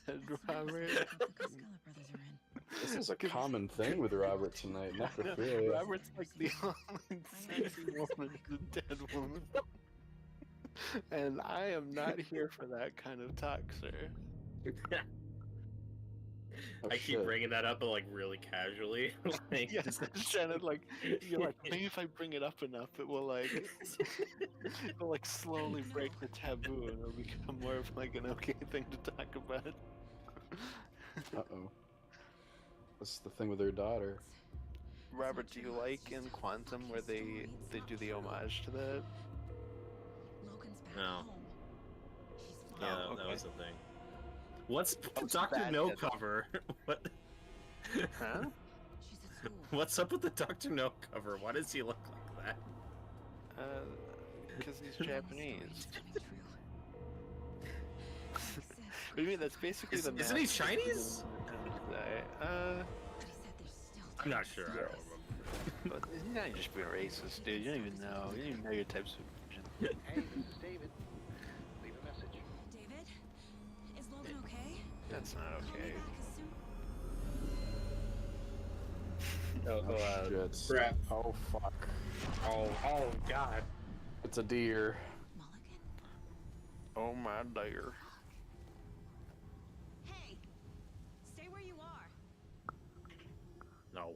Robert? the Costello brothers are in. This is a common thing with Robert tonight. Necrophilia. Robert's like the only sexy woman, the dead woman. And I am not here for that kind of talk, sir. Oh, I keep shit. bringing that up, but like really casually. Like, Yes, just trying to like, you're like, maybe if I bring it up enough, it will like, it'll like slowly break the taboo, and it'll become more of like an okay thing to talk about. Uh-oh. This is the thing with her daughter. Robert, do you like in Quantum where they do the homage to that? Logan's back No. home. She's fine. Yeah, Oh, that okay. was the thing. What's What's Doctor bad No yet? cover? What? Huh? She's at school. What's up with the Doctor No cover? Why does he look like that? Because he's The whole Japanese. story's coming true. He said- What do you mean? That's basically the. Isn't he master Chinese? But but he said there's still I'm not time. sure. I don't remember. but you're not just being racist, dude. You don't even know. You don't even know your types of. Hey, this is David. Leave a message. David, is Logan okay? That's not Call me okay. back as soon. Oh, Oh, shit. Crap. Oh, fuck. oh, God. It's a deer. Mulligan. Oh my dear. Hey, stay where you are. No.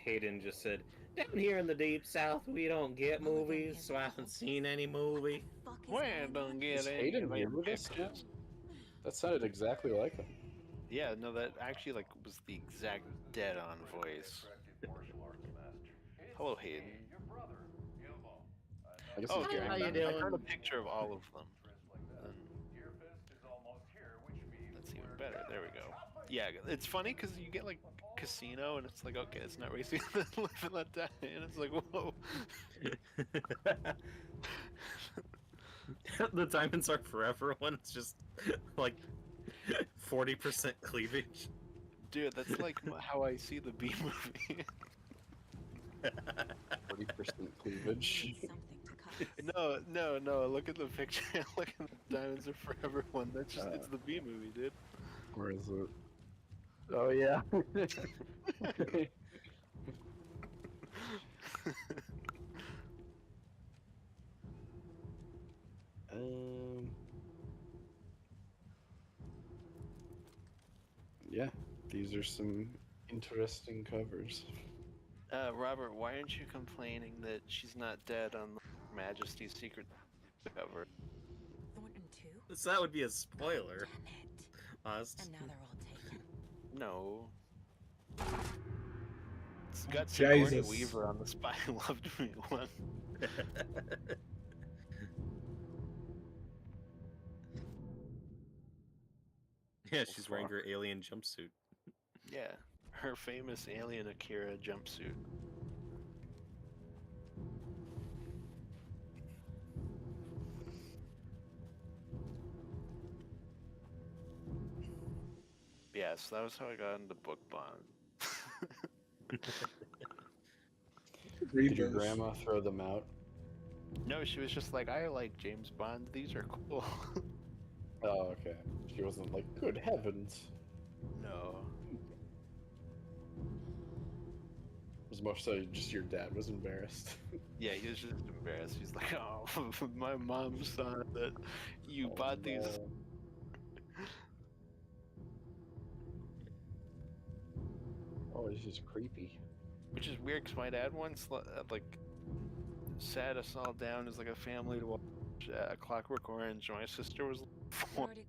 Hayden just said, down here in the deep south, we don't get movies, so I haven't seen any movie. Fuck is Well, going don't on? get Is any Hayden of here them with us, pictures. That sounded exactly like him. Yeah, no, that actually like was the exact dead-on voice. Hello, Hayden. I guess Oh, he's okay. doing How you that. I found a doing? picture of all of them. That's even better. There we go. Yeah, it's funny because you get like Casino, and it's like, okay, it's not racing. Live and let die, and it's like, whoa. The Diamonds Are Forever one is just like 40% cleavage. Dude, that's like how I see the B movie. 40% cleavage. Need something to cut. No. Look at the picture. Look at the Diamonds Are Forever one. That's just, it's the B movie, dude. Where is it? Oh, yeah. um. Yeah, these are some interesting covers. Robert, why aren't you complaining that she's not dead on the Majesty's Secret cover? Thornton too? So that would be a spoiler. Damn it. Honest. And now they're all taken. No. It's got Sigourney Jesus. Weaver on the Spy Who Loved Me one. Yeah, she's wearing her alien jumpsuit. Yeah, her famous alien Akira jumpsuit. Yeah, so that was how I got into Book Bond. Read Did your those. grandma throw them out? No, she was just like, I like James Bond. These are cool. Oh, okay. She wasn't like, good heavens. No. It was more so just your dad was embarrassed. Yeah, he was just embarrassed. He's like, oh, my mom saw that you bought these. no. Oh, this is creepy. Which is weird because my dad once like sat us all down as like a family to watch Clockwork Orange. My sister was four. Nordic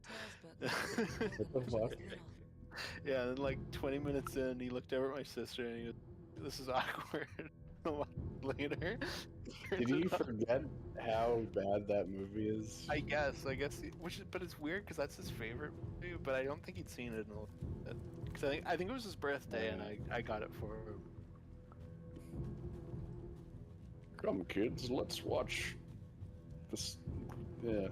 Tales book. What the fuck? Yeah, and then like 20 minutes in, he looked over at my sister and he goes, "This is awkward." A while later, Did you forget how bad that movie is? I guess, but it's weird because that's his favorite movie, but I don't think he'd seen it in a little bit. Because I think it was his birthday and I got it for him. Come, kids, let's watch this. Yeah.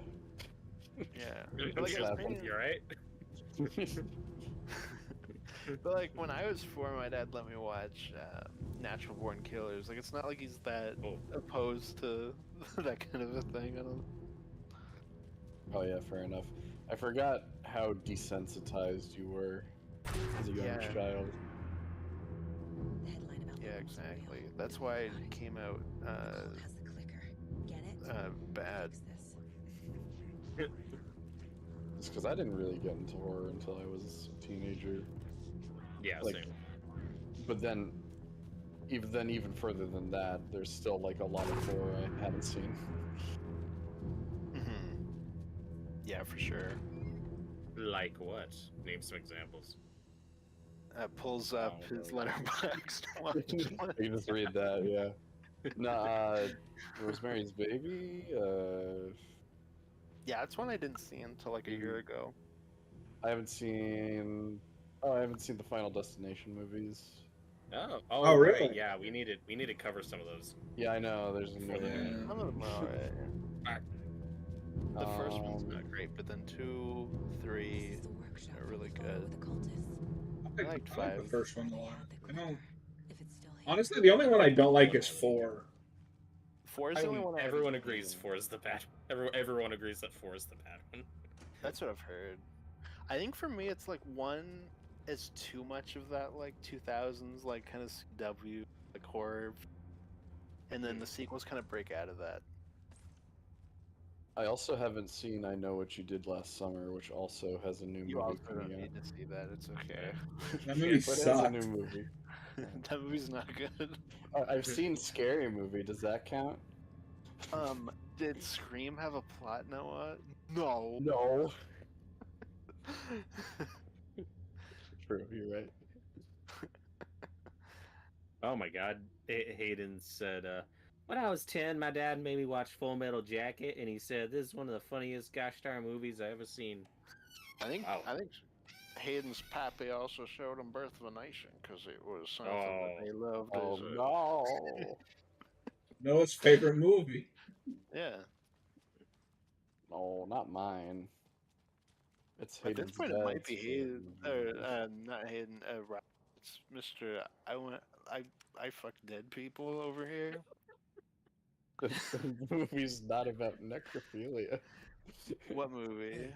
Yeah. But like, I was thinking- you alright? But like when I was 4, my dad let me watch Natural Born Killers. Like it's not like he's that opposed to that kind of a thing. I don't. Oh yeah, fair enough. I forgot how desensitized you were as a young Yeah. child. The headline about Yeah, Logan's exactly. real. That's why it came out. The cult has the clicker. Get it? bad. It's because I didn't really get into horror until I was a teenager. Yeah, Like, same. But then, even further than that, there's still like a lot of horror I hadn't seen. Yeah, for sure. Like what? Name some examples. Pulls up Oh, his no. letterbox. to watch one. You just read that, yeah. Nah, Rosemary's Baby. Yeah, it's one I didn't see until like a year ago. I haven't seen. Oh, I haven't seen the Final Destination movies. Oh, really? right. Yeah, we need to cover some of those. Yeah, I know. There's Before another. the- Some of them are alright. The first one's not great, but then 2, 3 are really good. I I liked like the 5. first one a lot. I don't. If it's still here. Honestly, the only one I don't like is 4. 4 is the only one I Everyone haven't agrees seen. 4 is the bad. Everyone agrees that 4 is the bad one. That's what I've heard. I think for me, it's like 1 is too much of that like 2000s like kind of CW like horror, and then the sequels kind of break out of that. I also haven't seen I Know What You Did Last Summer, which also has a new You movie also don't coming out. need to see that. It's okay. That movie But it has a sucked. new movie. That movie's not good. I've seen Scary Movie. Does that count? Did Scream have a plot, Noah? No. No. True, you're right. Oh my God, Hayden said, when I was 10, my dad made me watch Full Metal Jacket, and he said this is one of the funniest gosh darn movies I ever seen. I think Wow. Hayden's pappy also showed him Birth of a Nation because it was something Oh. that they loved. Oh as a- no. Noah's favorite movie. Yeah. No, not mine. It's At this Hayden's point, it might dad's be favorite Hayden, movie. or not Hayden. It's Mr. I fuck dead people over here. The movie's not about necrophilia. What movie?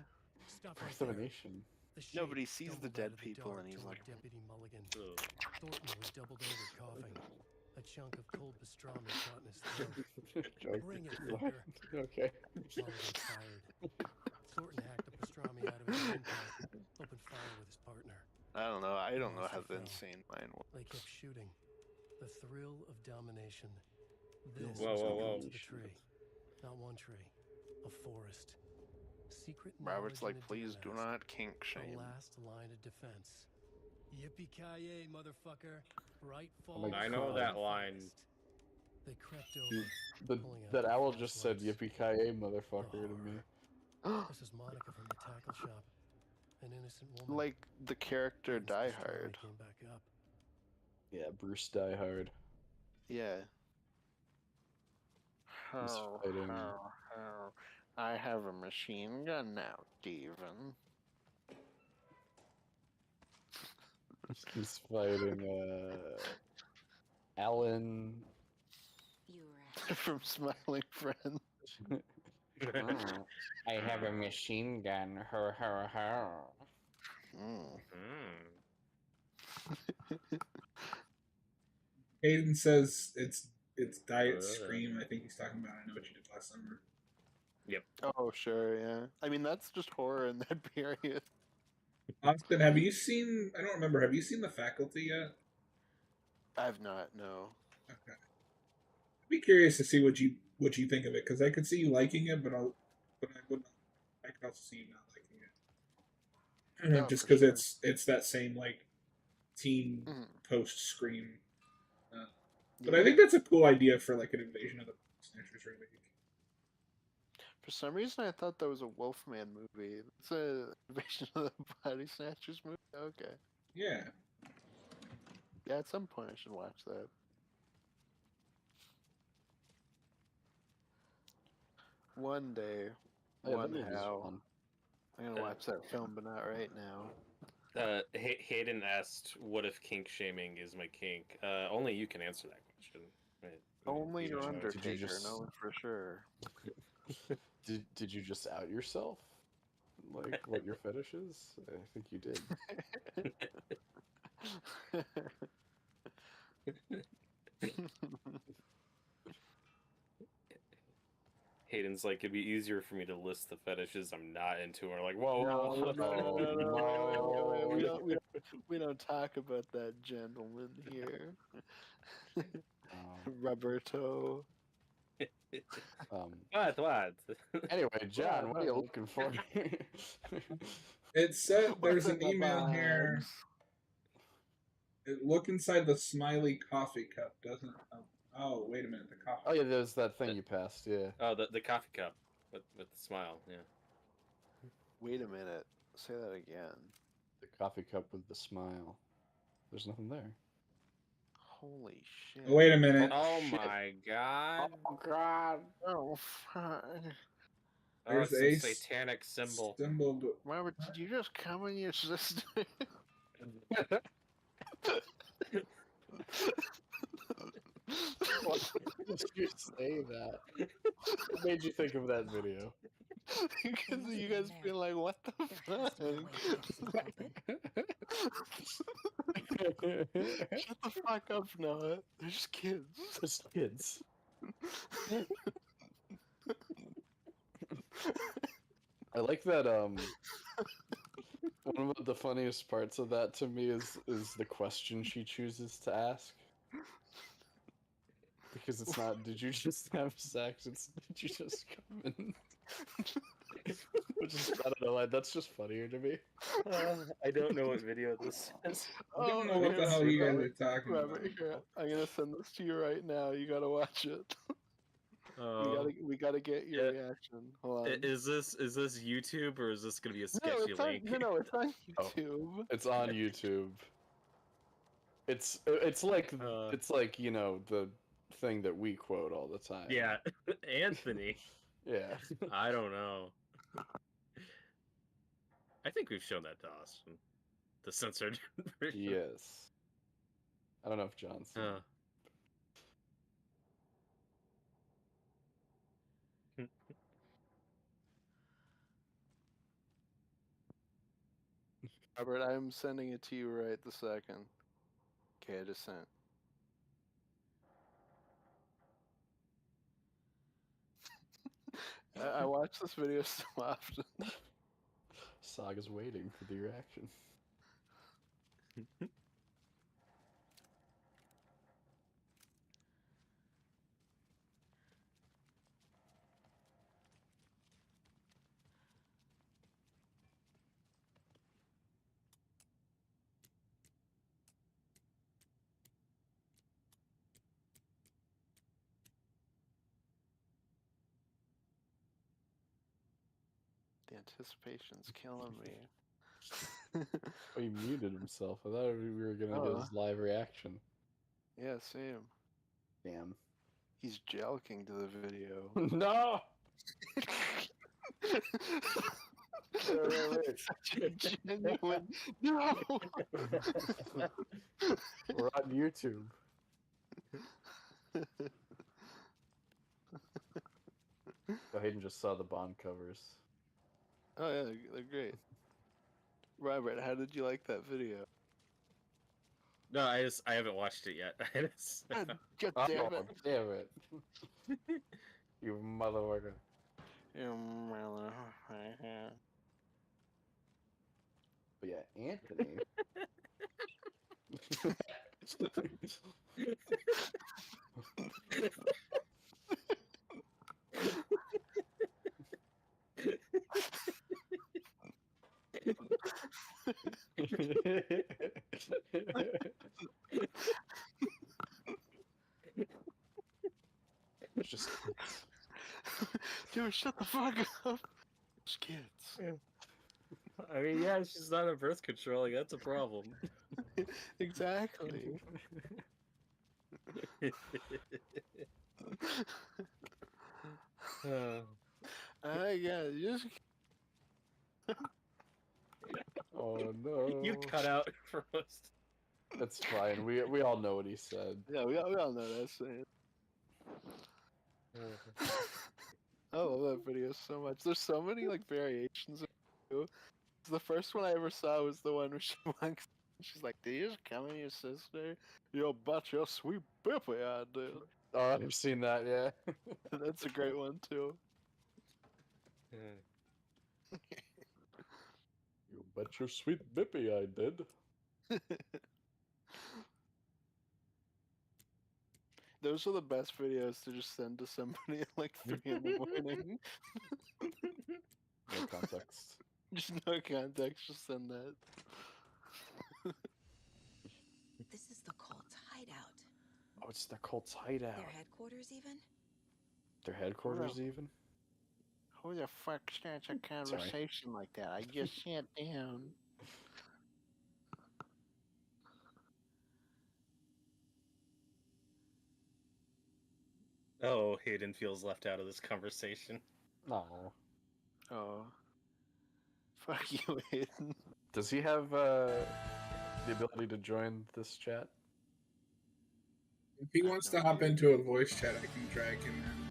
Stop right Birth of a there. Nation. The Nobody shade sees the stumbled dead out of the people, dark and he's toward like, Deputy Mulligan. Ugh. Thornton was doubled over coughing. A chunk of cold pastrami caught in his throat. Bring it, What? fucker. Okay. Mulligan fired. Thornton hacked the pastrami out of his windpipe, opened fire with his partner. I don't know. I don't know how Monster fell. insane mine was. They kept shooting. The thrill of domination. This Whoa, was whoa, what whoa. built the tree. Not one tree. A forest. Secret Robert's like, knowledge and please do advantage. not kink The shame. last line of defense. Yippee-ki-yay, motherfucker. Bright my fall. I know from that the line. forest. They crept over. pulling out That their owl just said flashlights. yippee-ki-yay, motherfucker, to me. This is Monica from the tackle shop. An innocent woman. Like the character Hence the Die story Hard. came back up. Yeah, Bruce Die Hard. Yeah. He's How, fighting- how. I have a machine gun now, Steven. He's fighting, Alan. You rat. From Smiling Friends. I have a machine gun. Her, her, her. Hayden says it's Diet Uh. Scream. I think he's talking about I Know What You Did Last Summer. Oh, sure, yeah. I mean, that's just horror in that period. Austin, have you seen? I don't remember. Have you seen The Faculty yet? I've not, no. Okay. I'd be curious to see what you think of it because I could see you liking it, but I would. I could also see you not liking it. No, Just for because sure. it's that same like teen Mhm. post Scream. But I think that's a cool idea for like an Invasion of the Snatchers remake. For some reason, I thought that was a Wolfman movie. It's a Invasion of the Body Snatchers movie? Okay. Yeah. Yeah, at some point I should watch that. One day, Yeah, that one movie's how. fun. I'm gonna watch that film, but not right now. Hayden asked, "What if kink shaming is my kink?" Only you can answer that question. Right? Only You your know, Undertaker, just- no for sure. Did you just out yourself? Like what your fetish is? I think you did. Hayden's like, it'd be easier for me to list the fetishes I'm not into. Or like, whoa, No, whoa, whoa. we don't talk about that gentleman here. Um, Roberto. What? Anyway, John, what are you looking for? It said there's What's an in the email here. box? Look inside the smiley coffee cup. Doesn't. Oh, wait a minute. The coffee. Oh yeah, there's that thing you passed. Yeah, Oh, the coffee cup with the smile. Yeah. Wait a minute. Say that again. the coffee cup with the smile. There's nothing there. Holy shit. Oh, wait a minute. Oh my god. Oh God! Oh, fuck. Oh, There's it's a a satanic symbol. Symbol. Robert, did you just come on your sister? Why did you say that? What made you think of that video? Because you guys feel like, what the fuck? Shut the fuck up, Noah. They're just kids. Just kids. I like that. One of the funniest parts of that to me is the question she chooses to ask. Because it's not, did you just have sex? It's, did you just come in? Which is, I don't know, that's just funnier to me. I don't know what video this is. I don't know what the hell you guys are talking about. Robert, here, I'm gonna send this to you right now. You gotta watch it. We gotta get your reaction. Hold on. Is this YouTube or is this gonna be a No, sketchy it's on, link? no, it's on Oh. YouTube. It's on YouTube. It's like you know the thing that we quote all the time. Yeah, Anthony. Yeah. I don't know. I think we've shown that to Austin. The censored version. Yes. I don't know if John's. Robert, I'm sending it to you right this second. Okay, I just sent. I watch this video so often. Saga's waiting for the reaction. The anticipation's killing me. Oh, he muted himself. I thought we were gonna get his live reaction. Yeah, same. Damn. He's jelking to the video. No! Such a genuine. No! We're on YouTube. Oh, Hayden just saw the Bond covers. Oh yeah, they're great. Robert, how did you like that video? No, I haven't watched it yet. God damn it! Damn it! You motherfucker! You mother- But yeah, Anthony. It's just Dude, shut the fuck up! It's kids. I mean, yeah, she's not on birth control. Like, that's a problem. Exactly. Yeah, just oh no. You cut out for most. That's fine. We all know what he said. yeah, we all know that saying. I love that video so much. There's so many like variations of it too. The first one I ever saw was the one where she walks. She's like, "Do you just come in your sister? Yo, but your sweet baby, I did." Oh, I've seen that. Yeah. That's a great one too. You bet your sweet bippy I did. Those are the best videos to just send to somebody at like 3 in the morning. No context. Just no context, just send that. This is the cult's hideout. Oh, it's the cult's hideout. Their headquarters, even? Their headquarters, Wow. even? Who the fuck starts a conversation like that? I just sat down. Oh, Hayden feels left out of this conversation. No. Oh. Fuck you, Hayden. Does he have the ability to join this chat? If he wants to hop into a voice chat, I can drag him in.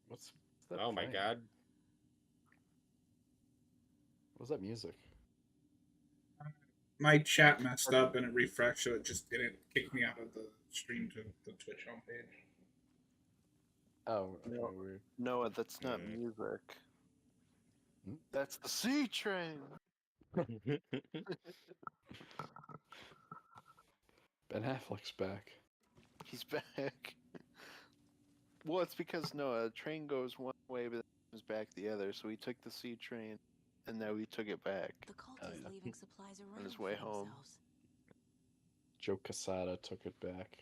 What's that? Oh my playing? god. What's that music? My chat messed up and it refreshed, so it just didn't kick me out of the stream to the Twitch homepage. Oh, No. okay, weird. Noah, that's not Hmm. music. Hmm? That's the C train. Ben Affleck's back. He's back. Well, it's because Noah, a train goes one way, but then it comes back the other. So he took the C train, and now he took it back. The cult Oh, is yeah. leaving supplies around his way for home. themselves. Joe Quesada took it back.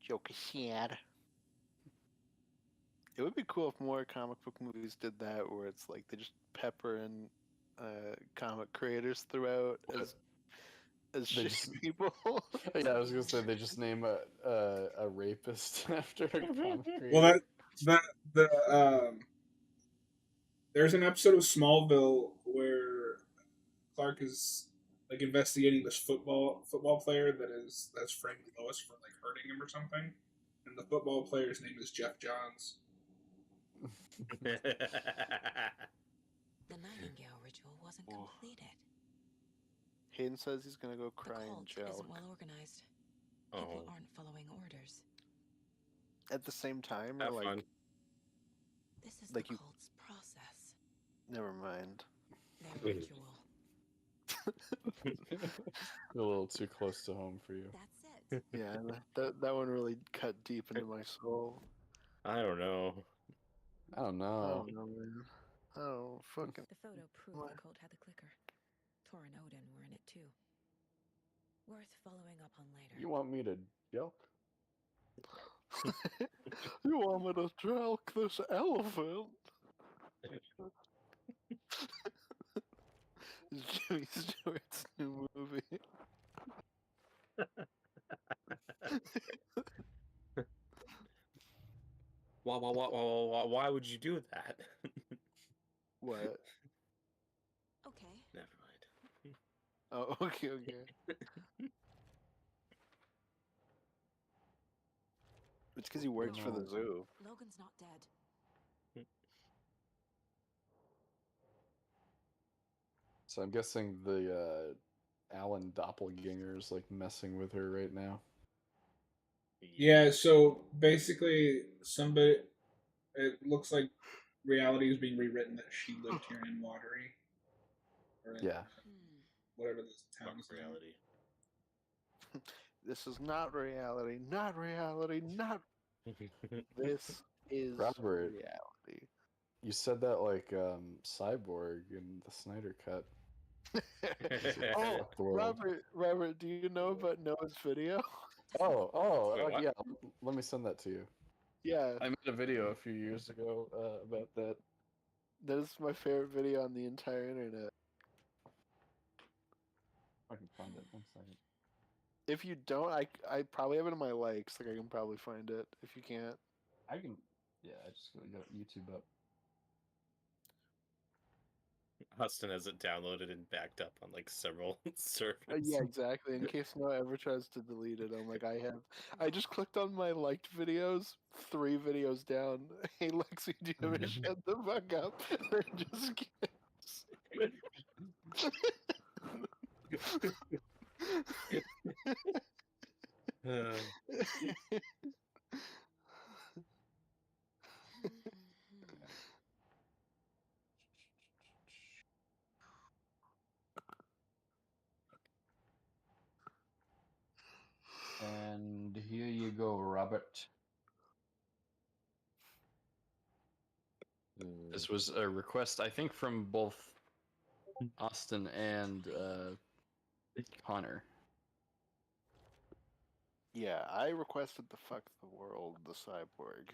Joke is sad. It would be cool if more comic book movies did that, where it's like they just pepper in comic creators throughout as They shitty just- people. Yeah, I was gonna say they just name a rapist after a comic creator. Well, there's an episode of Smallville where Clark is like investigating this football player that's framed Lois for like hurting him or something, and the football player's name is Jeff Johns. The Nightingale ritual wasn't Oh. completed. Hayden says he's gonna go The cry in cult jail. isn't well organized. People Oh, aren't following orders. At the same time, or have like, fun. This is Like the you- cult's process. never mind. Their ritual. A little too close to home for you. That's it. Yeah, that one really cut deep into my soul. I don't know. I don't I know. don't know, man. Oh, fucking. The photo proved What? the cult had the clicker. Tor and Odin were in it too. Worth following up on later. You want me to joke? You want me to drunk this elephant? It's Jimmy Stewart's new movie. Why would you do that? What? Okay. Never mind. Oh, okay. It's because he works for the No. zoo. Logan's not dead. So I'm guessing the Alan doppelganger is like messing with her right now. Yeah, so basically, it looks like reality is being rewritten that she lived here in Watery. Or in, Yeah. whatever this Fuck town is. reality. This is not reality. Not reality. Not. This is Robert. reality. You said that like Cyborg in the Snyder Cut. Oh, Fuck the world. Robert, do you know about Noah's video? Wait, what? Yeah. Let me send that to you. Yeah, I made a video a few years ago about that. that is my favorite video on the entire internet. I can find it. 1 second. If you don't, I probably have it in my likes. Like I can probably find it. If you can't, I can. Yeah, I just got YouTube up. Huston has it downloaded and backed up on like several servers. yeah, exactly. In case Noah ever tries to delete it, I'm like, I just clicked on my liked videos. 3 videos down. Hey Lexi, do you ever shut the fuck up? And just kidding. This was a request, I think, from both Austin and Connor. Yeah, I requested the fuck the world, the cyborg.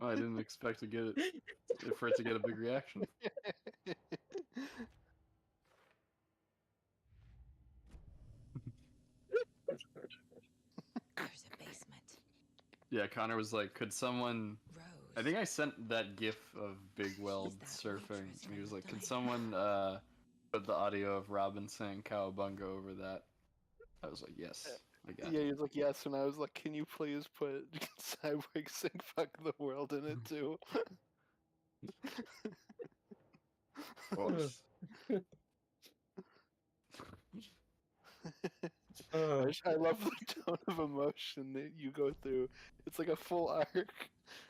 I didn't expect to get it for it to get a big reaction. There's a basement. Yeah, Connor was like, "Could someone?" Rose. I think I sent that GIF of Big Weld She's that surfing, waitress and he was from like, "Could Dyke." someone put the audio of Robin saying "Cowabunga" over that?" I was like, "Yes, I got Yeah, it." he was like, yes, and I was like, can you please put Cyborg sing fuck the world in it too? Of course. I love the tone of emotion that you go through. It's like a full arc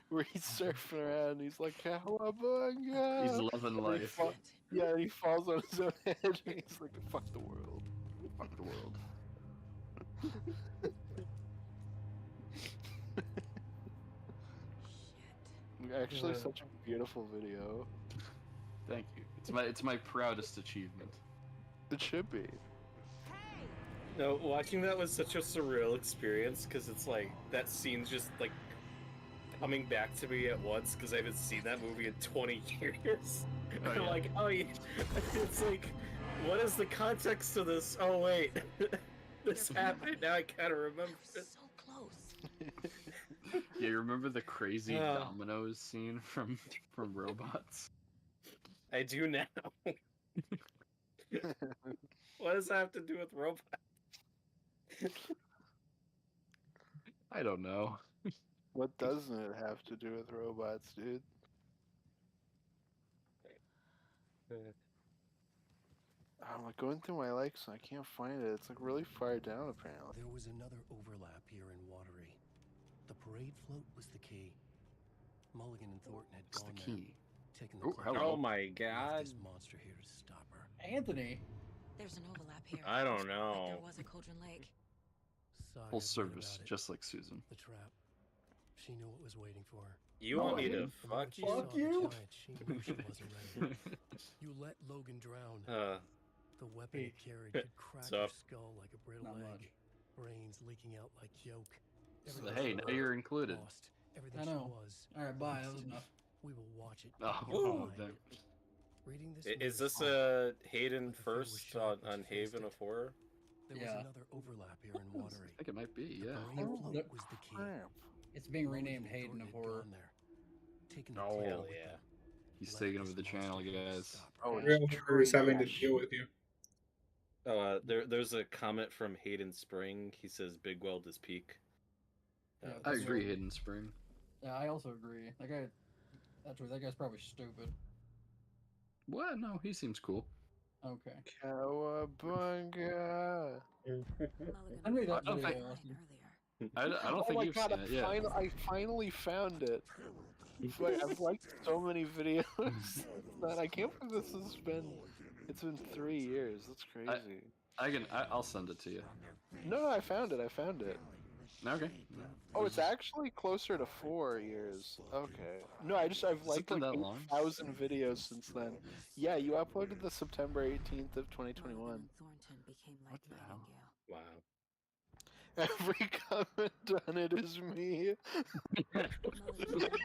where he's surfing around and he's like, Cowabunga! He's loving And he life. fa- yeah, and he falls on his own head and he's like, fuck the world. Fuck the world. Actually, such a beautiful video. Thank you. It's my proudest achievement. It should be. No, watching that was such a surreal experience because it's like that scene's just like coming back to me at once because I haven't seen that movie in 20 years. Oh, I'm yeah. like, oh yeah, it's like, what is the context to this? Oh wait, this happened. Now I kind of remember. That was so close. Yeah, you remember the crazy Oh. dominoes scene from Robots? I do now. What does that have to do with robots? I don't know. What doesn't it have to do with robots, dude? I'm like going through my likes and I can't find it. It's like really far down apparently. There was another overlap here in Watery. The parade float was the key. Mulligan and Thornton had It's the gone there, key. taken the Oh, cloak, hello. Oh my left god. this monster here to stop her. Anthony. There's an overlap here. I don't Like there know. was a Cauldron Lake. Sigh Full had read service, about it, just like Susan. the trap. She knew what was waiting for her. You No, want I me to didn't. The moment fuck she you? saw Fuck the you? giant, she knew she wasn't ready. You let Logan drown. The weapon he carried could crack What's her up? skull like a brittle Not egg. much. Brains leaking out like yolk. So, Everything hey, she now was, you're included. lost. Everything I she know. was. Alright, bye. That was wasted. enough. We will watch it. Oh, in your mind. damn. Reading this Is news, this a Hayden But the thing was first sharp on when she faced Haven it. of Horror? there was Yeah. another overlap here in I Watery. think it might be, yeah. The parade float Yep. was the key. Crap. It's being Mulligan renamed and Hayden Thornton of had Horror. gone there, taken the Oh, cloak hell with yeah. them, He's left taking over this the channel, monster here to guys. stop her. Oh, Real it's is having to trash. deal with you. Oh, there's a comment from Hayden Spring. He says Big Weld is peak. Yeah, I that's agree, right. Hidden Spring. Yeah, I also agree. That guy. Actually, that guy's probably stupid. What? No, he seems cool. Okay. Cowabunga. Mulligan I made that I don't video, think- Austin. earlier. I don't Oh think my you've god, seen it. Yeah. I finally found it. I've liked so many videos that I can't believe this has been. It's been 3 years. That's crazy. I'll send it to you. No, I found it. I found it. Okay. Oh, it's actually closer to 4 years. Okay. No, I've liked been like that long? 8,000 videos since then. Yeah, you uploaded the September 18th of Mulligan 2021. and Thornton became like What the hell? Nightingale. Wow. Every comment on it is me. Mulligan and Thornton remembers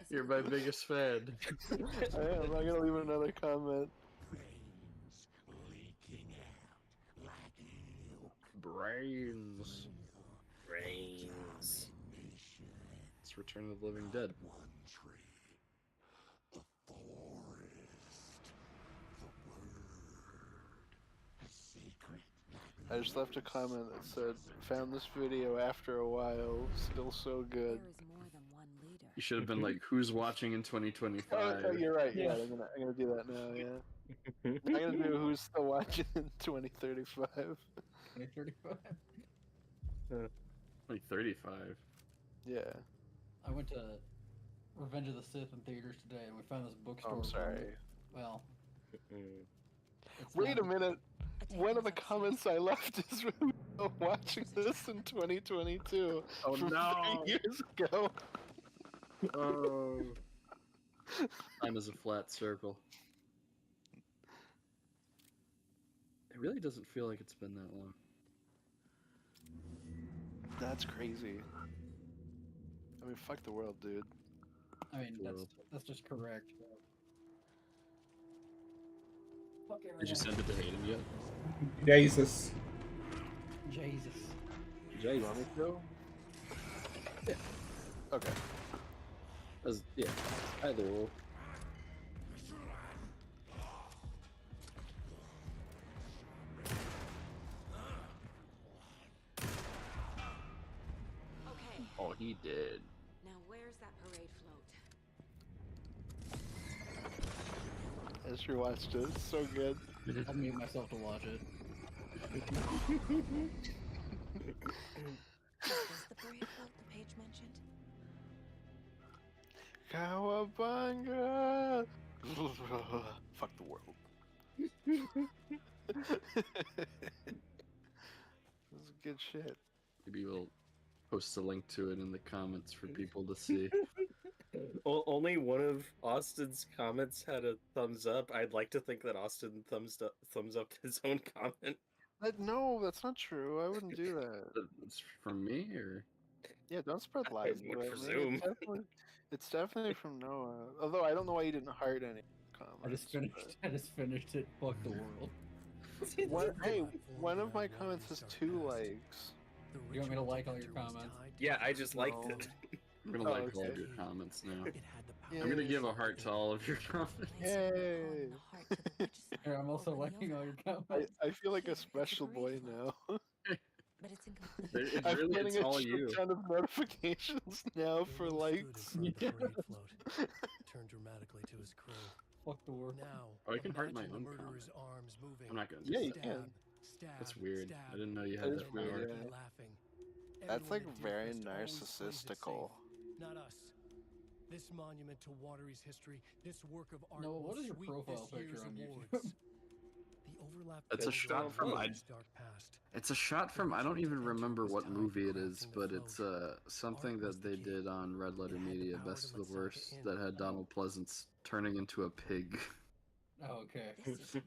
You're my nothing. biggest fan. I'm not gonna leave another comment. Brains. Brains. It's Return of the Living Dead. I just left a comment that said, "Found this video after a while, still so good." There is more than one leader. You should have been like, who's watching in 2025? Oh, you're right. Yeah, Yeah. I'm gonna do that now. Yeah. I gotta do who's still watching in 2035. 2035. 35. Yeah. I went to Revenge of the Sith in theaters today, and we found this bookstore. Oh, I'm sorry. Well, Mm. it's Wait a not- minute. One of the comments I left is watching this in 2022 Oh from no! 3 years ago. Oh. Time is a flat circle. It really doesn't feel like it's been that long. That's crazy. I mean, fuck the world, dude. I mean, World. that's just correct. Fuck Did you send it to Hayden yet? Jesus. Jesus. You want me to? Yeah. Okay. Yeah. Either or. Okay, Oh, he did. now where's that parade float? I sure watched it. It's so good. I'll mute myself to watch it. Is the parade float the page mentioned? Cowabunga! Fuck the world. This is good shit. Maybe we'll post a link to it in the comments for people to see. Only one of Austin's comments had a thumbs up. I'd like to think that Austin thumbs up his own comment. No, that's not true. I wouldn't do that. It's from me, or Yeah, don't spread lies. would about me. presume. It's definitely from Noah. Although I don't know why you didn't heart any comments. I just finished it. Fuck the world. Hey, one of my comments has 2 likes. You want me to like all your comments? Yeah, I just liked No. it. I'm gonna Oh, like all okay. of your comments now. It had the power. I'm gonna Yay. give a heart to all of your comments. Yay. Here, I'm also liking all your comments. I feel like a special boy now. But it's incomplete. It's I'm really getting it's all a you. shit ton of notifications now for likes. The parade float turned dramatically to his crew. Fuck the world. Now, Oh, I can heart my imagine the own murderer's arms moving. I'm not gonna Yeah, do you that. can. Stab, That's weird. stab, I didn't know you That had is that weird, power. yeah. laughing. That's like Everyone at very Deerfest always plays it narcissistical. safe. Not us. This monument to Watery's history, this work of art Noah, will what is your sweep profile this picture year's on YouTube? awards. The overlap It's a between shot Watery's from dark past. It's a shot from I don't even remember what movie it is, but it's something that they did on Red Letter Media, Best of the Worst, that had Donald Pleasance turning into a pig. Oh, okay.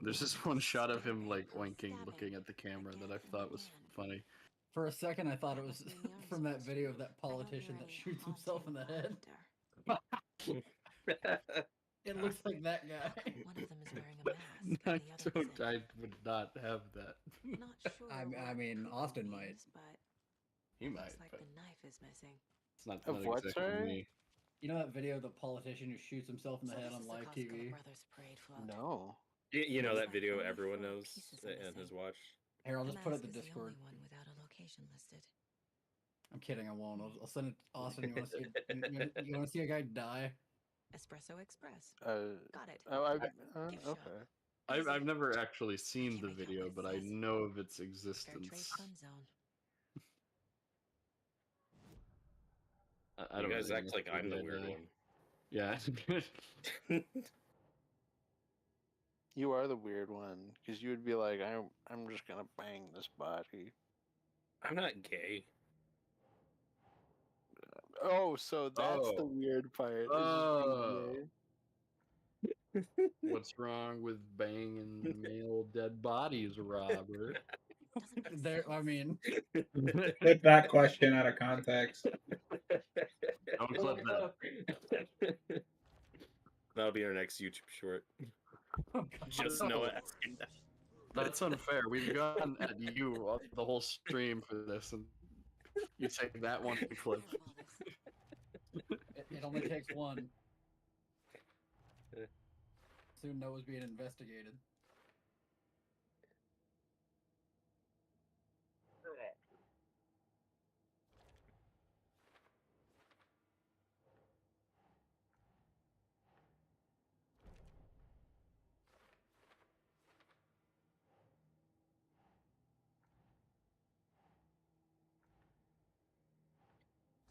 There's this one shot of him like oinking, looking at the camera that I thought was funny. For a second, I thought it was from that video of that politician that shoots himself in the head. It looks like that guy. One of them is wearing a mask. I and the other don't. I would not have that. isn't. Not sure. I what mean, who Austin it might. is, but He might, looks like but the knife is missing. it's not, Of not what, exactly sorry? me. You know that video of the politician who shoots himself in the So head this on is the live Costco TV? Brothers parade float. No. You know Is that that video only everyone 4 knows pieces are and has missing? watched. Here, I'll The just put it in mask the is Discord. The only one without a location listed. I'm kidding, I won't. I'll send it to Austin. You want to see? You want to see a guy die? Espresso Express. Got it. Oh, Gift shop. okay. I've never actually seen the Can't make out video, what it but I says. know of its Fair trade existence. fun zone. I You don't guys really act know like if I'm the they weird die. one. Yeah. You are the weird one because you would be like, I'm just gonna bang this body. I'm not gay. Oh, so that's the Oh. weird part. is just being Oh. gay. What's wrong with banging male dead bodies, Robert? Doesn't make There, sense. I mean, Clip that question out of context. Don't clip that. That'll be our next YouTube short. Just Noah asking that. That's unfair. We've gone at you the whole stream for this, and you take that one clip. it only takes one. Soon Noah's being investigated.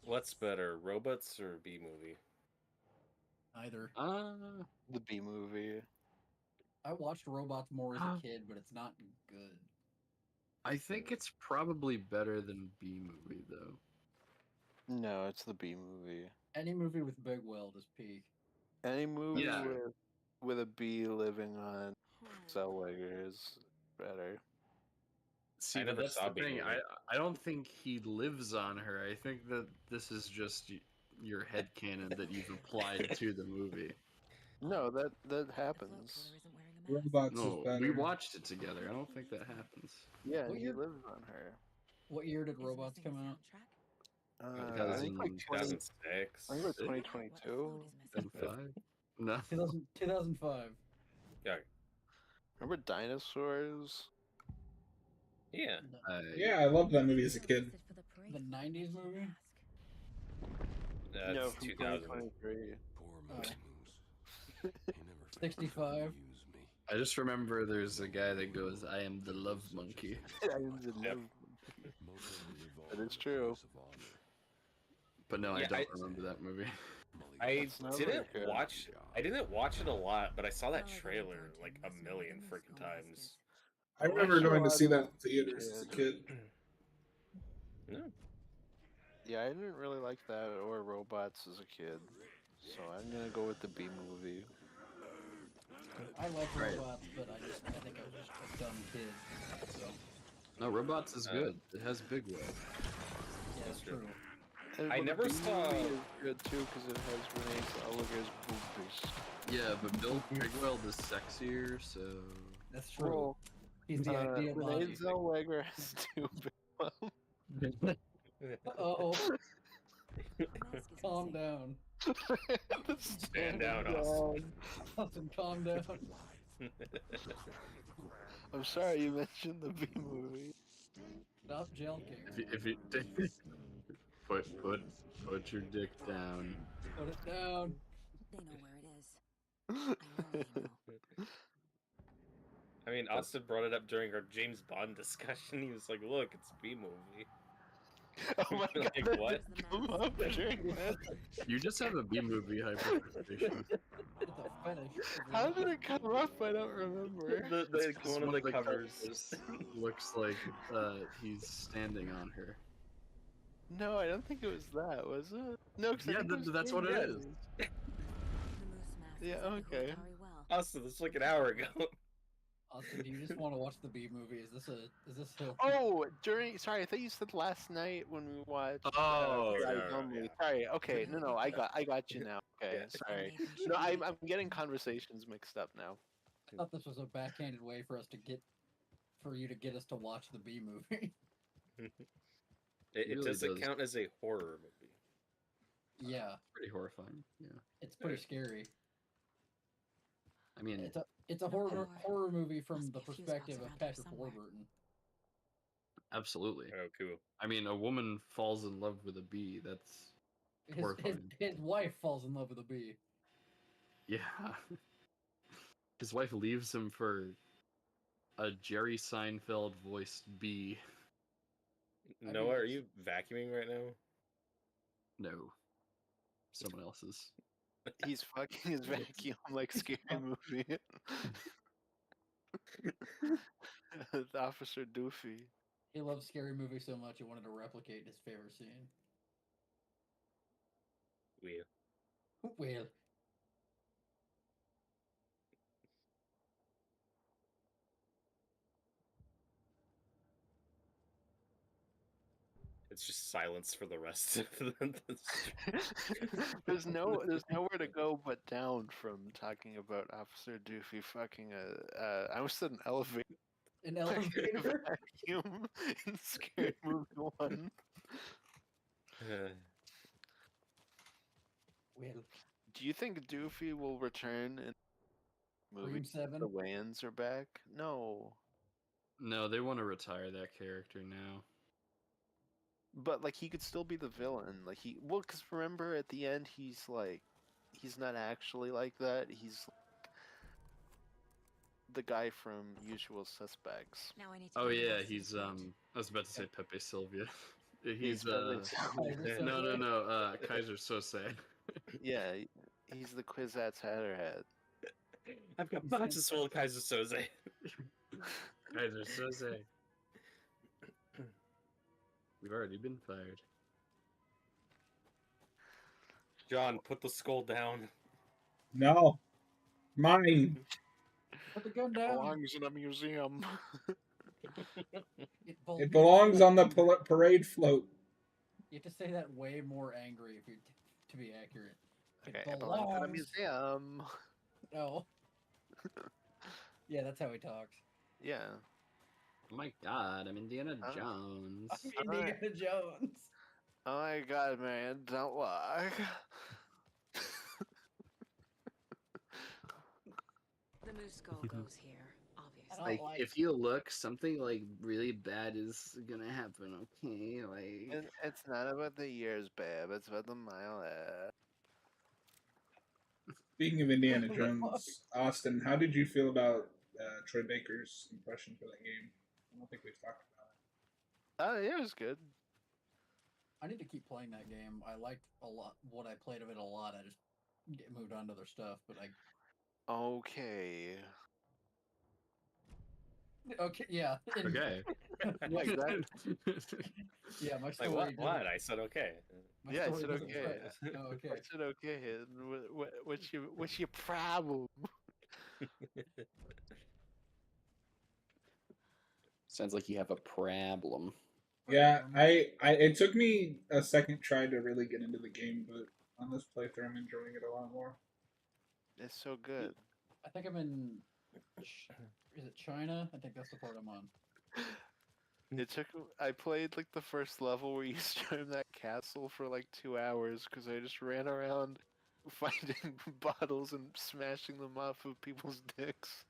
What's better, robots or B movie? Either. The B movie. I watched Robots more as a kid, but it's not good. I think it's probably better than B movie though. No, it's the B movie. Any movie with Big Weld is peak. Any movie Yeah. with a bee living on Zellweger is better. See, I but never that's saw the B thing. movie. I don't think he lives on her. I think that this is just your headcanon that you've applied to the movie. No, that The happens. float killer isn't wearing a mask. Robots is No, better. we watched it together. I don't think that happens. Yeah, What he year- lives on her. What year did Is Robots missing a come out? soundtrack? I think like 2006. I think like What 2022. the float is missing. 2005? No. 2005. Yeah. Remember dinosaurs? Yeah. Yeah, I loved that movie as a You're kid. listed for the parade The for 90s wearing a movie? mask. No, That's from 2000. 2023. Poor Oh. Moose Moose. He never found 65. time to use me. I just remember there's a guy that goes, "I am the love monkey." I am the Yep. love- Motown revolved That is the true. place of honor. But no, I Yeah, don't I- remember that movie. I That's not didn't very good. watch. I didn't watch it a lot, but I saw that Well, I trailer didn't like go a to million Moose freaking Moose times. I remember watched a going to lot see of that in it theaters as a kid. No. Yeah, I didn't really like that or robots as a kid, so I'm gonna go with the B movie. I like Right. Robots, but I think I was just a dumb kid. So, No, Robots is good. It has Big Weld. yeah, That's it's true. true. And, I but the never B saw- movie is good too because it has Renee Zellweger's boobies. Yeah, but Big Weld is sexier, so That's true. Well, He's the ideal Renee body. Zellweger has two big ones. Uh-oh. The mask is Calm missing. down. Stand down, Austin. Austin, calm down. I'm sorry you mentioned the B movie. Stop jelking. if you put your dick down. Put it down. They know where it is. I know they know. I mean, Austin brought it up during our James Bond discussion. He was like, "Look, it's B movie." Oh my god, Like, that what? didn't come up during that. You just have a B movie hyperfixation. It's a fetish. How did it come up? I don't remember. It's one of the covers. looks like he's standing on her. No, I don't think it was that, was it? No, 'cause I Yeah, think it was that's what it Jane is. Daniels. The moose mask Yeah, is under okay. Very well. Austin, this was like an hour ago. Austin, do you just want to watch the B movie? Is this a Oh, sorry, I thought you said last night when we watched. Oh, Guys yeah, Only. yeah. Sorry. Okay, no, I got you now. Okay, Yeah. sorry. Nathan should No, be- I'm getting conversations mixed up now. I thought this was a backhanded way for you to get us to watch the B movie. It really doesn't does. count as a horror movie. Yeah, Pretty horrifying. Yeah. it's pretty scary. I mean, It's a Horror. horror movie from Must the be a fuse perspective box of around here Patrick somewhere. Warburton. absolutely. Oh, cool. I mean, a woman falls in love with a bee. That's horrifying. His wife falls in love with a bee. Yeah. His wife leaves him for a Jerry Seinfeld voiced bee. I Noah, mean, are it's- you vacuuming right now? No. Someone else's. He's fucking his vacuum like scary movie. The Officer Doofy. He loves scary movies so much he wanted to replicate his favorite scene. Weird. Well, It's just silence for the rest of the there's nowhere to go but down from talking about Officer Doofy fucking I almost said an elevator. an elevator. Vacuum in Scary Movie 1. Well, Do you think Doofy will return in movie? Scream 7. The Wayans are back? No. No, they want to retire that character now. But like he could still be the villain. Like because remember at the end he's not actually like that. He's like the guy from Usual Suspects. Now I need to Oh get yeah, this he's straight. I was about to say Pepe Sylvia. He's really no, Kaiser Sose. Yeah, he's the Kwisatz Hatterhead. I've got boxes full of Kaiser Soze. Kaiser Soze. We've already been fired. John, put the skull down. No. Mine. Put the gun down. Belongs in a museum. It belongs on the parade float. You have to say that way more angry if you're to be accurate. Okay, it belongs in a museum. No. Yeah, that's how he talks. Yeah. Oh my god, I'm Indiana Jones. Indiana Jones. Oh my god, man, don't lie. The moose skull goes here, obviously. Like, if you look, something like really bad is gonna happen, okay? Like, It's not about the years, babe. It's about the mileage. Speaking of Indiana Jones, Austin, how did you feel about Troy Baker's impression for that game? I don't think we've talked about it. Oh, yeah, it was good. I need to keep playing that game. I liked a lot what I played of it a lot. I just moved on to other stuff, but Okay. Okay, yeah. okay. Like that? Yeah, my Like story. what? didn't- What? I said okay. my Yeah, I story said doesn't okay. fit. Oh, okay. I said okay. What's your problem? Sounds like you have a problem. Yeah, it took me a second try to really get into the game, but on this playthrough, I'm enjoying it a lot more. It's so good. I think I'm in. Is it China? I think that's the part I'm on. I played like the first level where you storm that castle for like 2 hours because I just ran around finding bottles and smashing them off of people's dicks.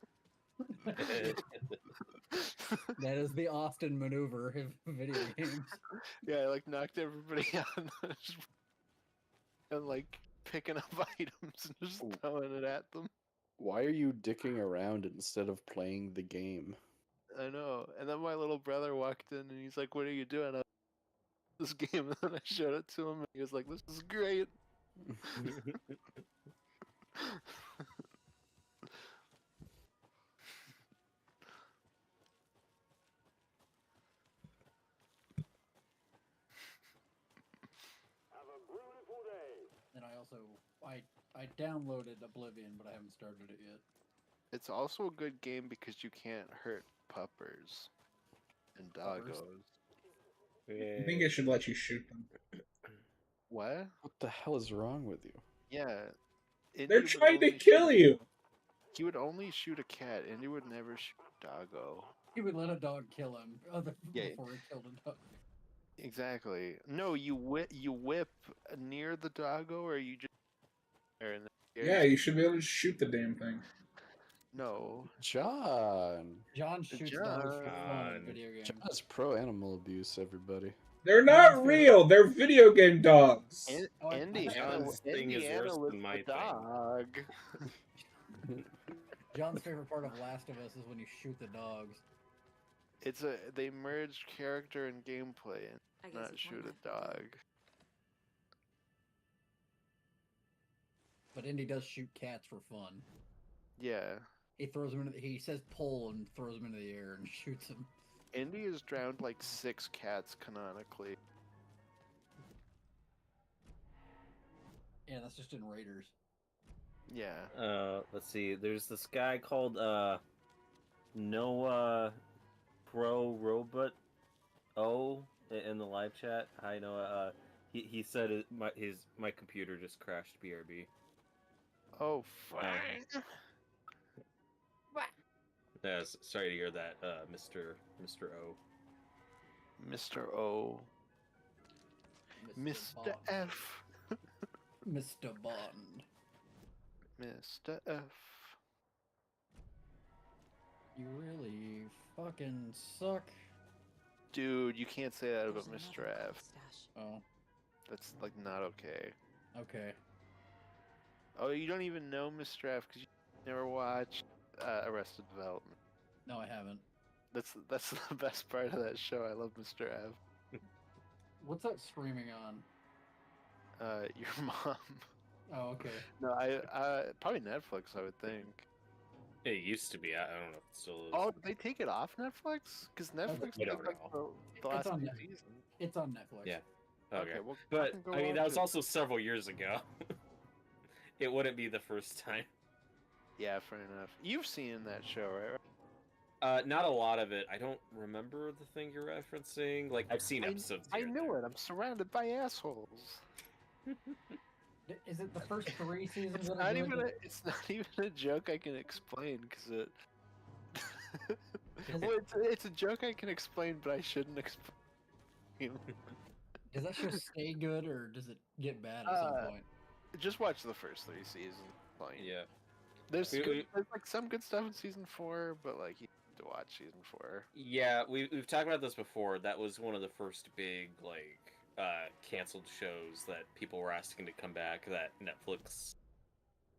That is the Austin maneuver of video games. Yeah, I like knocked everybody out and like picking up items and just throwing it at them. Why are you dicking around instead of playing the game? I know. And then my little brother walked in and he's like, "What are you doing?" This game, and then I showed it to him and he was like, "This is great." And I also I downloaded Oblivion, but I haven't started it yet. It's also a good game because you can't hurt puppers and doggos. I think it should let you shoot them. What? What the hell is wrong with you? Yeah. They're trying to kill you! He would only shoot a cat, and he would never shoot a doggo. He would let a dog kill him Yeah. before he killed a dog. Exactly. No, you whip near the doggo, or you just. Yeah, you should be able to shoot the damn thing. No. John. John shoots dogs for fun in video games. John is pro animal abuse, everybody. They're not real. They're video game dogs. John's thing is worse than my thing. dog. John's favorite part of Last of Us is when you shoot the dogs. They merge character and gameplay, I and guess not you shoot point a dog. But Indy does shoot cats for fun. Yeah. He throws them into. He says pull and throws them into the air and shoots them. Indy has drowned like 6 cats canonically. Yeah, that's just in Raiders. Yeah. Let's see. There's this guy called Noah Pro Robot O in the live chat. Hi Noah. He said my computer just crashed. BRB. Oh, fine. Yes, sorry to hear that, Mr. O. Mr. O. Mr. Bond. F. Mr. Bond. Mr. F. You really fucking suck. Dude, you can't say that about There's Mr. another F. gold stash. Oh, That's like not okay. okay. Oh, you don't even know Mr. F because you never watched Arrested Development. No, I haven't. That's the best part of that show. I love Mr. F. What's that streaming on? Your mom. Oh, okay. No, probably Netflix, I would think. It used to be. I don't know if it still is. Oh, did they take it off Netflix? Because Netflix I took don't like know. the last on few Netflix. seasons. It's on Netflix. Yeah. Okay. well, But fucking go I mean, that watch was it. also several years ago. It wouldn't be the first time. Yeah, fair enough. You've seen that show, right? Not a lot of it. I don't remember the thing you're referencing. Like I've seen episodes. I here and knew there. it. I'm surrounded by assholes. Is it the first 3 seasons? It's that are not good? even it's not even a joke I can explain because it. Is Well, it- it's a joke I can explain, but I shouldn't explain. Does that show stay good or does it get bad at some point? Just watch the first 3 seasons. Fine. Yeah. There's We- there's like some good stuff in season 4, but like you have to watch season 4. Yeah, we've talked about this before. That was one of the first big canceled shows that people were asking to come back that Netflix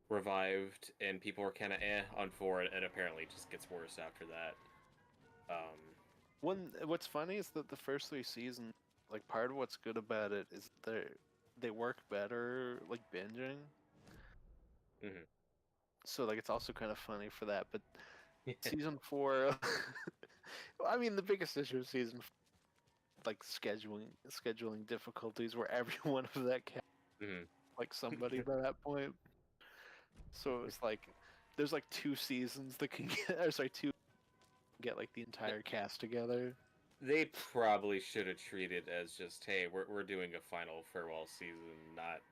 revived, and people were kind of on for it, and apparently it just gets worse after that. What's funny is that the first 3 seasons, like part of what's good about it is they work better like binging. Mhm. So like it's also kind of funny for that, but season 4 well, I mean the biggest issue of season 4, like scheduling difficulties where every one of that cast Mhm. like somebody by that point. So it's like there's like 2 seasons that can get or sorry 2 get like the entire cast together. They probably should have treated as just, hey, we're doing a final farewell season, not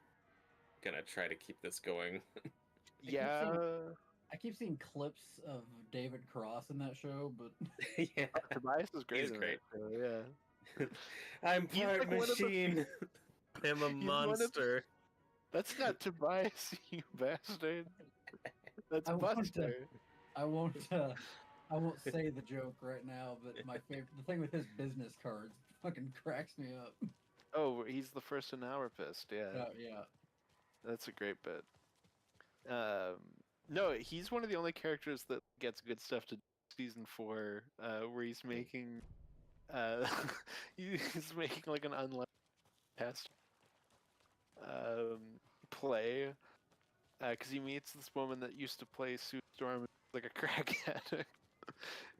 gonna try to keep this going. Yeah. I keep seeing clips of David Cross in that show, but Yeah, Tobias is great. He's in great. that show, yeah. I'm He's part like one of the machine. I'm a He's one of the- monster. That's not Tobias, you bastard. That's I want to- Buster. I won't. I won't say the joke right now. But my favorite, the thing with his business cards, fucking cracks me up. Oh, he's the first analropist. Yeah, Yeah. that's a great bit. No, he's one of the only characters that gets good stuff to season 4, where he's making, he's making like an unlimited test play, because he meets this woman that used to play Sue Storm, like a crack addict,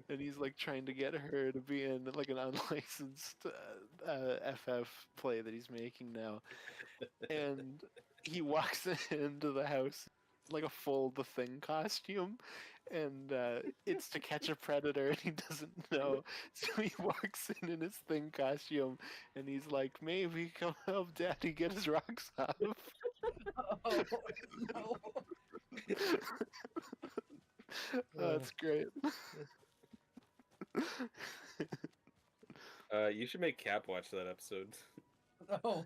and he's like trying to get her to be in like an unlicensed FF play that he's making now, and he walks into the house like a full The Thing costume, and it's to catch a predator, and he doesn't know, so he walks in his Thing costume, and he's like, maybe come help Daddy get his rocks off. Oh no! That's great. You should make Cap watch that episode. No.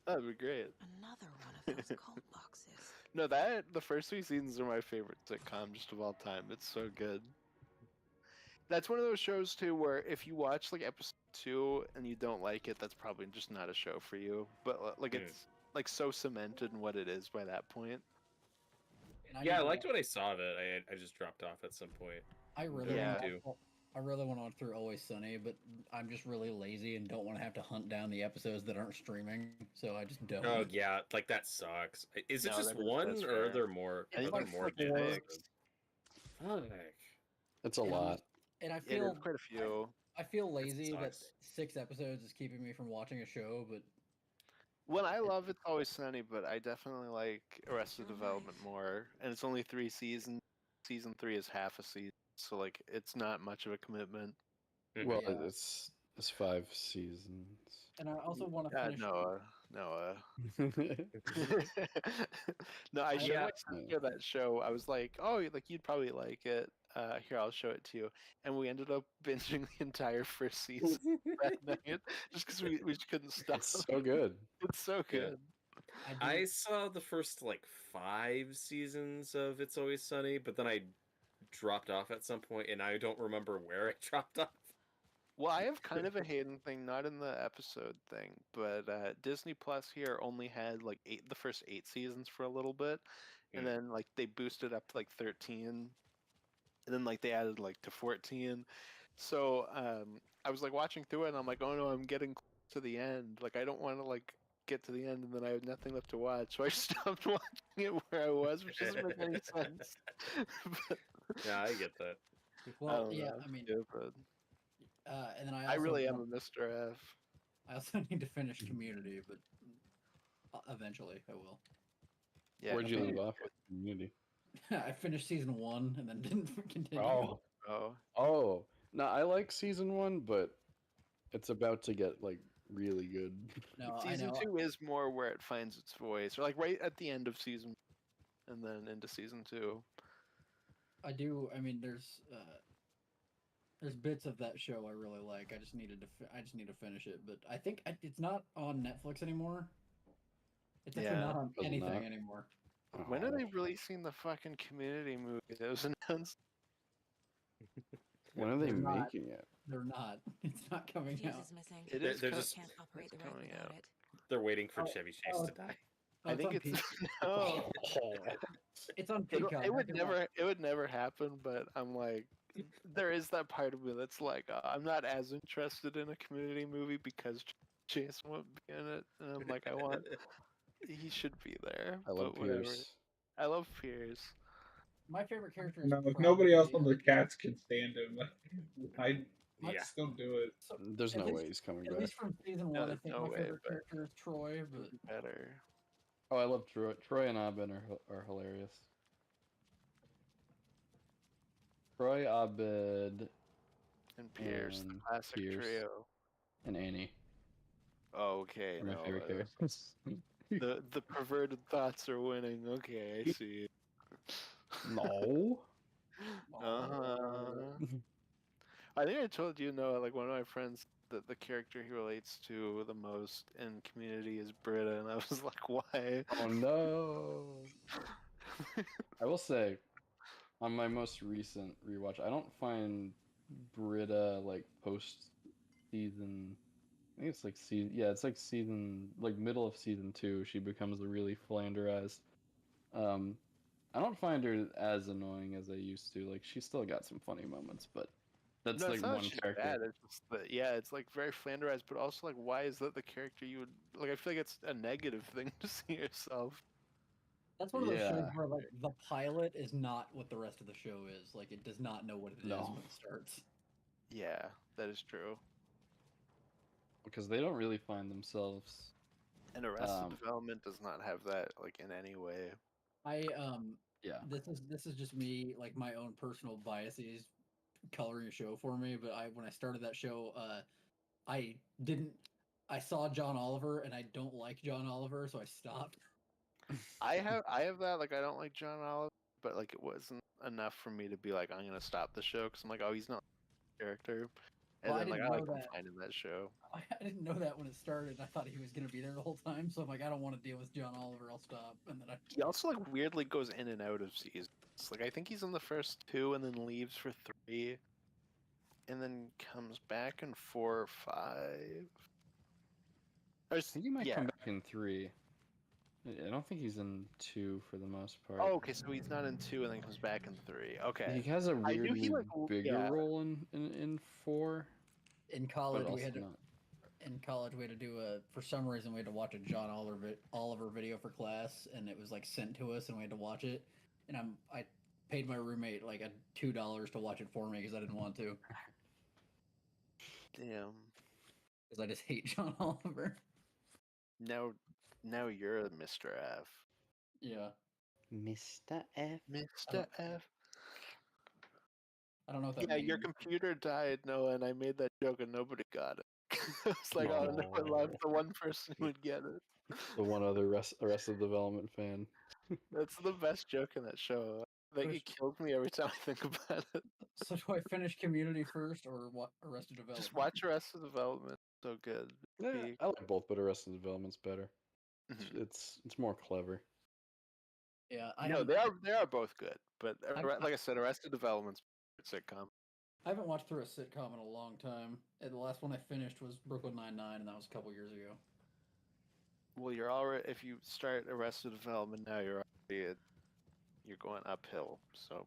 That'd be great. Another one of those cult boxes. No, the first 3 seasons are my favorite sitcom just of all time. It's so good. That's one of those shows too where if you watch like episode 2 and you don't like it, that's probably just not a show for you. But like it's like so cemented in what it is by that point. And Yeah, I need to liked watch- what I saw of it. I just dropped off at some point. I really Yeah. want to. I really want to watch through Always Sunny, but I'm just really lazy and don't want to have to hunt down the episodes that aren't streaming, so I just don't. Oh yeah, like that sucks. Is it No, just that is- one, that's or are fair. there more? It's Are there like more? 4 episodes? Fuck. It's a And- lot. And I Yeah, feel there's quite a few. I feel lazy that sucks. 6 episodes is keeping me from watching a show, but Well, I love It's Always Sunny, but I definitely like Arrested Development more. And it's only 3 seasons. Season 3 is half a season, so like it's not much of a commitment. Well, Yeah. it's 5 seasons. and I also want to finish. Noah. No, I showed Yeah. my sister that show. I was like, oh, like you'd probably like it. Here, I'll show it to you. And we ended up binging the entire first season that night, just because we just couldn't stop. It's so good. It's so Yeah. good. I saw the first like 5 seasons of It's Always Sunny, but then I dropped off at some point, and I don't remember where I dropped off. Well, I have kind of a Hayden thing, not in the episode thing, but Disney Plus here only had like the first 8 seasons for a little bit, and then like they boosted up to like 13, and then like they added like to 14. So I was like watching through it, and I'm like, oh no, I'm getting close to the end. Like I don't want to like get to the end and then I have nothing left to watch, so I stopped watching it where I was, which doesn't make any sense. But, Yeah, I get that. Well, don't yeah, know. I mean, Stupid. and then I really am want- a Mr. F. I also need to finish Community, but eventually I will. Yeah, Where'd you leave Community- off with Community? I finished season 1 and then didn't continue. Oh, Oh, no, I like season 1, but it's about to get like really good. No, I season know. 2 is more where it finds its voice, or like right at the end of season, and then into season 2. I do. I mean, there's bits of that show I really like. I just need to finish it, but I think it's not on Netflix anymore. It's actually Yeah. not on Was it anything not? anymore. When are Oh. they releasing the fucking Community movie that was announced? When are they They're not. making it? They're not. It's not coming Fuse out. is missing. It They're is just- Can't operate the it's right coming without out. it. They're waiting for Oh, Chevy Chase oh, to die. Oh, I think on it's Pe- no. it's on It, Peacock. it I would can never watch- it would never happen, but I'm like there is that part of me that's like I'm not as interested in a Community movie because Chase won't be in it, and I'm like he should be there. I love but whatever. Pierce. I love Pierce. My favorite character is No, if nobody else on probably- the cats can stand him, I'd Yeah. still do it. There's At no least- way he's coming At back. least from season No, 1, I there's think no my way, favorite but- character is Troy, but Better. Oh, I love Troy. Troy and Abed are hilarious. Troy, Abed, And Pierce, the And classic Pierce. trio. and Annie Oh, okay, are my no, favorite characters. the perverted thoughts are winning. Okay, I see. No. Uh-huh. I think I told you, Noah, like one of my friends, that the character he relates to the most in Community is Britta, and I was like, why? Oh no. I will say, on my most recent rewatch, I don't find Britta like post season. I think it's like season. Yeah, it's like season, like middle of season 2. She becomes really flanderized. I don't find her as annoying as I used to. Like she's still got some funny moments, but that's No, like it's not one that she's character. bad. It's just that, yeah, it's like very flanderized, but also like, why is that the character you would like? I feel like it's a negative thing to see yourself. that's one of those shows Yeah. where like the pilot is not what the rest of the show is. Like it does not know what it is No. when it starts. Yeah, that is true. Because they don't really find themselves. And Arrested Um, Development does not have that like in any way. I Yeah. this is just me, like my own personal biases coloring a show for me, but when I started that show, I saw John Oliver and I don't like John Oliver, so I stopped. I have that, like I don't like John Oliver, but like it wasn't enough for me to be like I'm gonna stop the show because I'm like, oh, he's not a character. And Well, I then like didn't I know like him that. fine in that show. I didn't know that when it started. I thought he was gonna be there the whole time, so I'm like, I don't want to deal with John Oliver. I'll stop. And then He also like weirdly goes in and out of seasons. Like I think he's in the first 2 and then leaves for 3, and then comes back in 4 or 5. I think he might yeah. come back in 3. I don't think he's in 2 for the most part. Oh, okay, so he's not in 2 and then comes back in 3. Okay. He has a I knew he, weirdly like, bigger yeah. role in 4. in But college also we had to, not. do for some reason we had to watch a John Oliver video for class, and it was like sent to us, and we had to watch it. And I paid my roommate like $2 to watch it for me because I didn't want to, Damn. because I just hate John Oliver. Now you're a Mr. F. Yeah, Mr. F. Mr. F. I don't know what that Yeah, means. your computer died, Noah, and I made that joke and nobody got it. It's like, oh no, I love the one person who would get it. The one other Arrested Development fan. That's the best joke in that show. Like it kills me every time I think about it. So do I finish Community first or what? Arrested Development? Just watch Arrested Development. So good. Yeah, Be- I like both, but Arrested Development's better. Mhm. It's more clever. Yeah, No, they are both good, but like I said, Arrested Development's a sitcom. I haven't watched through a sitcom in a long time. And the last one I finished was Brooklyn Nine-Nine, and that was a couple years ago. Well, you're already if you start Arrested Development now, you're going uphill. So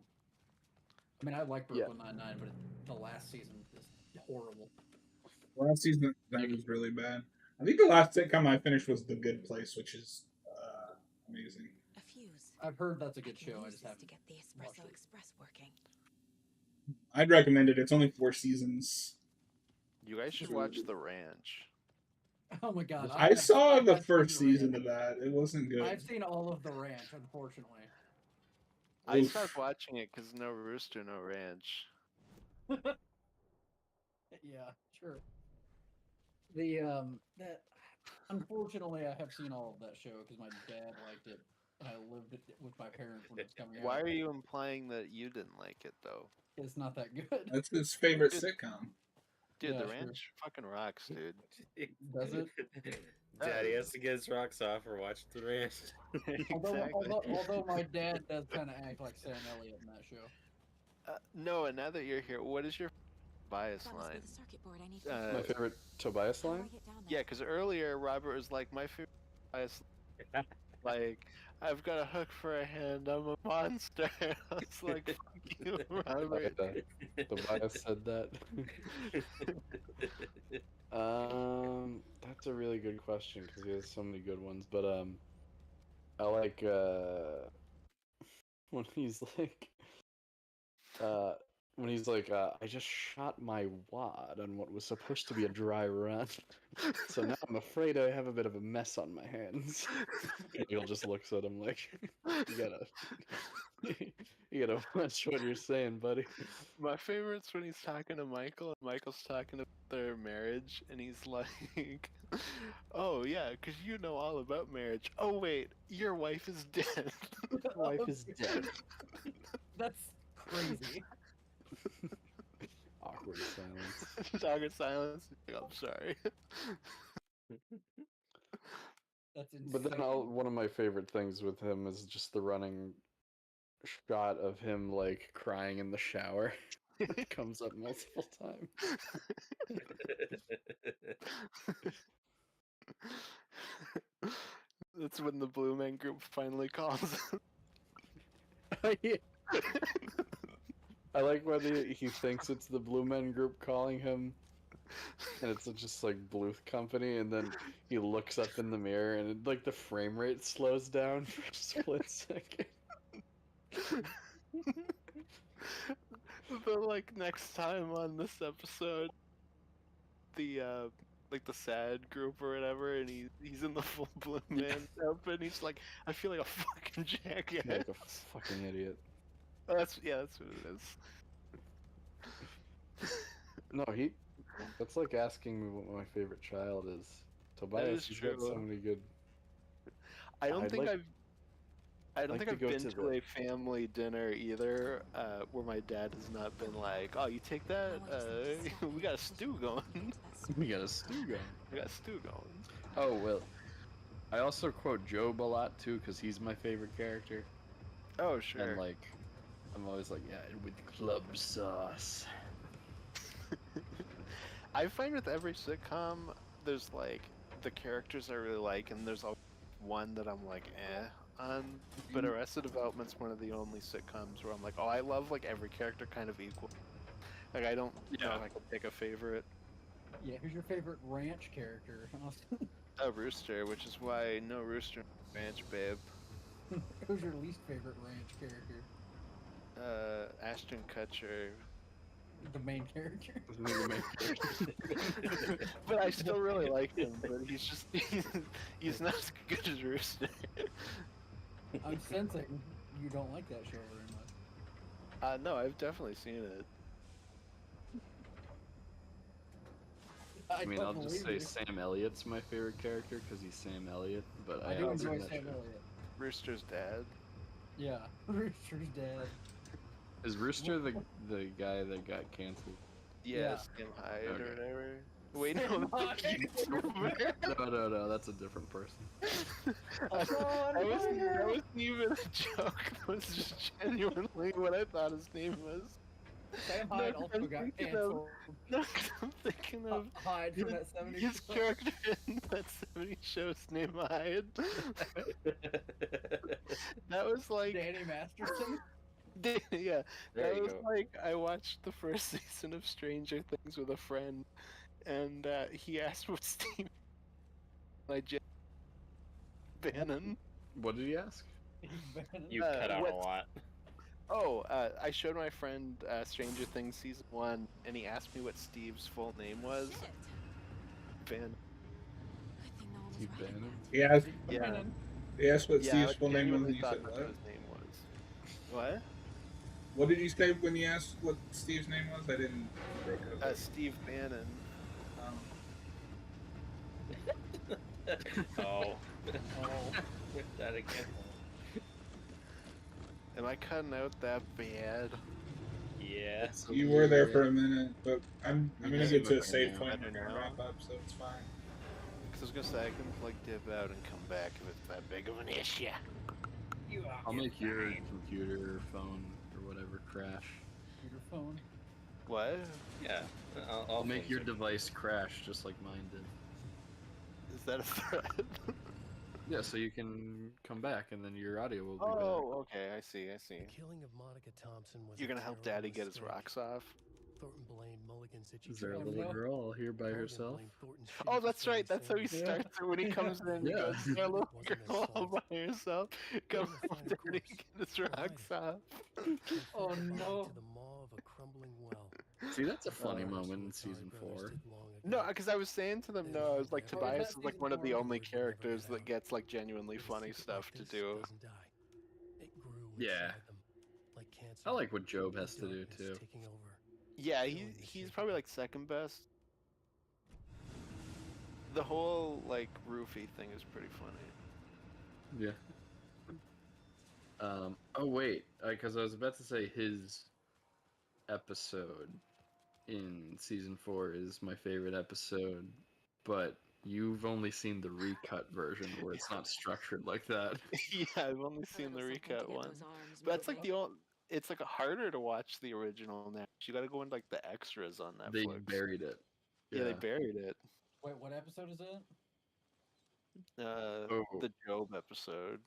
I mean, I like Yeah. Brooklyn Nine-Nine, but the last season is horrible. Last season that was really bad. I think the last sitcom I finished was The Good Place, which is amazing. A fuse. I've heard that's a good I can show. I use just this haven't to get the watched Espresso it. Express working. I'd recommend it. It's only 4 seasons. You guys should watch The Ranch. Oh my god! I saw the I've first seen The season Ranch. of that. It wasn't good. I've seen all of The Ranch, unfortunately. I Oof. stopped watching it because no rooster, no ranch. Yeah, sure. The that unfortunately I have seen all of that show because my dad liked it and I lived it with my parents when it was coming out. Why are you implying that you didn't like it though? It's not that good. That's his favorite Dude. sitcom. Dude, Yeah, The sure. Ranch fucking rocks, dude. Does it? Daddy has to get his rocks off or watch The Ranch. Although my dad does kind of act like Sam Elliott in that show. No, and now that you're here, what is your bias That must be line? the circuit board I need Uh, My favorite Tobias How do I line? get down there? Yeah, because earlier Robert was like, my favorite bias, like, I've got a hook for a hand, I'm a monster. I was like, fuck you, Robert. Tobias said that. That's a really good question because he has so many good ones. But I like when he's like, I just shot my wad on what was supposed to be a dry run, so now I'm afraid I have a bit of a mess on my hands. Neil just looks at him like, you gotta watch what you're saying, buddy. My favorite's when he's talking to Michael, and Michael's talking about their marriage, and he's like, oh yeah, because you know all about marriage. Oh wait, your wife is dead. Wife is dead. That's crazy. Awkward silence. Awkward silence. I'm sorry. That's insane. But then one of my favorite things with him is just the running shot of him like crying in the shower. It comes up multiple times. That's when the Blue Man Group finally calls. Yeah. I like when he thinks it's the Blue Men Group calling him, and it's just like Bluth Company, and then he looks up in the mirror, and like the frame rate slows down for a split second. But like next time on this episode, the like the sad group or whatever, and he's in the full Blue Man outfit, and he's like, I feel like a fucking jackass. Like a fucking idiot. Oh, that's what it is. No, that's like asking me what my favorite child is. Tobias, is he's got so true. many good. I don't I'd think like- I don't like think to I've go been to to a family dinner either, where my dad has not been like, "Oh, you take that? We got a stew going. We got a stew going. We got a stew going." Oh well. I also quote Job a lot too because he's my favorite character, Oh, sure. and like, I'm always like, yeah, with club sauce. I find with every sitcom, there's like the characters I really like, and there's always one that I'm like, on. But Arrested Development's one of the only sitcoms where I'm like, oh, I love like every character kind of equal. Like I don't know if I could pick a favorite. Yeah, who's your favorite ranch character? A Rooster, which is why no Rooster Ranch, babe. Who's your least favorite ranch character? Ashton Kutcher. The main character? But I still really like him, but he's just he's not as good as Rooster. I'm sensing you don't like that show very much. No, I've definitely seen it. I mean, don't I'll just say believe you. Sam Elliott's my favorite character because he's Sam Elliott. But I do also enjoy that Sam show. Elliott. Rooster's dad. Yeah, Rooster's dad. Is Rooster the guy that got canceled? Yeah, Yeah. Sam Hyde Okay. or whatever. Wait, Sam no, Hyde. No, that's a different person. that wasn't even a joke. That was just genuinely what I thought his name was. Sam No, Hyde 'cause also I'm got thinking of- canceled. No, 'cause I'm thinking of Hyde from that 70s his show. character in that 70s show's name Hyde. That was like Danny Masterson. yeah, There that you was go. like I watched the first season of Stranger Things with a friend, and he asked what Steve My Bannon. What did he ask? You cut out what- a lot. Oh, I showed my friend Stranger Things season 1, and he asked me what Steve's full name was. Shit. Bannon. Good thing no one was Steve writing Bannon? that. He asked, Yeah. he asked what Yeah, Steve's I full name was, genuinely and you thought said that's what? his name was. What? What did you say when you asked what Steve's name was? I didn't. Broke up. Steve Bannon. Oh. With that again. Am I cutting out that bad? Yeah. You were there for a minute, but I'm You gonna guys get to are a safe now. point I when don't we're gonna know. wrap up, so it's fine. Because I was gonna say I can like dip out and come back if it's that big of an issue. I'll make your computer or phone or whatever crash. Your phone. What? Yeah. I'll make phones your are- device crash just like mine did. Is that a threat? Yeah, so you can come back and then your audio will be Oh, okay. I see. I see. The killing of Monica Thompson was You're a gonna help terrible Daddy get his mistake. rocks off. Thornton blamed Mulligan's back. Is there a Oh, little no. girl all here by Morgan herself? blamed Thornton's Oh, shitty that's right. That's how he facility starts it when he comes in. He Yeah. goes, "There, little Wasn't his girl all fault. by herself. Come Given the help fine Daddy course, get his rocks off." and Oh, fell the body no. To the maw of a crumbling well. See, that's a funny Worse moment than in what Sorry season Brothers 4. did long No, ago. because I was saying to them, no, I was like, Or Tobias is is that like one of the season only four? The word would never characters get that out. gets like genuinely But a funny secret stuff like to this do. doesn't die. It grew Yeah. inside them, like cancer. I like what Job the has to do darkness too. taking over. Yeah, Killing the he's shape probably of like second best. The whole like roofie thing is pretty funny. Yeah. Oh wait, because I was about to say his episode in season 4 is my favorite episode, but you've only seen the recut version where it's not structured like that. Yeah, I've only seen the recut one. But that's like the old. It's like harder to watch the original now. You got to go into like the extras on They Netflix. buried it. Yeah, they buried it. Wait, what episode is it? Oh. The Job episode.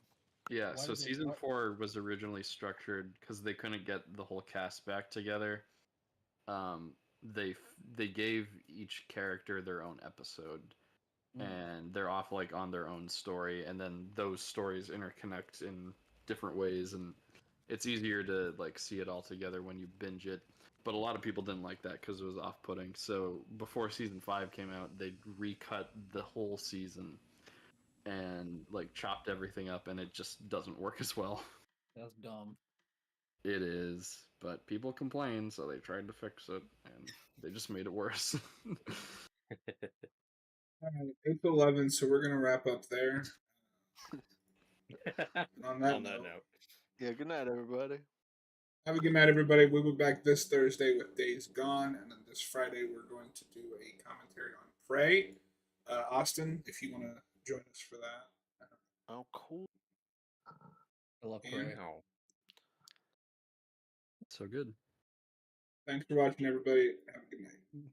Yeah, Why so did they- season why- 4 was originally structured because they couldn't get the whole cast back together. They gave each character their own episode, and they're off like on their own story, and then those stories interconnect in different ways, and it's easier to like see it all together when you binge it. But a lot of people didn't like that because it was off-putting. So before season 5 came out, they recut the whole season and like chopped everything up, and it just doesn't work as well. That's dumb. It is, but people complain, so they tried to fix it, and they just made it worse. Alright, 8 to 11, so we're gonna wrap up there. And on that note, Yeah, good night, everybody. have a good night, everybody. We'll be back this Thursday with Days Gone, and then this Friday we're going to do a commentary on Prey. Austin, if you want to join us for that. Oh, cool. I love And Prey. So good. thanks for watching, everybody. Have a good night.